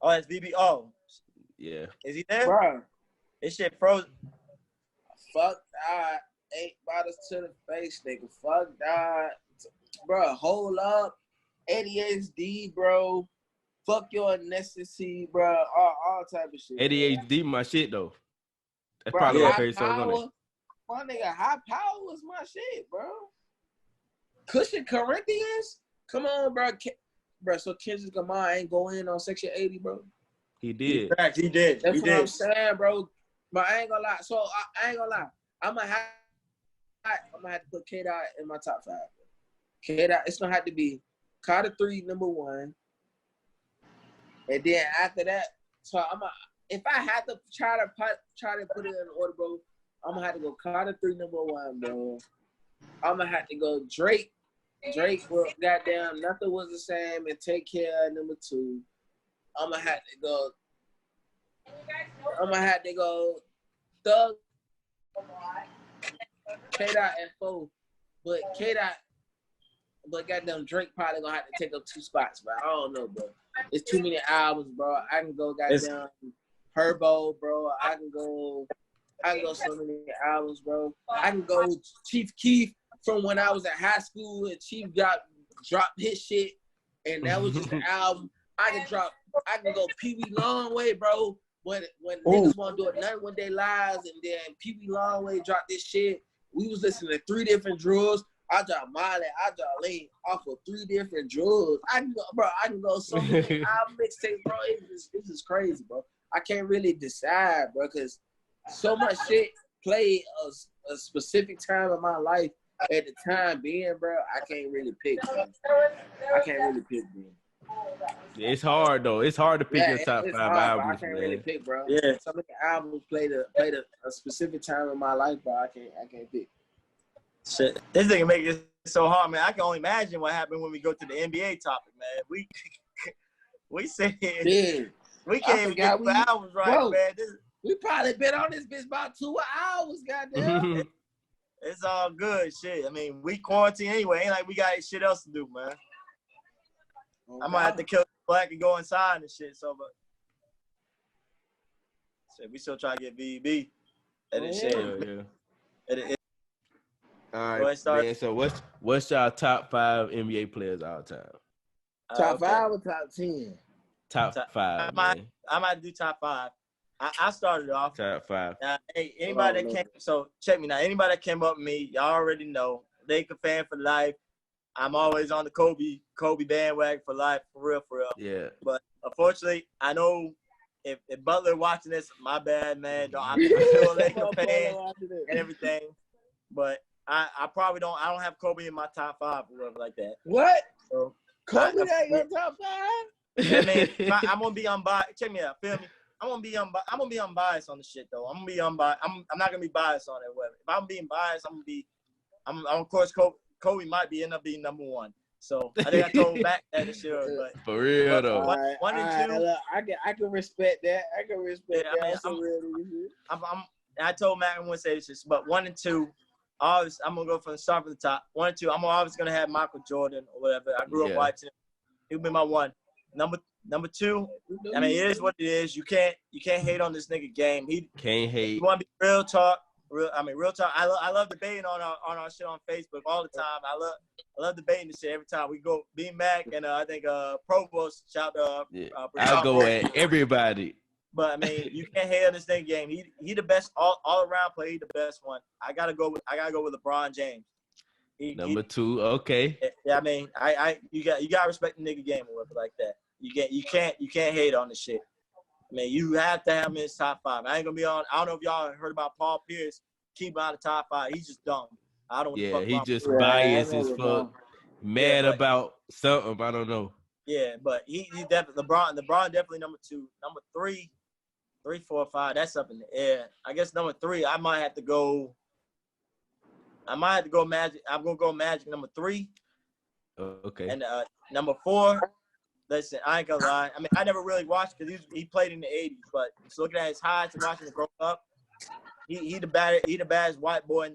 Oh, that's VB. Oh, Yeah. is he there? Bro, This shit frozen. fuck that. 8 bottles to the face, nigga. Fuck that. Bro, hold up. ADHD, bro. Fuck your necessity, bro. All type of shit. ADHD, my shit though. That's Bro, probably what high crazy songs on it. power. My nigga, high power was my shit, bro. Cushion Corinthians? Come on, bro. Bro, so Kendrick Lamar ain't go in on Section 80, bro. He did. He did. That's he what did. I'm saying, bro. But I ain't gonna lie. So I ain't gonna lie. I'm gonna have to put K-Dot in my top 5. K-Dot, it's gonna have to be Carter 3, number 1. And then after that, so if I had to try to put it in order, bro, I'm gonna have to go Carter 3, number 1, bro. I'm gonna have to go Drake. Drake, well, goddamn, Nothing Was the Same, and Take Care, number 2. I'm gonna have to go Thug, K-Dot and 4. But goddamn Drake probably gonna have to take up 2 spots, bro. I don't know, bro. It's too many albums, bro. I can go goddamn Herbo, bro. I can go so many albums, bro. I can go Chief Keef from when I was in high school and Chief dropped his shit, and that was just an album. I can go Pee Wee Longway, bro. When niggas want to do it, nothing with their lives, and then Pee Wee Longway dropped this shit. We was listening to 3 different drugs. I dropped Molly, I dropped Lean off of 3 different drugs. I can go so many album mixtapes, bro. It's just crazy, bro. I can't really decide, bro, because so much shit played a specific time of my life at the time being, bro. I can't really pick, bro. Bro. Yeah, it's hard though. It's hard to pick your top 5 albums, I can't man. really pick, bro. Yeah. Some of the albums played a specific time in my life, bro. I can't pick. Shit. This nigga make it so hard, man. I can only imagine what happened when we go to the NBA topic, man. We said we can't even get the albums right, bro, man. We probably been on this bitch about 2 hours, goddamn. It's all good, shit. I mean, we quarantine anyway. Ain't like we got shit else to do, man. I might have to kill Black and go inside and shit. So, but shit, we still trying to get VEB. Yeah. All right, man. So what's y'all top 5 NBA players all time? Top 5 or top 10? Top 5. I might do top 5. I started off. Top 5. Hey, anybody that came, so check me now. Anybody that came up with me, y'all already know. Laker fan for life. I'm always on the Kobe bandwagon for life, for real. Yeah. But unfortunately, I know if Butler watching this, my bad, man. I'm still a Laker fan and everything. But I probably don't. I don't have Kobe in my top 5 or whatever like that. What? So, Kobe ain't your top 5? I mean, I'm gonna be unbiased. Check me out. Feel me? I'm gonna be unbiased on the shit though. I'm gonna be unbiased. I'm not gonna be biased on it. Whatever. If I'm being biased, I'm of course Kobe might end up being number 1. So I think I told back that this year, but for real though. One and 2. Look, I can respect that. I can respect that. I told Matt I wouldn't say this, but 1 and 2. Always, I'm gonna go from the start from the top. 1 and 2. I'm always gonna have Michael Jordan or whatever. I grew up watching him. He'll be my 1. Number 2, I mean, it is what it is. You can't hate on this nigga game. Can't hate. You want to be real talk. Real talk. I love debating on our shit on Facebook all the time. I love debating this shit every time we go. Me, Mac, and I think Provost shout out. I go at everybody. But I mean, you can't hate on this nigga game. He the best all around player. He the best one. I gotta go with LeBron James. Number 2, okay. Yeah, I mean, you gotta respect the nigga game or whatever like that. You can't hate on the shit. I mean, you have to have him in his top 5. I ain't gonna be on. I don't know if y'all heard about Paul Pierce. Keep him out of top 5. He's just dumb. I don't. Yeah, he just biased as fuck. Mad about something. I don't know. Yeah, but he definitely LeBron definitely number 2. Number 3, 4, 5. That's up in the air. I guess number 3. I might have to go Magic. I'm gonna go Magic number 3. Okay. And number 4. Listen, I ain't gonna lie. I mean, I never really watched because he played in the '80s, but just looking at his highlights and watching him grow up, he the baddest white boy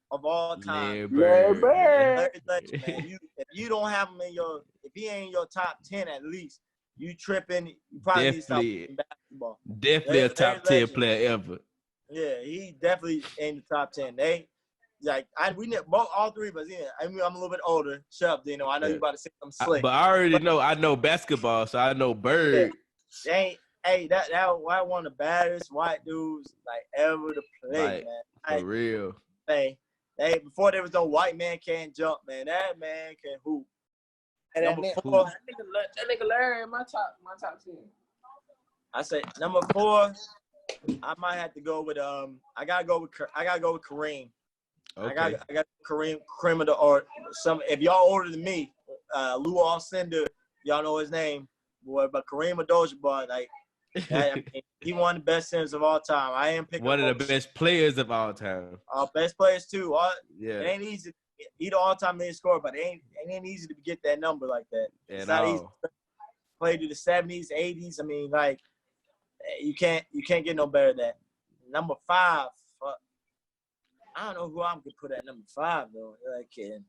of all time. Larry Bird. Man, if you don't have him if he ain't in your top 10 at least, you tripping. You probably need to stop playing basketball. Definitely a top 10 player ever. Yeah, he definitely in the top 10. All 3 of us. Yeah, I mean, I'm a little bit older. Shut up, Dino. I know you about to say something slick. But I already know. I know basketball, so I know Bird. Yeah. That one of the baddest white dudes ever to play, man. For real. Before there was no white man can't jump, man. That man can hoop. And number 4. That nigga Larry in my top 10. I say number 4. I might have to go with I gotta go with Kareem. Okay. I got Kareem or some. If y'all older than me, Lou Alcindor, y'all know his name, boy. But Kareem Abdul-Jabbar, I mean, he one of the best centers of all time. I am picking one of the best players of all time. Best players too. Yeah. It ain't easy. He the all-time leading scorer, but it ain't easy to get that number like that. It's not easy. Played to the 70s, 80s. I mean, you can't get no better than that. Number 5. I don't know who I'm gonna put at number 5 though. The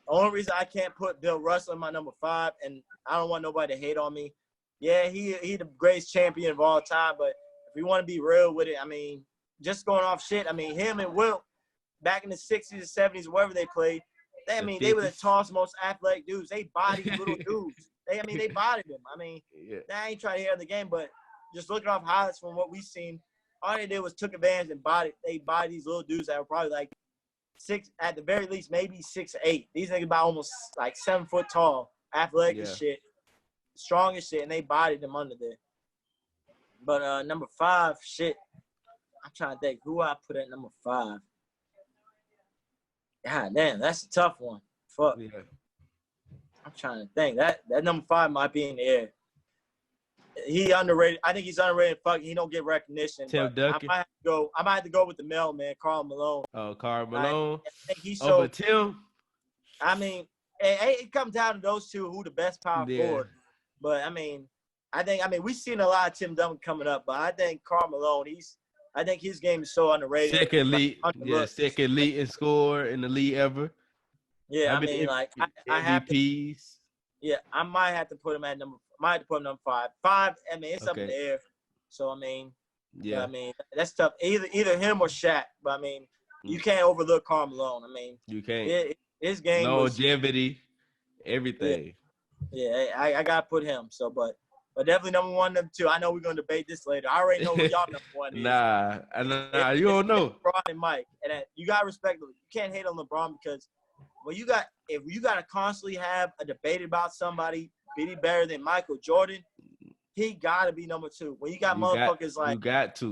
only reason I can't put Bill Russell in my number 5, and I don't want nobody to hate on me. Yeah, he the greatest champion of all time, but if we want to be real with it, I mean, just going off shit. I mean, him and Wilt back in the 60s and 70s, wherever they played, they were the tallest, most athletic dudes. They bodied little dudes. They bodied them. I mean, I ain't trying to hear the game, but just looking off highlights from what we've seen. All they did was took advantage and bodied these little dudes that were probably 6, at the very least, maybe 6'8". These niggas about almost 7 foot tall, athletic as shit, strong as shit, and they bodied them under there. But number 5, shit, I'm trying to think who I put at number 5. God damn, that's a tough one. Fuck. Yeah. I'm trying to think. That number 5 might be in the air. He underrated. I think he's underrated. Fuck, he don't get recognition. Tim Duncan. I might have to go with the mailman, Karl Malone. Oh, Karl Malone. I think he's so. But Tim. I mean, it comes down to those two who the best power forward. But I mean, we've seen a lot of Tim Duncan coming up, but I think Karl Malone. I think his game is so underrated. Second lead in score in the league ever. Yeah, I mean, I have to. Yeah, I might have to put him at number 5. 5, I mean, it's up in the air. So, I mean, I mean, that's tough. Either him or Shaq. But, I mean, you can't overlook Karl Malone. I mean, you can't. His game longevity, everything. Yeah, I got to put him. So, but definitely number 1, number 2. I know we're going to debate this later. I already know who y'all number 1 is. Nah, you don't know. LeBron and Mike. And you got to respect them. You can't hate on LeBron because if you got to constantly have a debate about somebody be better than Michael Jordan, he gotta be number 2. When you got motherfuckers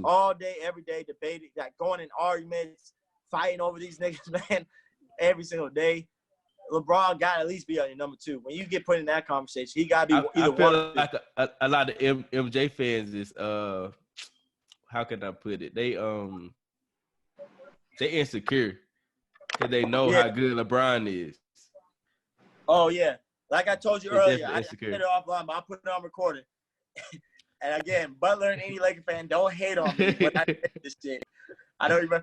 all day, every day debating, going in arguments, fighting over these niggas, man, every single day. LeBron got to at least be on your number 2. When you get put in that conversation, he got to be either one. I feel like a lot of MJ fans is how can I put it? They insecure because they know how good LeBron is. Oh yeah. Like I told you earlier, I said it offline, but I put it on recording. And again, Butler and any Laker fan, don't hate on me when I say this shit. I don't even.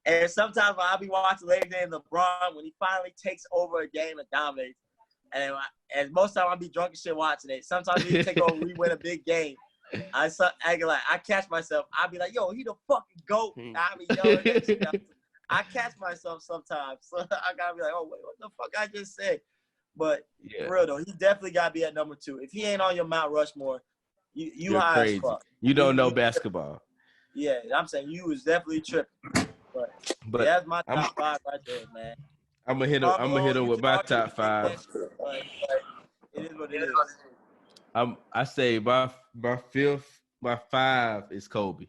And sometimes I'll be watching Laker game, LeBron, when he finally takes over a game and dominates, and most time I be drunk and shit watching it. Sometimes we take over, we win a big game. I catch myself. I be like, yo, he the fucking GOAT. I be yelling that shit out. I catch myself sometimes. So I gotta be like, oh, wait, what the fuck I just said? But for real though, he definitely gotta be at number 2. If he ain't on your Mount Rushmore, you're high crazy. as fuck. You don't know basketball. Yeah, I'm saying you was definitely tripping. But that's my top 5 right there, man. I'm gonna hit him with my top 5. But it is what it is. I say my 5 is Kobe.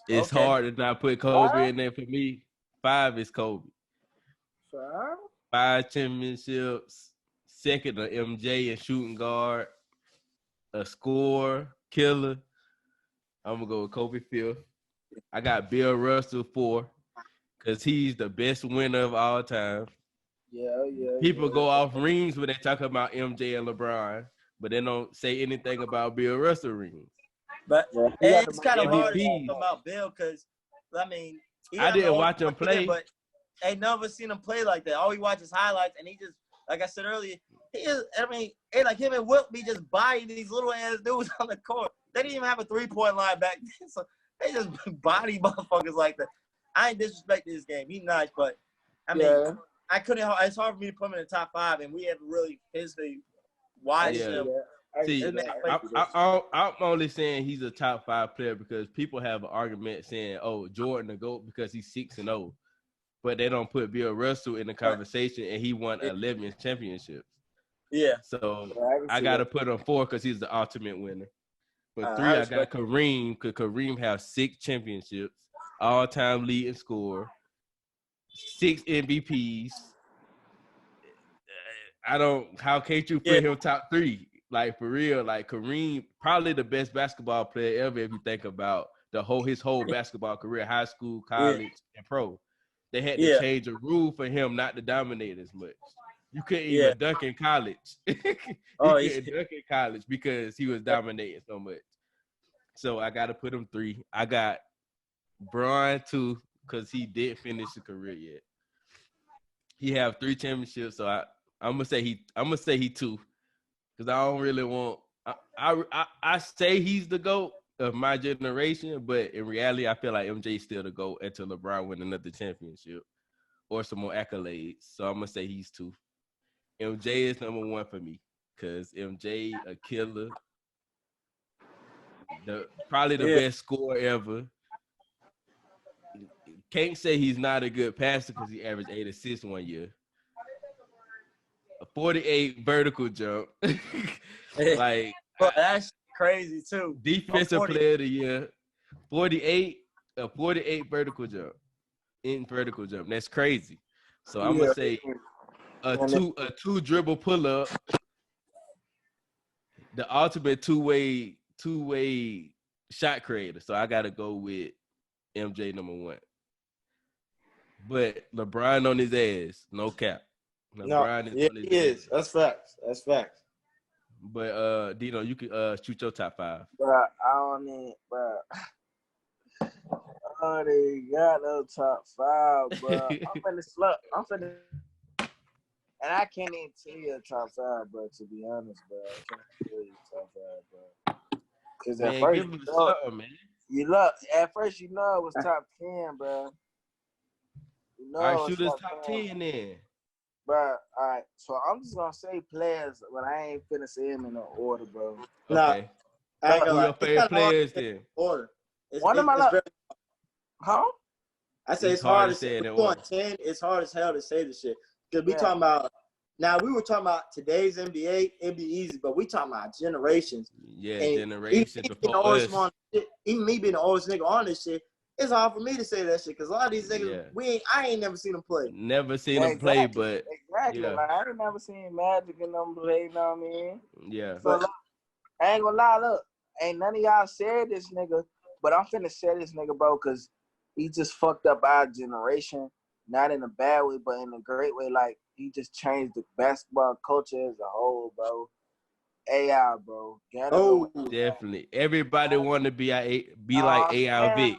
It's hard to not put Kobe in there for me. 5 is Kobe. 5 championships. Second to MJ in shooting guard. A scorer, killer. I'm gonna go with Kobe 5th. I got Bill Russell 4 because he's the best winner of all time. Yeah. People go off rings when they talk about MJ and LeBron, but they don't say anything about Bill Russell rings. But it's kind of hard to talk about Bill because, I mean, I didn't watch him play, but I never seen him play like that. All we watch is highlights, and he just, like I said earlier, it's like him and Wilt be just buying these little ass dudes on the court. They didn't even have a 3-point line back then, so they just body motherfuckers like that. I ain't disrespecting this game. He's nice, but I mean, I couldn't. It's hard for me to put him in the top 5, and we haven't really physically watched him. See, I'm only saying he's a top 5 player because people have an argument saying, "Oh, Jordan the GOAT because he's 6-0," but they don't put Bill Russell in the conversation, and he won 11 championships. Yeah. So I gotta put him 4 because he's the ultimate winner. But 3, I got Kareem because Kareem have 6 championships, all-time leading scorer, 6 MVPs. How can't you put him top 3? Like, for real, like Kareem, probably the best basketball player ever if you think about his whole basketball career, high school, college, and pro. They had to change a rule for him not to dominate as much. You couldn't even dunk in college. Couldn't dunk in college because he was dominating so much. So I got to put him 3. I got Bron 2 because he didn't finish his career yet. He have 3 championships, so I'm gonna say he 2 because I don't really want. I say he's the GOAT of my generation, but in reality, I feel like MJ's still the GOAT until LeBron win another championship or some more accolades. So I'm gonna say he's 2. MJ is number 1 for me because MJ a killer, probably the best scorer ever. Can't say he's not a good passer because he averaged 8 assists 1 year. A 48 vertical jump. Like, that's crazy too. Defensive player of the year. 48 vertical jump. That's crazy. So I'm gonna say a two dribble pull up. The ultimate two-way shot creator. So I gotta go with MJ number 1. But LeBron on his ass, no cap. LeBron is on his ass. That's facts. But Dino, you could shoot your top 5. Bro, I already got no top 5, bro. I'm finna and I can't even tell you a top 5, bro, to be honest, bro. I can't tell you a top 5, bro. Because at first, it was top 10, bro. All right, shoot us top 10 then. Bro, all right. So I'm just going to say players, but I ain't finna say them in no order, bro. Okay. Who your favorite players then? Order. Huh? I say it's hard to say. If we're on 10, it's hard as hell to say this shit. Because we talking about, now we were talking about today's NBA, it'd be easy, but we talking about generations. Yeah, generations before us. Even me being the oldest nigga on this shit, it's hard for me to say that shit because a lot of these niggas, I ain't never seen them play. Never seen them play, but exactly. Like, I ain't never seen Magic and them play. You know what I mean? Yeah. So look, I ain't gonna lie. Look, ain't none of y'all said this nigga, but I'm finna say this nigga, bro, because he just fucked up our generation. Not in a bad way, but in a great way. Like, he just changed the basketball culture as a whole, bro. AI, bro. Definitely. Everybody want to be like AI Vic.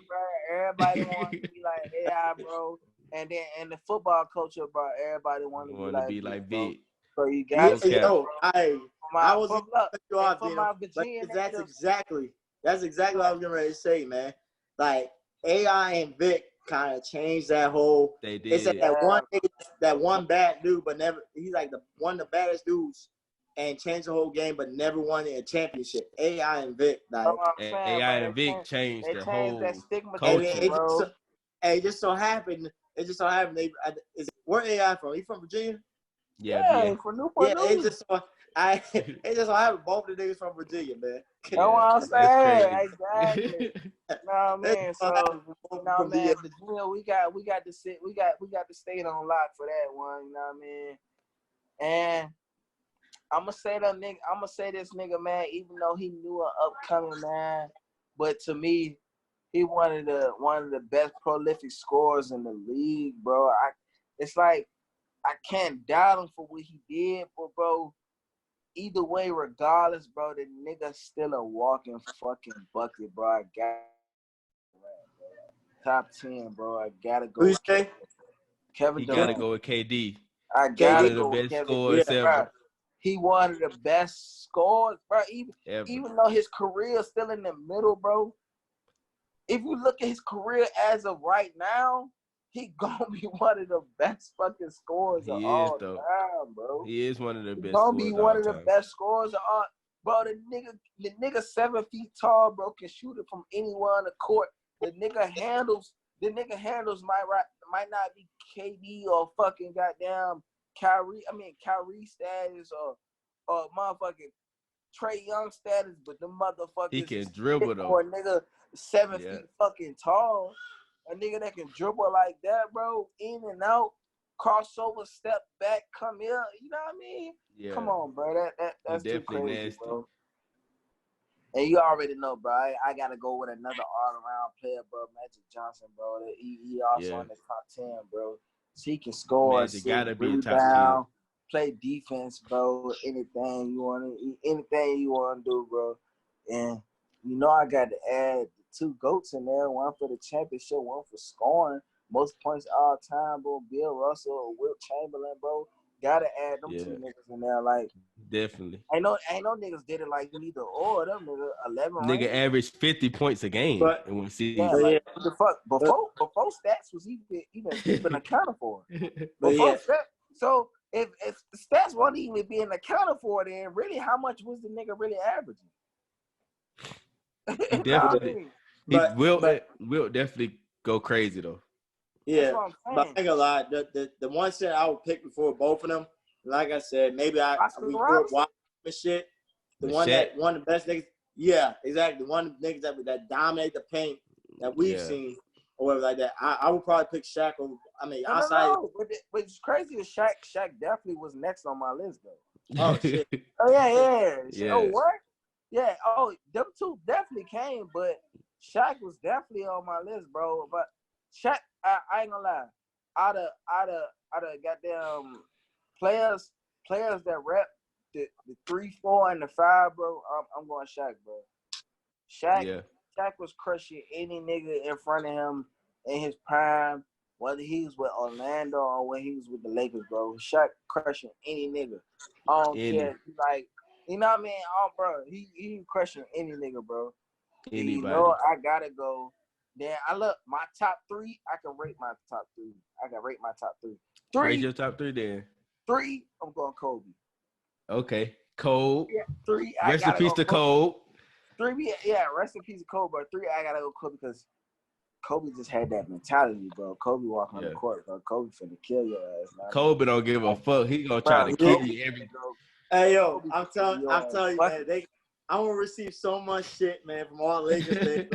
Everybody want to be like AI, bro. And then in the football culture, bro, everybody want to be like Vic. So you got Okay. Yo, I was for gonna cut you off, for Dino, my but Virginia that's niggas, exactly what I was getting ready to say, man. Like AI and Vic kind of changed that whole. They It's did. that one bad dude, but never. He's like one of the baddest dudes, and changed the whole game, but never won a championship. AI and Vic, that's like, what I'm saying, AI bro. and Vic changed the They changed whole that stigma, and culture. bro. it just so happened. Where AI from? He from Virginia? Yeah. For Newport Yeah, it News. just so happened both of the niggas from Virginia, man. That's what I'm That's saying. crazy. Exactly. Know what I mean? So, man, Virginia, we got to sit, we got the state on lock for that one. You know what I mean? And I'm gonna say this nigga, man. Even though he knew an upcoming man, but to me, he one of the best prolific scorers in the league, bro. It's like I can't doubt him for what he did, but bro, either way, regardless, bro, the nigga still a walking fucking bucket, bro. I got top 10, bro. I gotta go. Who's say? Kevin He Durant. gotta go with KD. I KD. gotta One of the go with best Kevin. scorers Yeah, ever. Bro, he one of the best scorers, bro. Ever. Even though his career is still in the middle, bro. If you look at his career as of right now, he gonna be one of the best fucking scorers of all time, bro. He is one of the He best gonna be scorers of one all of the time. best scorers of all. Bro, the nigga 7 feet tall, bro, can shoot it from anywhere on the court. The nigga handles might not be KD or fucking goddamn Kyrie status or motherfucking Trey Young status, but the motherfuckers He can dribble though. for a nigga 7 feet fucking tall. A nigga that can dribble like that, bro, in and out, crossover, step back, come here. You know what I mean? Yeah. Come on, bro. That's too definitely crazy, nasty. bro. And you already know, bro. I gotta go with another all-around player, bro. Magic Johnson, bro. He also in the top 10, bro. So he can score, Magic gotta be a top 10. rebound, play defense, bro. Anything you want to do, bro. And you know I got to add the two GOATs in there. One for the championship, one for scoring. Most points all time, bro. Bill Russell or Wilt Chamberlain, bro. Gotta add them two niggas in there, like. Definitely. Ain't no niggas did it like neither or them nigga 11 Nigga rings. averaged 50 points a game But- in one season. Yeah, like, what the fuck? Before stats was even accounted for. Before stats, so if the stats weren't even being accounted for, then really how much was the nigga really averaging? He definitely will definitely go crazy though. Yeah, but I ain't gonna lie. The one set I would pick before both of them, like I said, maybe we grew up watching this shit. The one of the best niggas. Yeah, exactly. One of the niggas that dominate the paint that we've seen or whatever like that. I would probably pick Shaq over. I mean, outside. No. But it's crazy that Shaq definitely was next on my list though. Oh shit. Oh yeah. Yeah. Oh what? Yeah. Oh, them two definitely came, but Shaq was definitely on my list, bro. But Shaq, I ain't gonna lie. Out of goddamn players that rep the 3, 4, and the 5, bro. I'm going Shaq, bro. Shaq was crushing any nigga in front of him in his prime, whether he was with Orlando or when he was with the Lakers, bro. Shaq crushing any nigga. I don't care. Like, you know what I mean? Bro, he crushing any nigga, bro. Anybody. You know, I gotta go. Then I look my top 3. I can rate my top 3. I can rate my top 3. Rate your top 3 then. 3. I'm going Kobe. Okay, Kobe. Yeah, 3. Rest in peace to Kobe. 3. Yeah, rest in peace to Kobe. But 3, I gotta go Kobe because Kobe just had that mentality, bro. Kobe walking on the court, bro. Kobe finna kill your ass, man. Kobe don't give a fuck. He gonna try to kill you every. Hey yo, I'm telling you, man. I want to receive so much shit, man, from all Lakers fans.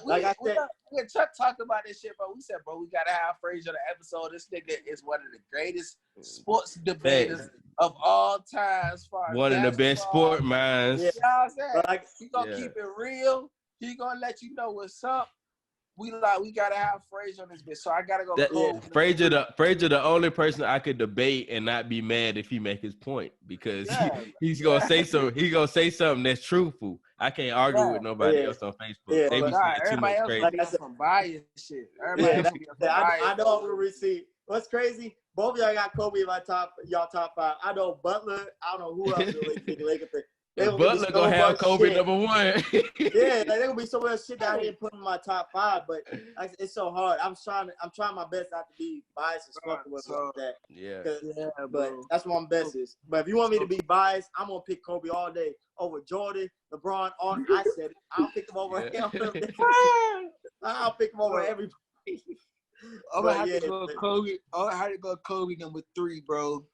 Like I said, Chuck talked about this shit, bro. We said, bro, we gotta have Frazier on the episode. This nigga is one of the greatest sports debaters of all time. As far as one of the best sport minds. Yeah. You know what I'm saying? Like, he gonna keep it real. He gonna let you know what's up. We gotta have Frazier on this bitch. So I gotta go. Frazier, the only person I could debate and not be mad if he make his point because he's gonna say so. He gonna say something that's truthful. I can't argue with nobody else on Facebook. Yeah, they be saying too much crazy. Like some bias shit. I know I'm gonna receive. what's crazy? Both of y'all got Kobe in y'all top 5. I know Butler. I don't know who else the Lakers pick. Butler gonna have Kobe number 1. Yeah, like, there gonna be so much shit that I didn't put in my top 5, but like, it's so hard. I'm trying my best not to be biased as fuck with that. Yeah. But that's what my best is. But if you want me to be biased, I'm gonna pick Kobe all day over Jordan, LeBron. I said it. I'll pick him over him. I'll pick him over everybody. I'm gonna have to go Kobe. I had to go Kobe number 3, bro.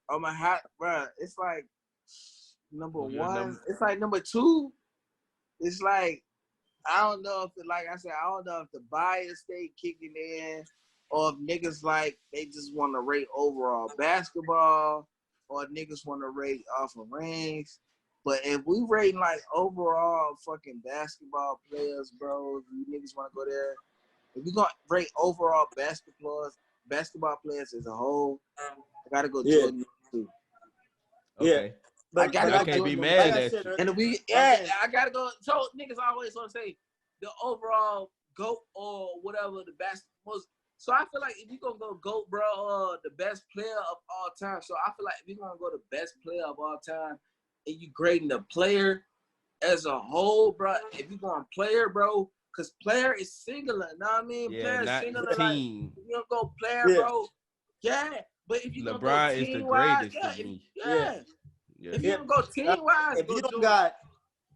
On my hot, bro. It's like number 1. It's like number 2. It's like I don't know if I don't know if the bias stay kicking in, or if niggas like they just want to rate overall basketball, or niggas want to rate off of rings. But if we rate like overall fucking basketball players, bro, if you niggas want to go there. If we're gonna rate overall basketball players as a whole, I gotta go Jordan too. Okay. Yeah. But I can't be mad at you. And I gotta go. So niggas always want to say the overall GOAT or whatever the best most. So I feel like if you're gonna go GOAT, bro, the best player of all time. So I feel like if you're gonna go the best player of all time, and you grading the player as a whole, bro. If you're going player, bro. Cause player is singular, know what I mean? Yeah, player is not singular. team. Like, if you don't go player, bro. Yeah, but if you don't go LeBron is the team-wise, greatest to me. If you don't go team-wise, if you don't got,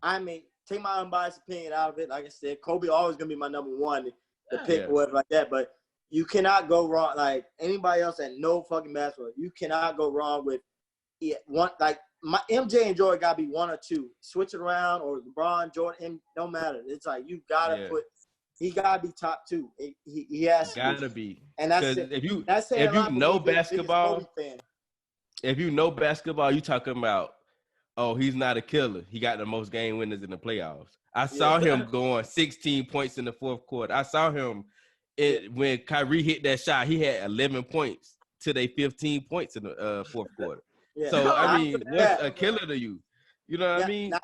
I mean, take my unbiased opinion out of it. Like I said, Kobe always gonna be my number 1 to pick or whatever like that. But you cannot go wrong. Like anybody else that know fucking basketball, you cannot go wrong with one. Like my MJ and Jordan gotta be 1 or 2. Switch it around, or LeBron, Jordan, no matter. It's like you gotta put. He gotta be top 2. He has to be. And that's it. If you know basketball, you talking about. Oh, he's not a killer. He got the most game winners in the playoffs. I saw him going 16 points in the fourth quarter. I saw him when Kyrie hit that shot. He had 11 points to they 15 points in the fourth quarter. Yeah. So, I mean, what's a killer to you? You know what I mean? Now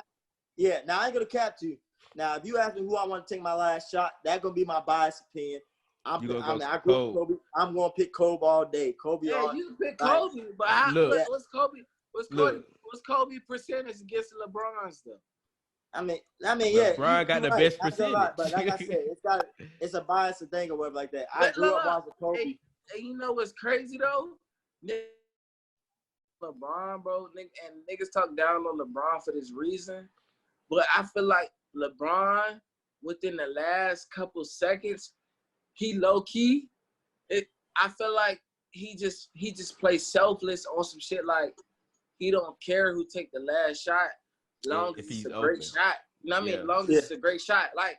I ain't going to cap to you. Now, if you ask me who I want to take my last shot, that's going to be my biased opinion. I grew up with Kobe. I'm going to pick Kobe all day. You pick Kobe, but what's Kobe percentage against LeBron's though? I mean, LeBron got the best percentage. But like I said, it's a biased thing or whatever like that. I grew up watching Kobe. Hey, you know what's crazy though? LeBron, bro, and niggas talk down on LeBron for this reason, but I feel like LeBron, within the last couple seconds, he low key. I feel like he just plays selfless on some shit like he don't care who take the last shot, long as it's a great shot. You know what I mean? Long as it's a great shot. Like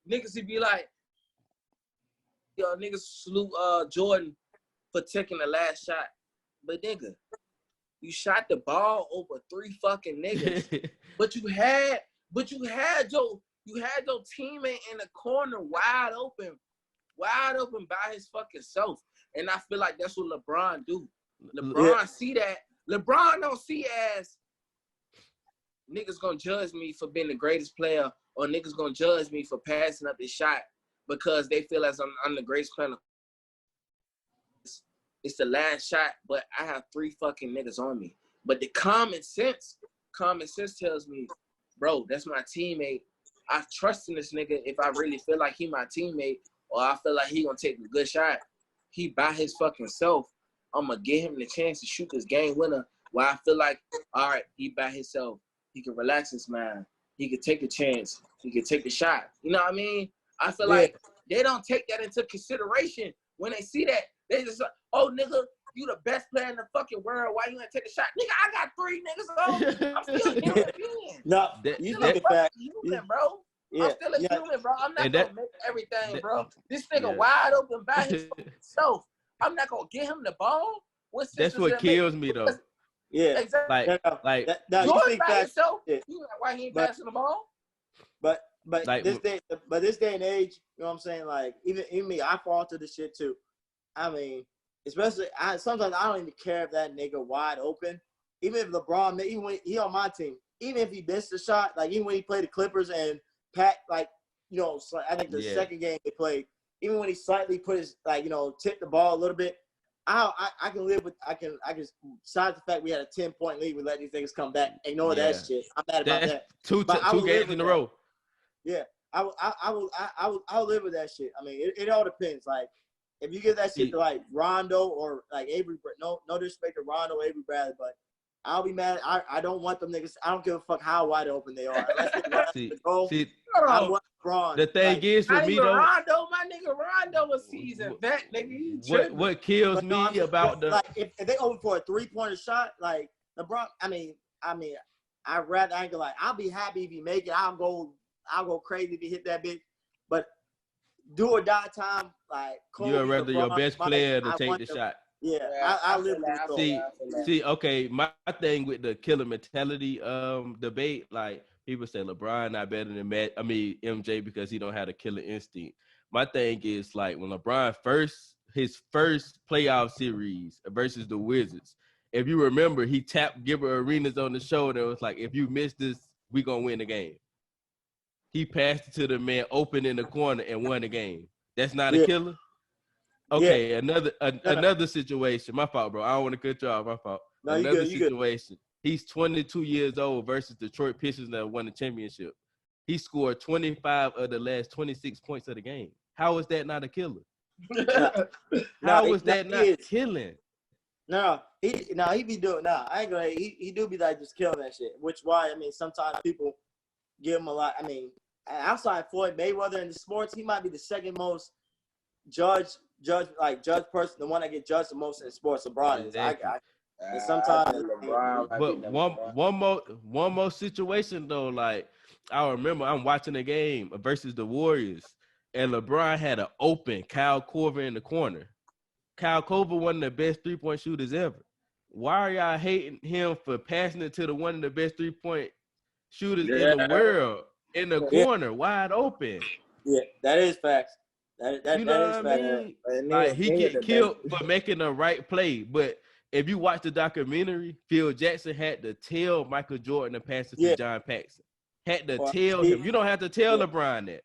niggas would be like, yo, niggas salute Jordan for taking the last shot, but nigga, you shot the ball over 3 fucking niggas, but you had your teammate in the corner wide open by his fucking self. And I feel like that's what LeBron do. LeBron see that. LeBron don't see as niggas gonna judge me for being the greatest player, or niggas gonna judge me for passing up this shot because they feel as I'm the greatest player. It's the last shot, but I have 3 fucking niggas on me. But the common sense tells me, bro, that's my teammate. I trust in this nigga if I really feel like he my teammate, or I feel like he gonna take a good shot. He by his fucking self. I'm gonna give him the chance to shoot this game winner. While I feel like, all right, he by himself. He can relax his mind. He can take a chance. He can take the shot. You know what I mean? I feel like they don't take that into consideration when they see that. They just like, oh, nigga, you the best player in the fucking world. Why you gonna take a shot? Nigga, I got 3 niggas on. I'm still a human being. No, you think it's that. Human, bro. I'm still a human, bro. I'm not gonna make everything, bro. This nigga wide open by himself. I'm not gonna get him the ball. That's what kills me, though. Yeah, exactly. Like you think by that? Himself, why he ain't passing the ball? But like, this day and age, you know what I'm saying? Like even me, I fall to this shit too. I mean, especially sometimes I don't even care if that nigga wide open. Even if LeBron, even when he on my team, even if he missed the shot, like even when he played the Clippers and Pat, like, you know, I think the second game they played, even when he slightly put his tipped the ball a little bit, I can live with I can besides the fact we had a 10-point lead, we let these niggas come back. Ignore that shit. I'm mad about that. Two games in a row. Yeah, I will live with that shit. I mean, it all depends. Like, if you give that shit to like Rondo or like Avery, no disrespect to Rondo, Avery Bradley, but I'll be mad. I don't want them niggas. I don't give a fuck how wide open they are. Unless they run the goal, I want LeBron. The thing is for me though, Rondo, my nigga Rondo was season vet, nigga. What kills me about the if they open for a 3-pointer shot, like LeBron. I mean, I ain't gonna lie. I'll be happy if he make it. I'll go crazy if he hit that bitch. But do or die time, like Kobe, you'd rather your best player to take the them. shot. Yeah, I live with that. See, okay, my thing with the killer mentality debate, like people say LeBron not better than MJ because he don't have a killer instinct. My thing is like when LeBron his first playoff series versus the Wizards, if you remember, he tapped Gilbert Arenas on the shoulder. It was like, if you miss this, we gonna win the game. He passed it to the man open in the corner and won the game. That's not a killer? Okay, another situation. My fault, bro. I don't want to cut you off. My fault. No, another you situation. He's 22 years old versus Detroit Pistons that won the championship. He scored 25 of the last 26 points of the game. How is that not a killer? How is that not killing? No, he be doing. I ain't gonna. He do be like just killing that shit. Which why I mean sometimes people give him a lot. I mean, outside Floyd Mayweather in the sports, he might be the second most judge person, the one that get judged the most in sports. LeBron is. And sometimes, but one more situation though. Like I remember, I'm watching a game versus the Warriors, and LeBron had an open Kyle Korver in the corner. Kyle Korver, one of the best 3-point shooters ever. Why are y'all hating him for passing it to the one of the best 3-point shooters in the world in the corner, wide open? Yeah, that is facts. That you know what I mean? Like he get killed for making the right play, but if you watch the documentary, Phil Jackson had to tell Michael Jordan to pass it to John Paxson. Had to tell him. You don't have to tell LeBron that.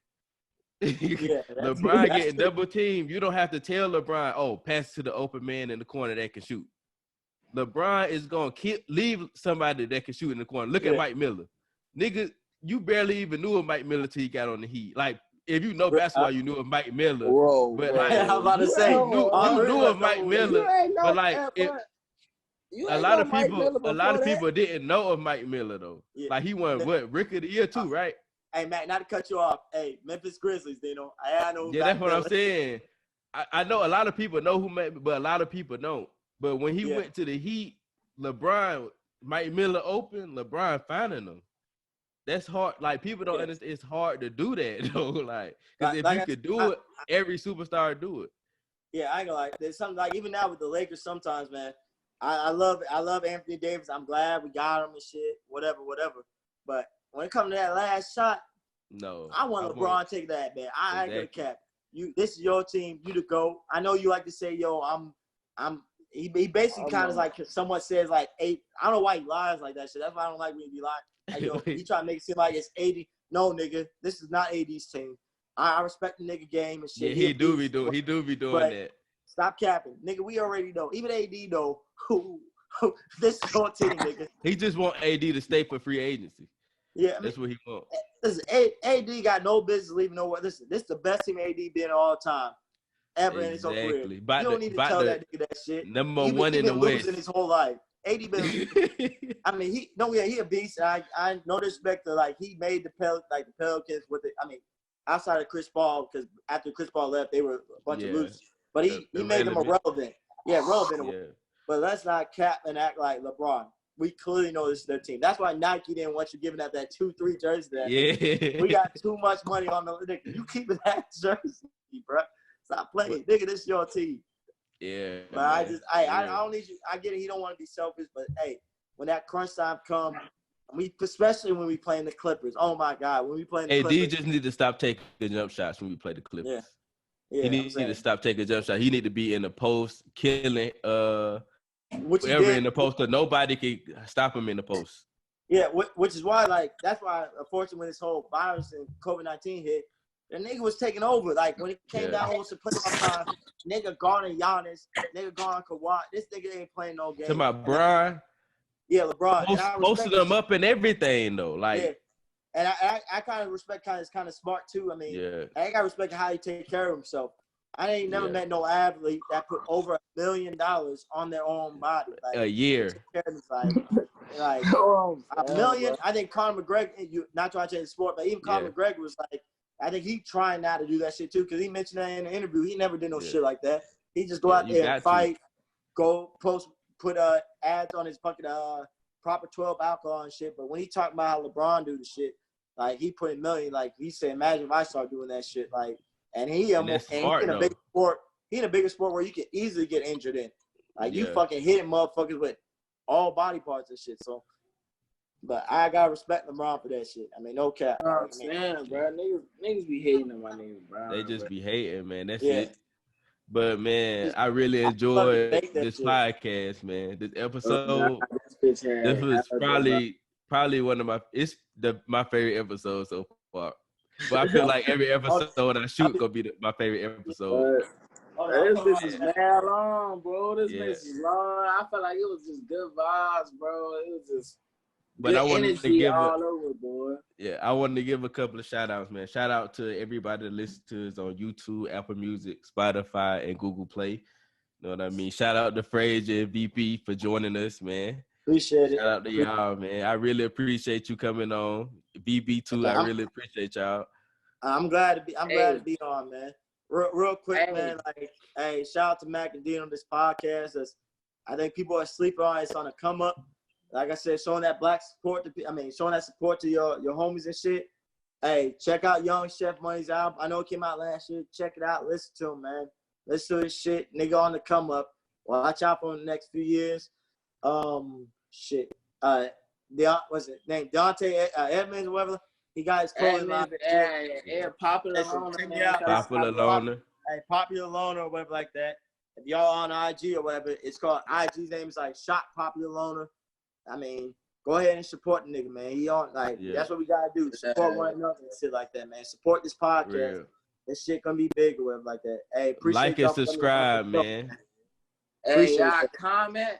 LeBron getting double teamed. You don't have to tell LeBron, oh, pass it to the open man in the corner that can shoot. LeBron is going to leave somebody that can shoot in the corner. Look at Mike Miller. Nigga, you barely even knew of Mike Miller till he got on the Heat. Like, if you know basketball, you knew of Mike Miller. Whoa, but like, I was about to say, you knew of Mike Miller. But like, a lot of people didn't know of Mike Miller though. Yeah. Like he won Rookie of the Year too, right? Hey Matt, not to cut you off. Hey, Memphis Grizzlies, Dino. I know. Yeah, that's what I'm saying. I know a lot of people know who Mike, but a lot of people don't. But when he went to the Heat, Mike Miller open, LeBron finding him. That's hard. Like people don't understand. It's hard to do that though. Like, because if you could do it, every superstar would do it. Yeah, I ain't gonna lie. There's something like even now with the Lakers. Sometimes, man, I love Anthony Davis. I'm glad we got him and shit. Whatever. But when it comes to that last shot, no, I want LeBron to take that, man. I ain't gonna cap. This is your team. You the GOAT. I know you like to say, yo, He basically kind of like somewhat says like 8. I don't know why he lies like that shit. That's why I don't like when he be lying. Like, yo, he try to make it seem like it's 80. No, nigga, this is not AD's team. I respect the nigga game and shit. Yeah, he do be doing that. Stop capping, nigga. We already know. Even AD know who this is your team, nigga. He just want AD to stay for free agency. Yeah, that's what he want. Listen, AD got no business leaving nowhere. Listen, this is the best team AD been all time. Ever in his whole career. You don't need to tell that nigga that shit. Number one in the West. His whole life. AD been. I mean, he a beast. I no disrespect to like he made the Pelicans with it. I mean, outside of Chris Paul, because after Chris Paul left, they were a bunch of losers. But he made them irrelevant. Yeah, relevant. Yeah. But let's not cap and act like LeBron. We clearly know this is their team. That's why Nike didn't want you giving up that 2-3 jersey. Yeah. We got too much money on the nigga. You keeping that jersey, bro. Stop playing. Nigga, this is your team. Yeah. But I don't need you. I get it. He don't want to be selfish, but hey, when that crunch time come, especially when we playing the Clippers. Oh my God, when we playing the Clippers. AD just need to stop taking jump shots when we play the Clippers. Yeah. He needs to stop taking jump shots. He need to be in the post, killing whatever in the post, because nobody can stop him in the post. Yeah, which is why, like, that's why, unfortunately, when this whole virus and COVID-19 hit, The nigga was taking over. Like when it came down almost to playoff time, nigga guarding Giannis, nigga guarding Kawhi. This nigga ain't playing no game. To my Brian. Yeah, LeBron. Posted them up and everything though. Like, yeah. And I kind of respect it's kind of smart too. I mean, I got respect how he take care of himself. I ain't never met no athlete that put over $1 million on their own body. Like, a year. Like $1 million. I think Conor McGregor, not trying to change the sport, but even Conor McGregor was like, I think he trying now to do that shit too, because he mentioned that in the interview. He never did no shit like that. He just go out there and fight, go post, put ads on his fucking proper 12 alcohol and shit. But when he talked about how LeBron do the shit, like he put $1 million, like he said, imagine if I start doing that shit, like, and he in a big sport. He in a bigger sport where you can easily get injured in. Like you fucking hitting motherfuckers with all body parts and shit. So, but I gotta respect LeBron for that shit. I mean, no cap. Bro, niggas be hating on my nigga, bro. They just be hating, man. That's it. But man, I really enjoyed this podcast, man. This episode, this was probably one of my favorite episodes so far. But I feel like every episode I shoot gonna be my favorite episode. This bitch is mad long, bro. This bitch is long. I felt like it was just good vibes, bro. It was just good energy all over, boy. Yeah, I wanted to give a couple of shout outs, man. Shout out to everybody that listens to us on YouTube, Apple Music, Spotify, and Google Play. You know what I mean? Shout out to Frazier and VP for joining us, man. Appreciate it. Shout out to y'all, man. I really appreciate you coming on. BB too. I really appreciate y'all. I'm glad to be on, man. Real quick, man. Like, hey, shout out to Macc Dino on this podcast. I think people are sleeping on it. It's on the come up. Like I said, showing that black support showing that support to your homies and shit. Hey, check out Young Chef Money's album. I know it came out last year. Check it out. Listen to him, man. Listen to his shit. Nigga on the come up. Watch out for the next few years. What's it named? Dante Edmonds, whatever. He got his clothing line. Popular Loner. Popular Loner. Hey, Popular Loner or whatever like that. If y'all on IG or whatever, it's called IG's name is like Shop Popular Loner. I mean, go ahead and support the nigga, man. He on that's what we gotta do. Support one another and shit like that, man. Support this podcast. Real. This shit gonna be big or whatever like that. Hey, appreciate like and subscribe, man. Hey, y'all comment,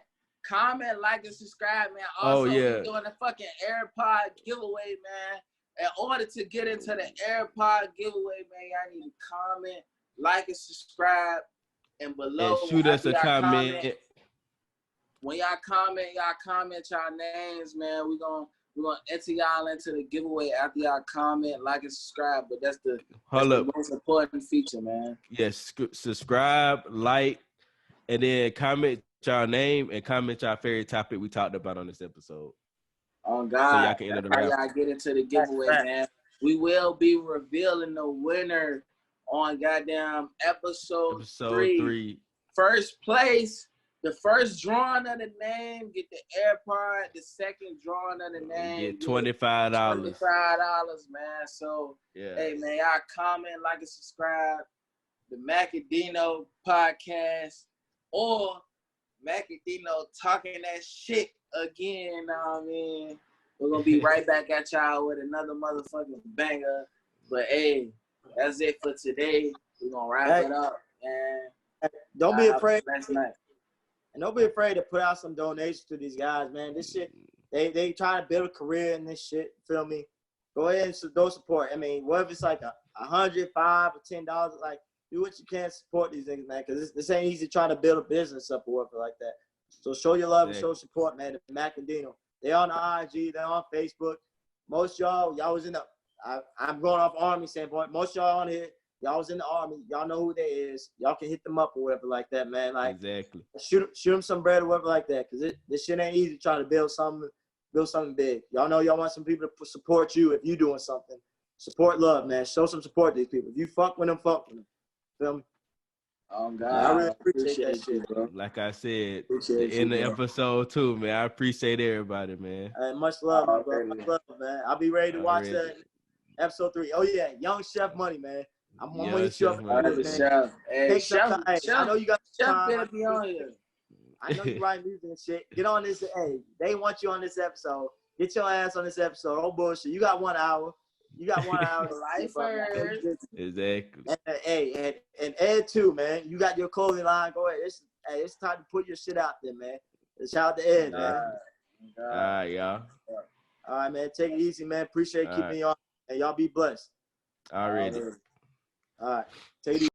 like, and subscribe, man. Also, we're doing a fucking AirPod giveaway, man. In order to get into the AirPod giveaway, man, y'all need to comment, like, and subscribe. And below, and shoot us a comment. When y'all comment y'all names, man. We're gonna enter y'all into the giveaway after y'all comment, like, and subscribe. But that's the most important feature, man. Yes, subscribe, like, and then comment y'all name and comment y'all favorite topic we talked about on this episode. Oh God, so y'all can enter the y'all get into the giveaway, man. We will be revealing the winner on goddamn episode 3. First place, the first drawing of the name get the AirPod. The second drawing of the name get $25. $25, man. So hey, man, y'all comment, like, and subscribe. The Macc Dino podcast or Macc Dino talking that shit again. I mean, we're gonna be right back at y'all with another motherfucking banger. But hey, that's it for today. We're gonna wrap it up, and don't be afraid. And don't be afraid to put out some donations to these guys, man. This shit, they trying to build a career in this shit. Feel me? Go ahead and go support. I mean, what if it's like $100, $5 or $10? Like, do what you can to support these niggas, man. Because this ain't easy trying to build a business up or whatever like that. So show your love and show support, man. The Macc Dino. They on the IG. They on Facebook. Most y'all was in the. I'm going off Army standpoint. Most y'all on here. Y'all was in the Army. Y'all know who they is. Y'all can hit them up or whatever like that, man. Like exactly. Shoot them some bread or whatever like that. Because this shit ain't easy trying to build something big. Y'all know y'all want some people to support you if you doing something. Support love, man. Show some support to these people. If you fuck with them, fuck with them. Feel me? Oh God, I really appreciate that shit, bro. Like I said in the episode too, man. I appreciate everybody, man. Much love, bro. Much love, man. I'll be ready to watch that episode 3. Oh yeah, Young Chef Money, man. I'm gonna hit you up. Hey, Chef, I know you got time. Chef better be on here. I know you write music and shit. Get on this. Hey, they want you on this episode. Get your ass on this episode. Oh bullshit. You got 1 hour. You got 1 hour to Lifers. Exactly. And Ed too, man. You got your clothing line. Go ahead. It's time to put your shit out there, man. Shout out to Ed, man. All right, y'all. All right, man. Take it easy, man. Appreciate keeping y'all, and y'all be blessed. Already. All right. Take it easy.